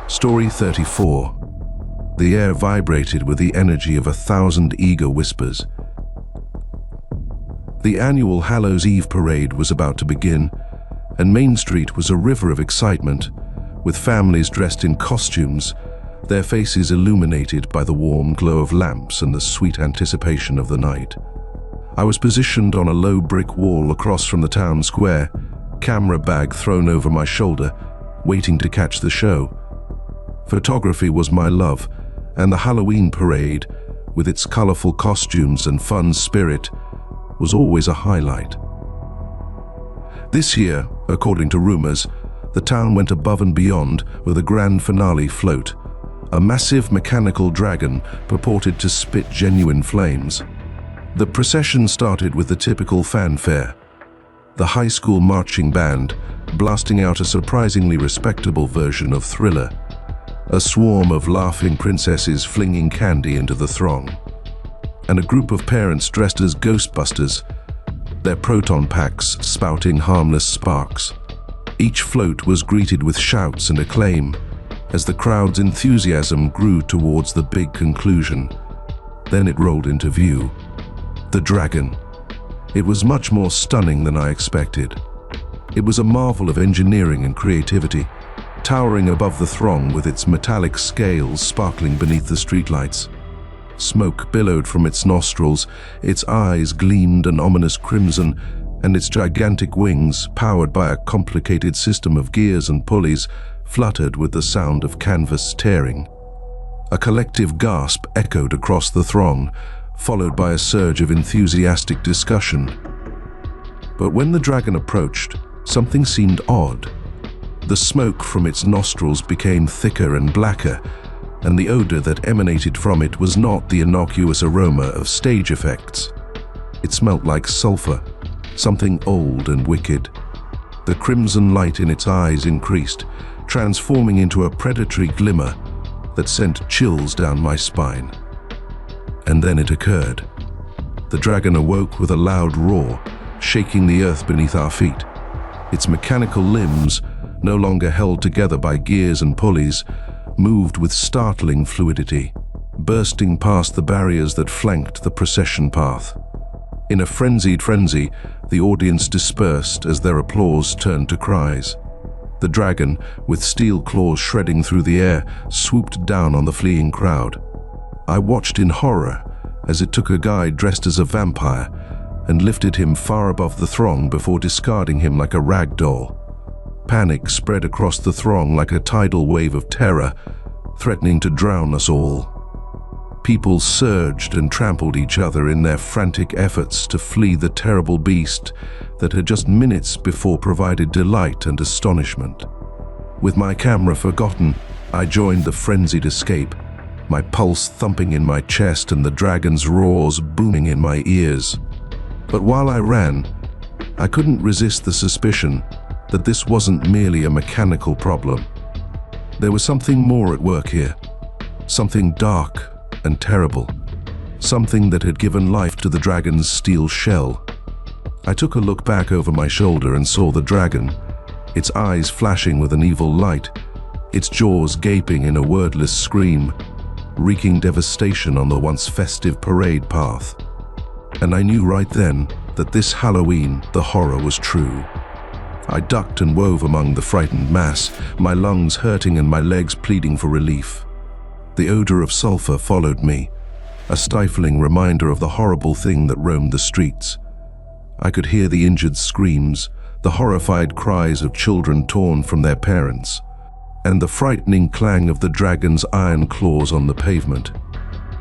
Story 34. The air vibrated with the energy of 1,000 eager whispers. The annual Hallows Eve parade was about to begin, and Main Street was a river of excitement, with families dressed in costumes, their faces illuminated by the warm glow of lamps and the sweet anticipation of the night. I was positioned on a low brick wall across from the town square, camera bag thrown over my shoulder, waiting to catch the show. Photography was my love, and the Halloween parade, with its colorful costumes and fun spirit, was always a highlight. This year, according to rumors, the town went above and beyond with a grand finale float, a massive mechanical dragon purported to spit genuine flames. The procession started with the typical fanfare, the high school marching band blasting out a surprisingly respectable version of Thriller, a swarm of laughing princesses flinging candy into the throng, and a group of parents dressed as Ghostbusters, their proton packs spouting harmless sparks. Each float was greeted with shouts and acclaim as the crowd's enthusiasm grew towards the big conclusion. Then it rolled into view. The dragon. It was much more stunning than I expected. It was a marvel of engineering and creativity, towering above the throng with its metallic scales sparkling beneath the streetlights. Smoke billowed from its nostrils, its eyes gleamed an ominous crimson, and its gigantic wings, powered by a complicated system of gears and pulleys, fluttered with the sound of canvas tearing. A collective gasp echoed across the throng, followed by a surge of enthusiastic discussion. But when the dragon approached, something seemed odd. The smoke from its nostrils became thicker and blacker, and the odor that emanated from it was not the innocuous aroma of stage effects. It smelt like sulfur, something old and wicked. The crimson light in its eyes increased, transforming into a predatory glimmer that sent chills down my spine. And then it occurred. The dragon awoke with a loud roar, shaking the earth beneath our feet. Its mechanical limbs, no longer held together by gears and pulleys, moved with startling fluidity, bursting past the barriers that flanked the procession path. In a frenzied frenzy, the audience dispersed as their applause turned to cries. The dragon, with steel claws shredding through the air, swooped down on the fleeing crowd. I watched in horror as it took a guy dressed as a vampire and lifted him far above the throng before discarding him like a rag doll. Panic spread across the throng like a tidal wave of terror, threatening to drown us all. People surged and trampled each other in their frantic efforts to flee the terrible beast that had just minutes before provided delight and astonishment. With my camera forgotten, I joined the frenzied escape, my pulse thumping in my chest and the dragon's roars booming in my ears. But while I ran, I couldn't resist the suspicion that this wasn't merely a mechanical problem. There was something more at work here, something dark and terrible, something that had given life to the dragon's steel shell. I took a look back over my shoulder and saw the dragon, its eyes flashing with an evil light, its jaws gaping in a wordless scream, wreaking devastation on the once festive parade path. And I knew right then that this Halloween the horror was true. I ducked and wove among the frightened mass, my lungs hurting and my legs pleading for relief. The odor of sulfur followed me, a stifling reminder of the horrible thing that roamed the streets. I could hear the injured screams, the horrified cries of children torn from their parents, and the frightening clang of the dragon's iron claws on the pavement.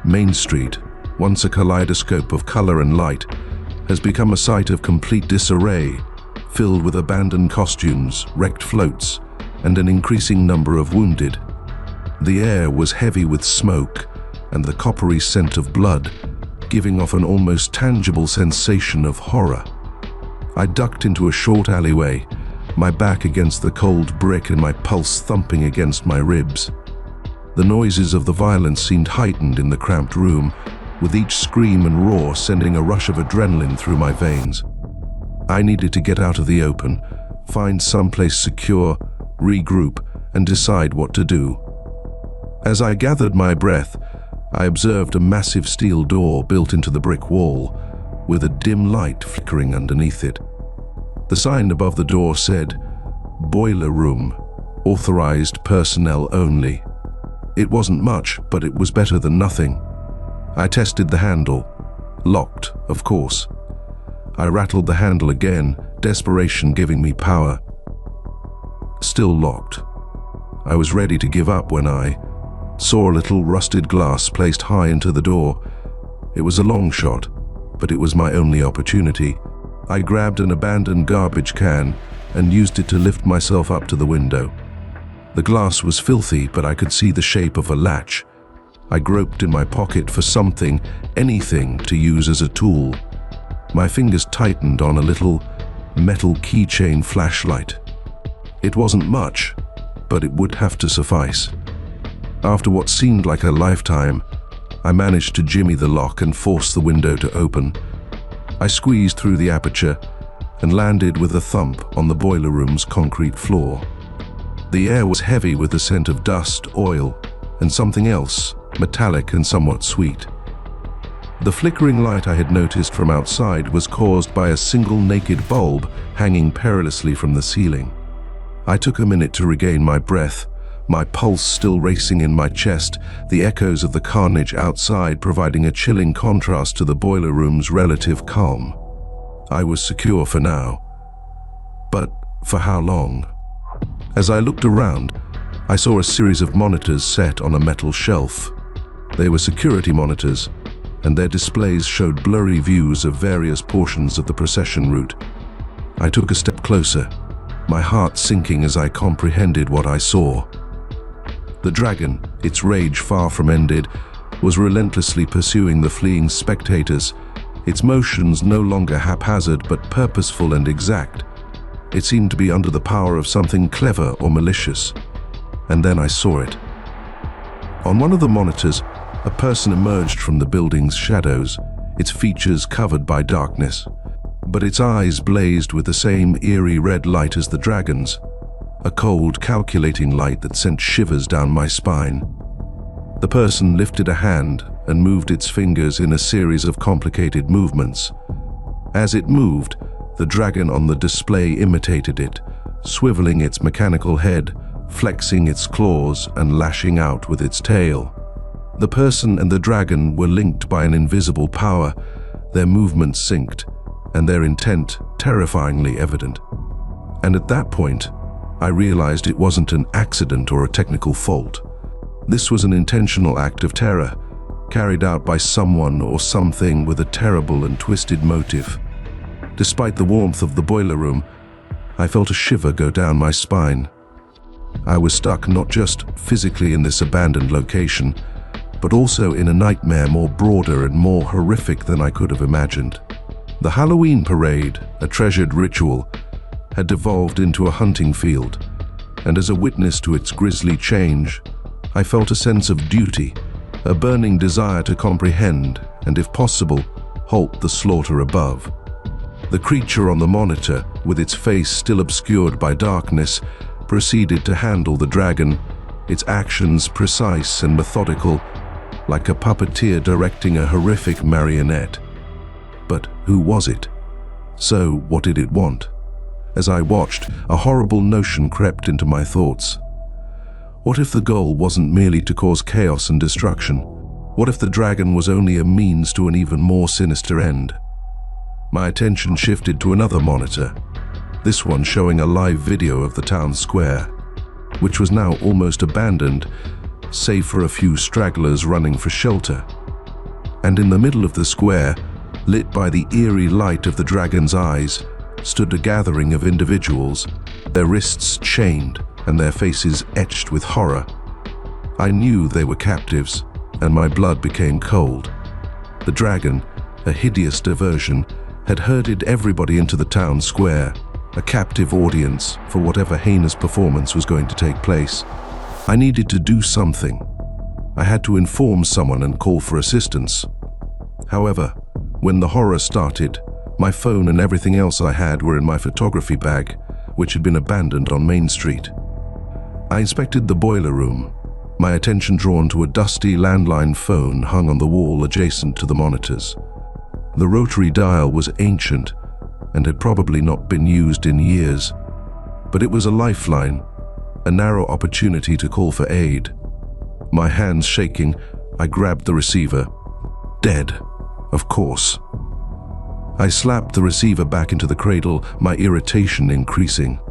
Main Street, once a kaleidoscope of color and light, has become a site of complete disarray, filled with abandoned costumes, wrecked floats, and an increasing number of wounded. The air was heavy with smoke and the coppery scent of blood, giving off an almost tangible sensation of horror. I ducked into a short alleyway, my back against the cold brick and my pulse thumping against my ribs. The noises of the violence seemed heightened in the cramped room, with each scream and roar sending a rush of adrenaline through my veins. I needed to get out of the open, find someplace secure, regroup, and decide what to do. As I gathered my breath, I observed a massive steel door built into the brick wall, with a dim light flickering underneath it. The sign above the door said, "Boiler Room, authorized personnel only." It wasn't much, but it was better than nothing. I tested the handle. Locked, of course. I rattled the handle again, desperation giving me power. Still locked. I was ready to give up when I saw a little rusted glass placed high into the door. It was a long shot, but it was my only opportunity. I grabbed an abandoned garbage can and used it to lift myself up to the window. The glass was filthy, but I could see the shape of a latch. I groped in my pocket for something, anything to use as a tool. My fingers tightened on a little metal keychain flashlight. It wasn't much, but it would have to suffice. After what seemed like a lifetime, I managed to jimmy the lock and force the window to open. I squeezed through the aperture and landed with a thump on the boiler room's concrete floor. The air was heavy with the scent of dust, oil, and something else, metallic and somewhat sweet. The flickering light I had noticed from outside was caused by a single naked bulb hanging perilously from the ceiling. I took a minute to regain my breath, my pulse still racing in my chest, the echoes of the carnage outside providing a chilling contrast to the boiler room's relative calm. I was secure for now. But for how long? As I looked around, I saw a series of monitors set on a metal shelf. They were security monitors, and their displays showed blurry views of various portions of the procession route. I took a step closer, my heart sinking as I comprehended what I saw. The dragon, its rage far from ended, was relentlessly pursuing the fleeing spectators, its motions no longer haphazard but purposeful and exact. It seemed to be under the power of something clever or malicious. And then I saw it. On one of the monitors, a person emerged from the building's shadows, its features covered by darkness. But its eyes blazed with the same eerie red light as the dragon's, a cold, calculating light that sent shivers down my spine. The person lifted a hand and moved its fingers in a series of complicated movements. As it moved, the dragon on the display imitated it, swiveling its mechanical head, flexing its claws and lashing out with its tail. The person and the dragon were linked by an invisible power, their movements synced, and their intent terrifyingly evident. And at that point, I realized it wasn't an accident or a technical fault. This was an intentional act of terror, carried out by someone or something with a terrible and twisted motive. Despite the warmth of the boiler room, I felt a shiver go down my spine. I was stuck not just physically in this abandoned location, but also in a nightmare more broader and more horrific than I could have imagined. The Halloween parade, a treasured ritual, had devolved into a hunting field, and as a witness to its grisly change, I felt a sense of duty, a burning desire to comprehend and, if possible, halt the slaughter above. The creature on the monitor, with its face still obscured by darkness, proceeded to handle the dragon, its actions precise and methodical, like a puppeteer directing a horrific marionette. But who was it? So, what did it want? As I watched, a horrible notion crept into my thoughts. What if the goal wasn't merely to cause chaos and destruction? What if the dragon was only a means to an even more sinister end? My attention shifted to another monitor, this one showing a live video of the town square, which was now almost abandoned, save for a few stragglers running for shelter. And in the middle of the square, lit by the eerie light of the dragon's eyes, stood a gathering of individuals, their wrists chained and their faces etched with horror. I knew they were captives, and my blood became cold. The dragon, a hideous diversion, had herded everybody into the town square, a captive audience for whatever heinous performance was going to take place. I needed to do something. I had to inform someone and call for assistance. However, when the horror started, my phone and everything else I had were in my photography bag, which had been abandoned on Main Street. I inspected the boiler room, my attention drawn to a dusty landline phone hung on the wall adjacent to the monitors. The rotary dial was ancient and had probably not been used in years, but it was a lifeline, a narrow opportunity to call for aid. My hands shaking, I grabbed the receiver. Dead, of course. I slapped the receiver back into the cradle, my irritation increasing.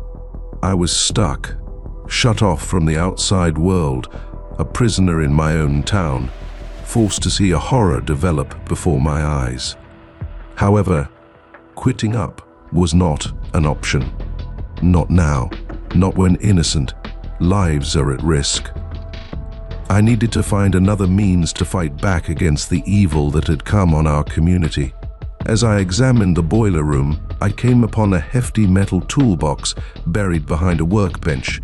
I was stuck, shut off from the outside world, a prisoner in my own town, forced to see a horror develop before my eyes. However, quitting up was not an option. Not now, not when innocent lives are at risk. I needed to find another means to fight back against the evil that had come on our community. As I examined the boiler room, I came upon a hefty metal toolbox buried behind a workbench.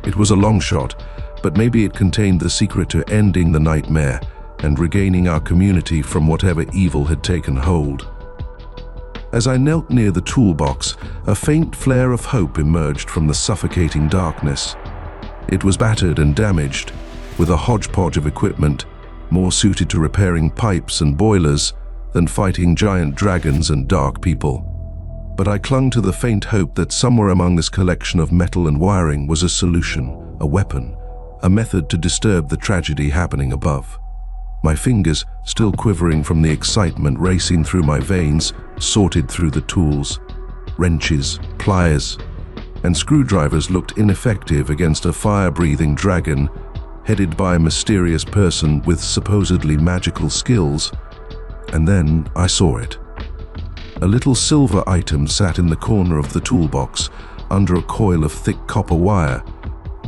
It was a long shot, but maybe it contained the secret to ending the nightmare and regaining our community from whatever evil had taken hold. As I knelt near the toolbox, a faint flare of hope emerged from the suffocating darkness. It was battered and damaged, with a hodgepodge of equipment, more suited to repairing pipes and boilers than fighting giant dragons and dark people. But I clung to the faint hope that somewhere among this collection of metal and wiring was a solution, a weapon, a method to disturb the tragedy happening above. My fingers, still quivering from the excitement racing through my veins, sorted through the tools. Wrenches, pliers, and screwdrivers looked ineffective against a fire-breathing dragon headed by a mysterious person with supposedly magical skills. And then I saw it. A little silver item sat in the corner of the toolbox, under a coil of thick copper wire.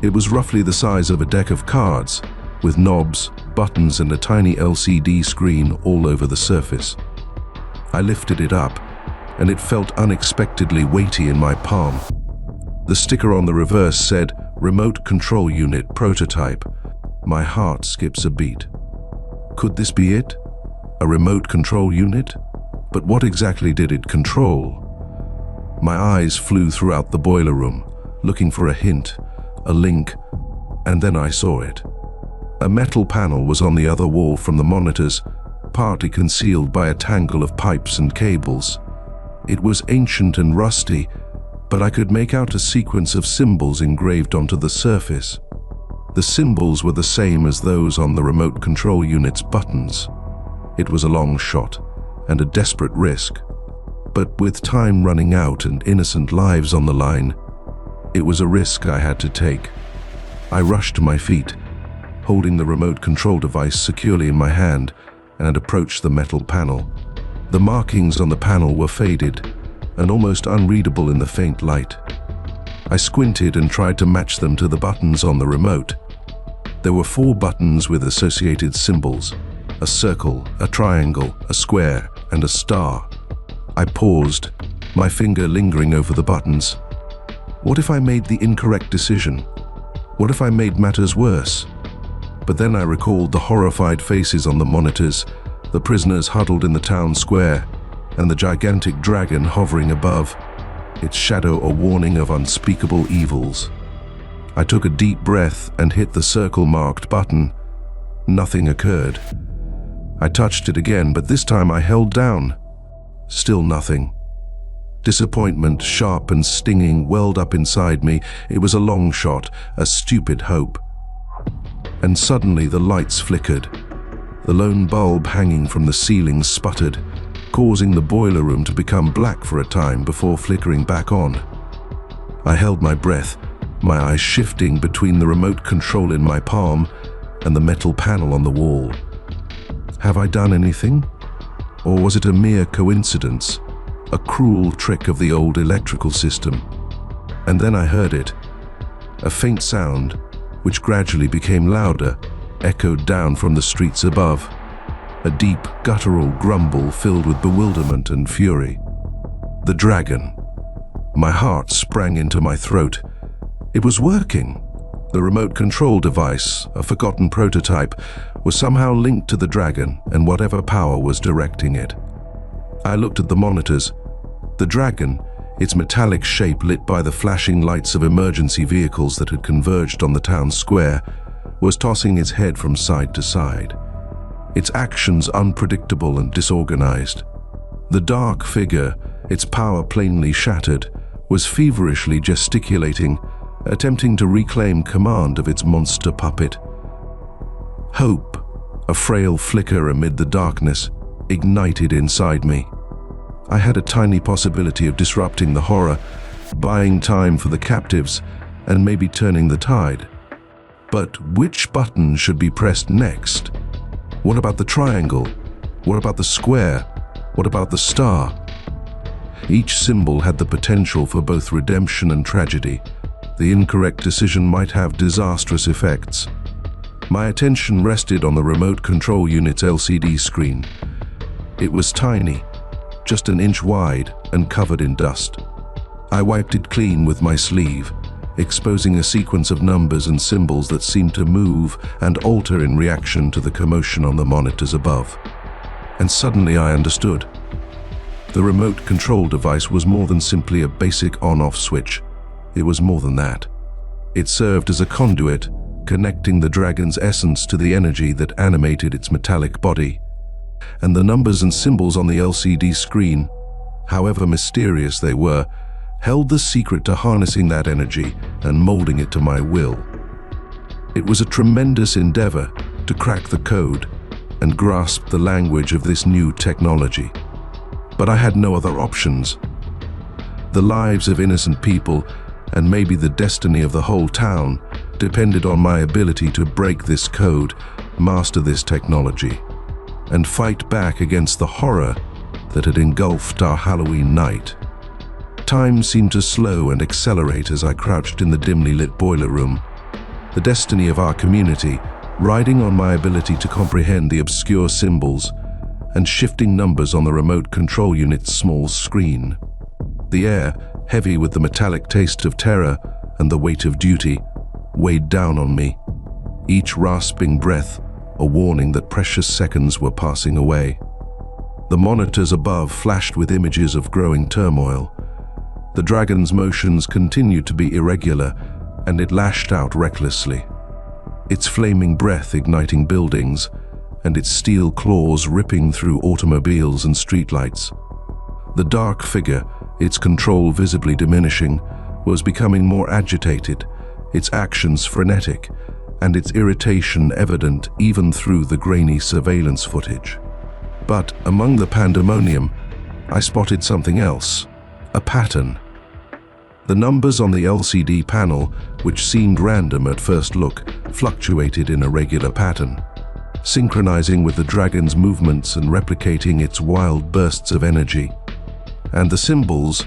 It was roughly the size of a deck of cards, with knobs, buttons, and a tiny LCD screen all over the surface. I lifted it up, and it felt unexpectedly weighty in my palm. The sticker on the reverse said, "Remote Control Unit Prototype." My heart skips a beat. Could this be it? A remote control unit? But what exactly did it control? My eyes flew throughout the boiler room, looking for a hint, a link, and then I saw it. A metal panel was on the other wall from the monitors, partly concealed by a tangle of pipes and cables. It was ancient and rusty, but I could make out a sequence of symbols engraved onto the surface. The symbols were the same as those on the remote control unit's buttons. It was a long shot and a desperate risk, but with time running out and innocent lives on the line, it was a risk I had to take. I rushed to my feet, holding the remote control device securely in my hand, and approached the metal panel. The markings on the panel were faded, and almost unreadable in the faint light. I squinted and tried to match them to the buttons on the remote. There were 4 buttons with associated symbols: a circle, a triangle, a square, and a star. I paused, my finger lingering over the buttons. What if I made the incorrect decision? What if I made matters worse? But then I recalled the horrified faces on the monitors, the prisoners huddled in the town square, and the gigantic dragon hovering above, its shadow a warning of unspeakable evils. I took a deep breath and hit the circle-marked button. Nothing occurred. I touched it again, but this time I held down. Still nothing. Disappointment, sharp and stinging, welled up inside me. It was a long shot, a stupid hope. And suddenly the lights flickered. The lone bulb hanging from the ceiling sputtered, causing the boiler room to become black for a time before flickering back on. I held my breath, my eyes shifting between the remote control in my palm and the metal panel on the wall. Have I done anything? Or was it a mere coincidence, a cruel trick of the old electrical system? And then I heard it. A faint sound, which gradually became louder, echoed down from the streets above. A deep, guttural grumble filled with bewilderment and fury. The dragon. My heart sprang into my throat. It was working. The remote control device, a forgotten prototype, was somehow linked to the dragon and whatever power was directing it. I looked at the monitors. The dragon, its metallic shape lit by the flashing lights of emergency vehicles that had converged on the town square, was tossing its head from side to side, its actions unpredictable and disorganized. The dark figure, its power plainly shattered, was feverishly gesticulating, attempting to reclaim command of its monster puppet. Hope, a frail flicker amid the darkness, ignited inside me. I had a tiny possibility of disrupting the horror, buying time for the captives, and maybe turning the tide. But which button should be pressed next? What about the triangle? What about the square? What about the star? Each symbol had the potential for both redemption and tragedy. The incorrect decision might have disastrous effects. My attention rested on the remote control unit's LCD screen. It was tiny, just an inch wide and covered in dust. I wiped it clean with my sleeve, exposing a sequence of numbers and symbols that seemed to move and alter in reaction to the commotion on the monitors above. And suddenly I understood. The remote control device was more than simply a basic on-off switch. It was more than that. It served as a conduit, connecting the dragon's essence to the energy that animated its metallic body. And the numbers and symbols on the LCD screen, however mysterious they were, held the secret to harnessing that energy and molding it to my will. It was a tremendous endeavor to crack the code and grasp the language of this new technology. But I had no other options. The lives of innocent people, and maybe the destiny of the whole town, depended on my ability to break this code, master this technology, and fight back against the horror that had engulfed our Halloween night. Time seemed to slow and accelerate as I crouched in the dimly lit boiler room. The destiny of our community, riding on my ability to comprehend the obscure symbols and shifting numbers on the remote control unit's small screen. The air, heavy with the metallic taste of terror and the weight of duty, weighed down on me, each rasping breath a warning that precious seconds were passing away. The monitors above flashed with images of growing turmoil. The dragon's motions continued to be irregular, and it lashed out recklessly, its flaming breath igniting buildings, and its steel claws ripping through automobiles and streetlights. The dark figure, its control visibly diminishing, was becoming more agitated, its actions frenetic, and its irritation evident even through the grainy surveillance footage. But among the pandemonium, I spotted something else, a pattern. The numbers on the LCD panel, which seemed random at first look, fluctuated in a regular pattern, synchronizing with the dragon's movements and replicating its wild bursts of energy. And the symbols,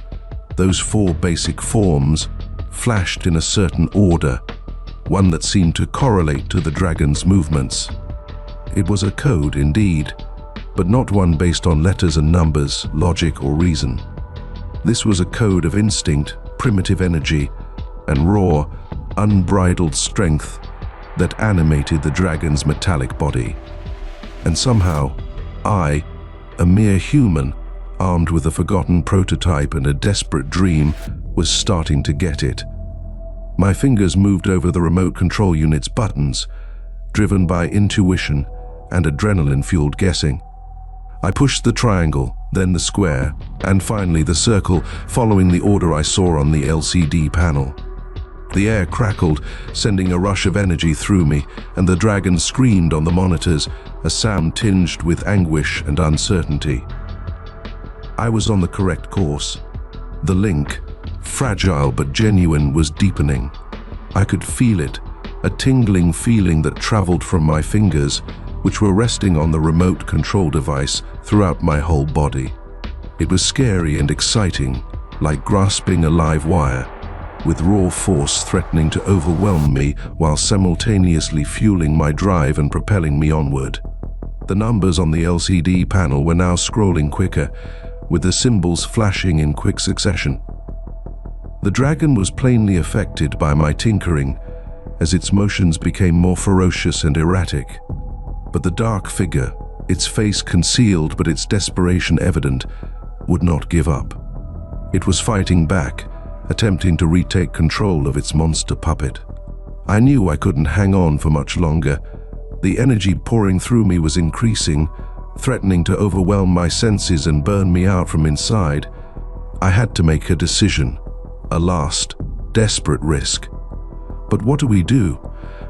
those 4 basic forms, flashed in a certain order, one that seemed to correlate to the dragon's movements. It was a code indeed, but not one based on letters and numbers, logic or reason. This was a code of instinct, primitive energy, and raw, unbridled strength that animated the dragon's metallic body. And somehow, I, a mere human, armed with a forgotten prototype and a desperate dream, was starting to get it. My fingers moved over the remote control unit's buttons, driven by intuition and adrenaline-fueled guessing. I pushed the triangle, then the square, and finally the circle, following the order I saw on the LCD panel. The air crackled, sending a rush of energy through me, and the dragon screamed on the monitors, a sound tinged with anguish and uncertainty. I was on the correct course. The link, fragile but genuine, was deepening. I could feel it, a tingling feeling that traveled from my fingers, which were resting on the remote control device, throughout my whole body. It was scary and exciting, like grasping a live wire, with raw force threatening to overwhelm me while simultaneously fueling my drive and propelling me onward. The numbers on the LCD panel were now scrolling quicker, with the symbols flashing in quick succession. The dragon was plainly affected by my tinkering, as its motions became more ferocious and erratic. But the dark figure, its face concealed but its desperation evident, would not give up. It was fighting back, attempting to retake control of its monster puppet. I knew I couldn't hang on for much longer. The energy pouring through me was increasing, threatening to overwhelm my senses and burn me out from inside. I had to make a decision, a last, desperate risk. But what do we do?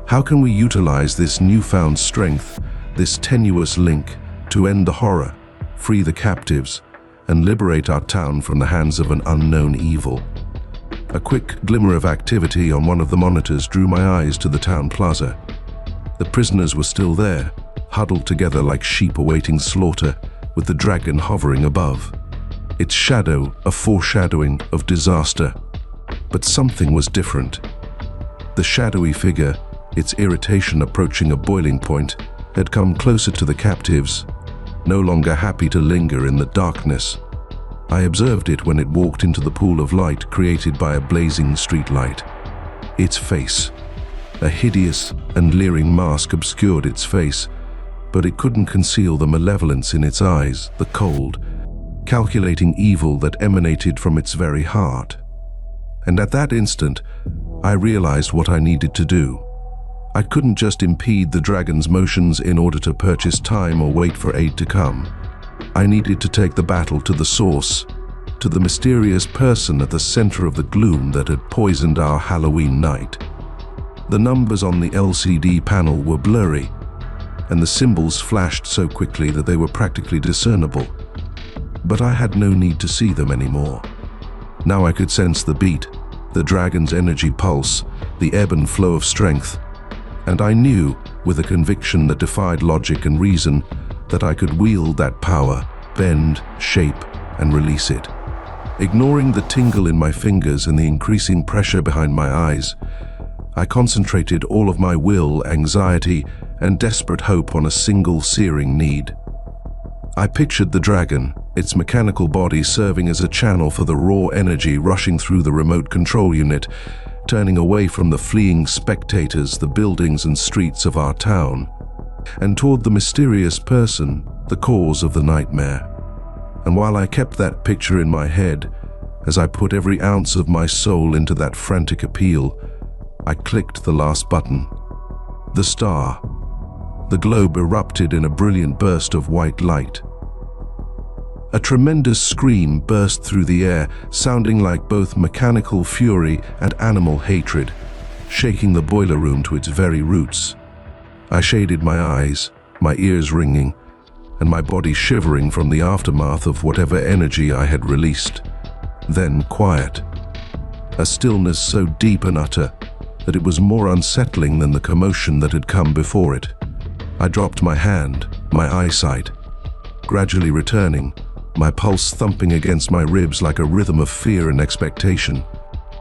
How can we utilize this newfound strength, this tenuous link, to end the horror, free the captives, and liberate our town from the hands of an unknown evil? A quick glimmer of activity on one of the monitors drew my eyes to the town plaza. The prisoners were still there, huddled together like sheep awaiting slaughter, with the dragon hovering above. Its shadow a foreshadowing of disaster. But something was different. The shadowy figure, its irritation approaching a boiling point, had come closer to the captives, no longer happy to linger in the darkness. I observed it when it walked into the pool of light created by a blazing streetlight. Its face, a hideous and leering mask, obscured its face, but it couldn't conceal the malevolence in its eyes, the cold, calculating evil that emanated from its very heart. And at that instant, I realized what I needed to do. I couldn't just impede the dragon's motions in order to purchase time or wait for aid to come. I needed to take the battle to the source, to the mysterious person at the center of the gloom that had poisoned our Halloween night. The numbers on the LCD panel were blurry, and the symbols flashed so quickly that they were practically discernible. But I had no need to see them anymore. Now I could sense the beat, the dragon's energy pulse, the ebb and flow of strength, and I knew, with a conviction that defied logic and reason, that I could wield that power, bend, shape, and release it. Ignoring the tingle in my fingers and the increasing pressure behind my eyes, I concentrated all of my will, anxiety, and desperate hope on a single searing need. I pictured the dragon, its mechanical body serving as a channel for the raw energy rushing through the remote control unit, turning away from the fleeing spectators, the buildings and streets of our town, and toward the mysterious person, the cause of the nightmare. And while I kept that picture in my head, as I put every ounce of my soul into that frantic appeal, I clicked the last button. The star. The globe erupted in a brilliant burst of white light. A tremendous scream burst through the air, sounding like both mechanical fury and animal hatred, shaking the boiler room to its very roots. I shaded my eyes, my ears ringing, and my body shivering from the aftermath of whatever energy I had released. Then quiet. A stillness so deep and utter that it was more unsettling than the commotion that had come before it. I dropped my hand, my eyesight, gradually returning, my pulse thumping against my ribs like a rhythm of fear and expectation.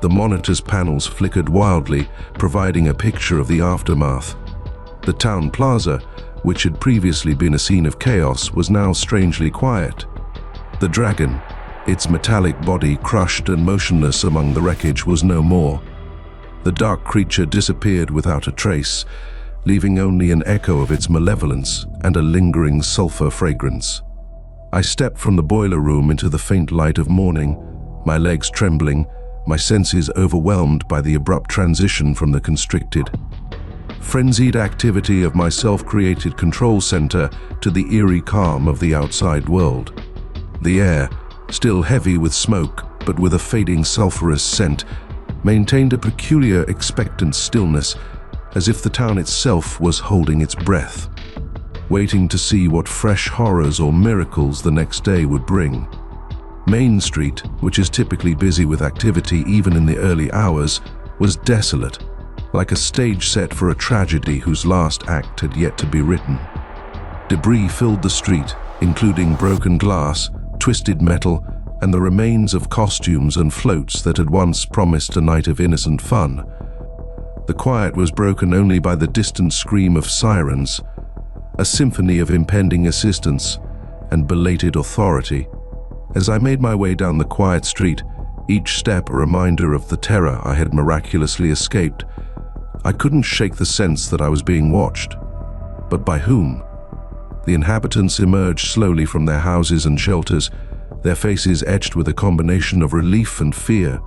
The monitor's panels flickered wildly, providing a picture of the aftermath. The town plaza, which had previously been a scene of chaos, was now strangely quiet. The dragon, its metallic body crushed and motionless among the wreckage, was no more. The dark creature disappeared without a trace, leaving only an echo of its malevolence and a lingering sulfur fragrance. I stepped from the boiler room into the faint light of morning, my legs trembling, my senses overwhelmed by the abrupt transition from the constricted, frenzied activity of my self-created control center to the eerie calm of the outside world. The air, still heavy with smoke but with a fading sulfurous scent, maintained a peculiar expectant stillness, as if the town itself was holding its breath, waiting to see what fresh horrors or miracles the next day would bring. Main Street, which is typically busy with activity even in the early hours, was desolate, like a stage set for a tragedy whose last act had yet to be written. Debris filled the street, including broken glass, twisted metal, and the remains of costumes and floats that had once promised a night of innocent fun. The quiet was broken only by the distant scream of sirens, a symphony of impending assistance and belated authority. As I made my way down the quiet street, each step a reminder of the terror I had miraculously escaped, I couldn't shake the sense that I was being watched. But by whom? The inhabitants emerged slowly from their houses and shelters, their faces etched with a combination of relief and fear.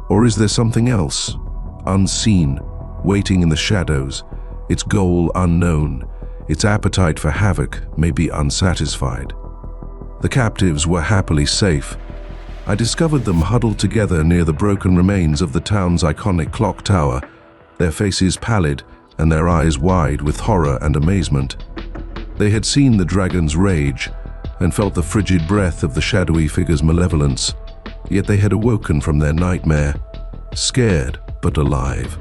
Or is there something else, unseen, waiting in the shadows, its goal unknown, its appetite for havoc maybe unsatisfied? The captives were happily safe. I discovered them huddled together near the broken remains of the town's iconic clock tower, their faces pallid and their eyes wide with horror and amazement. They had seen the dragon's rage and felt the frigid breath of the shadowy figure's malevolence, yet they had awoken from their nightmare, scared but alive.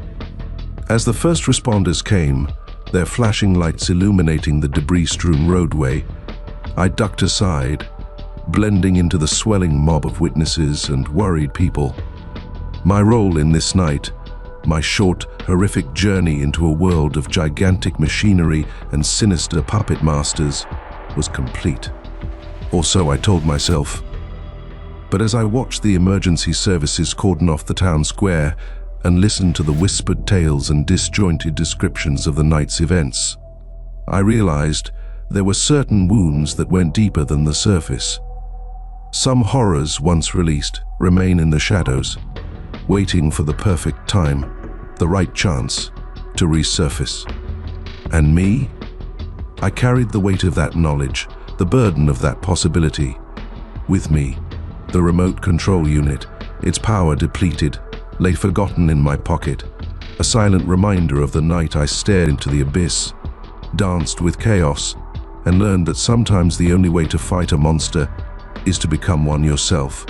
As the first responders came, their flashing lights illuminating the debris-strewn roadway, I ducked aside, blending into the swelling mob of witnesses and worried people. My role in this night, my short, horrific journey into a world of gigantic machinery and sinister puppet masters, was complete. Or so I told myself. But as I watched the emergency services cordon off the town square and listened to the whispered tales and disjointed descriptions of the night's events, I realized there were certain wounds that went deeper than the surface. Some horrors once released remain in the shadows, waiting for the perfect time, the right chance, to resurface. And me? I carried the weight of that knowledge, the burden of that possibility. With me, the remote control unit, its power depleted, lay forgotten in my pocket, a silent reminder of the night I stared into the abyss, danced with chaos, and learned that sometimes the only way to fight a monster is to become one yourself.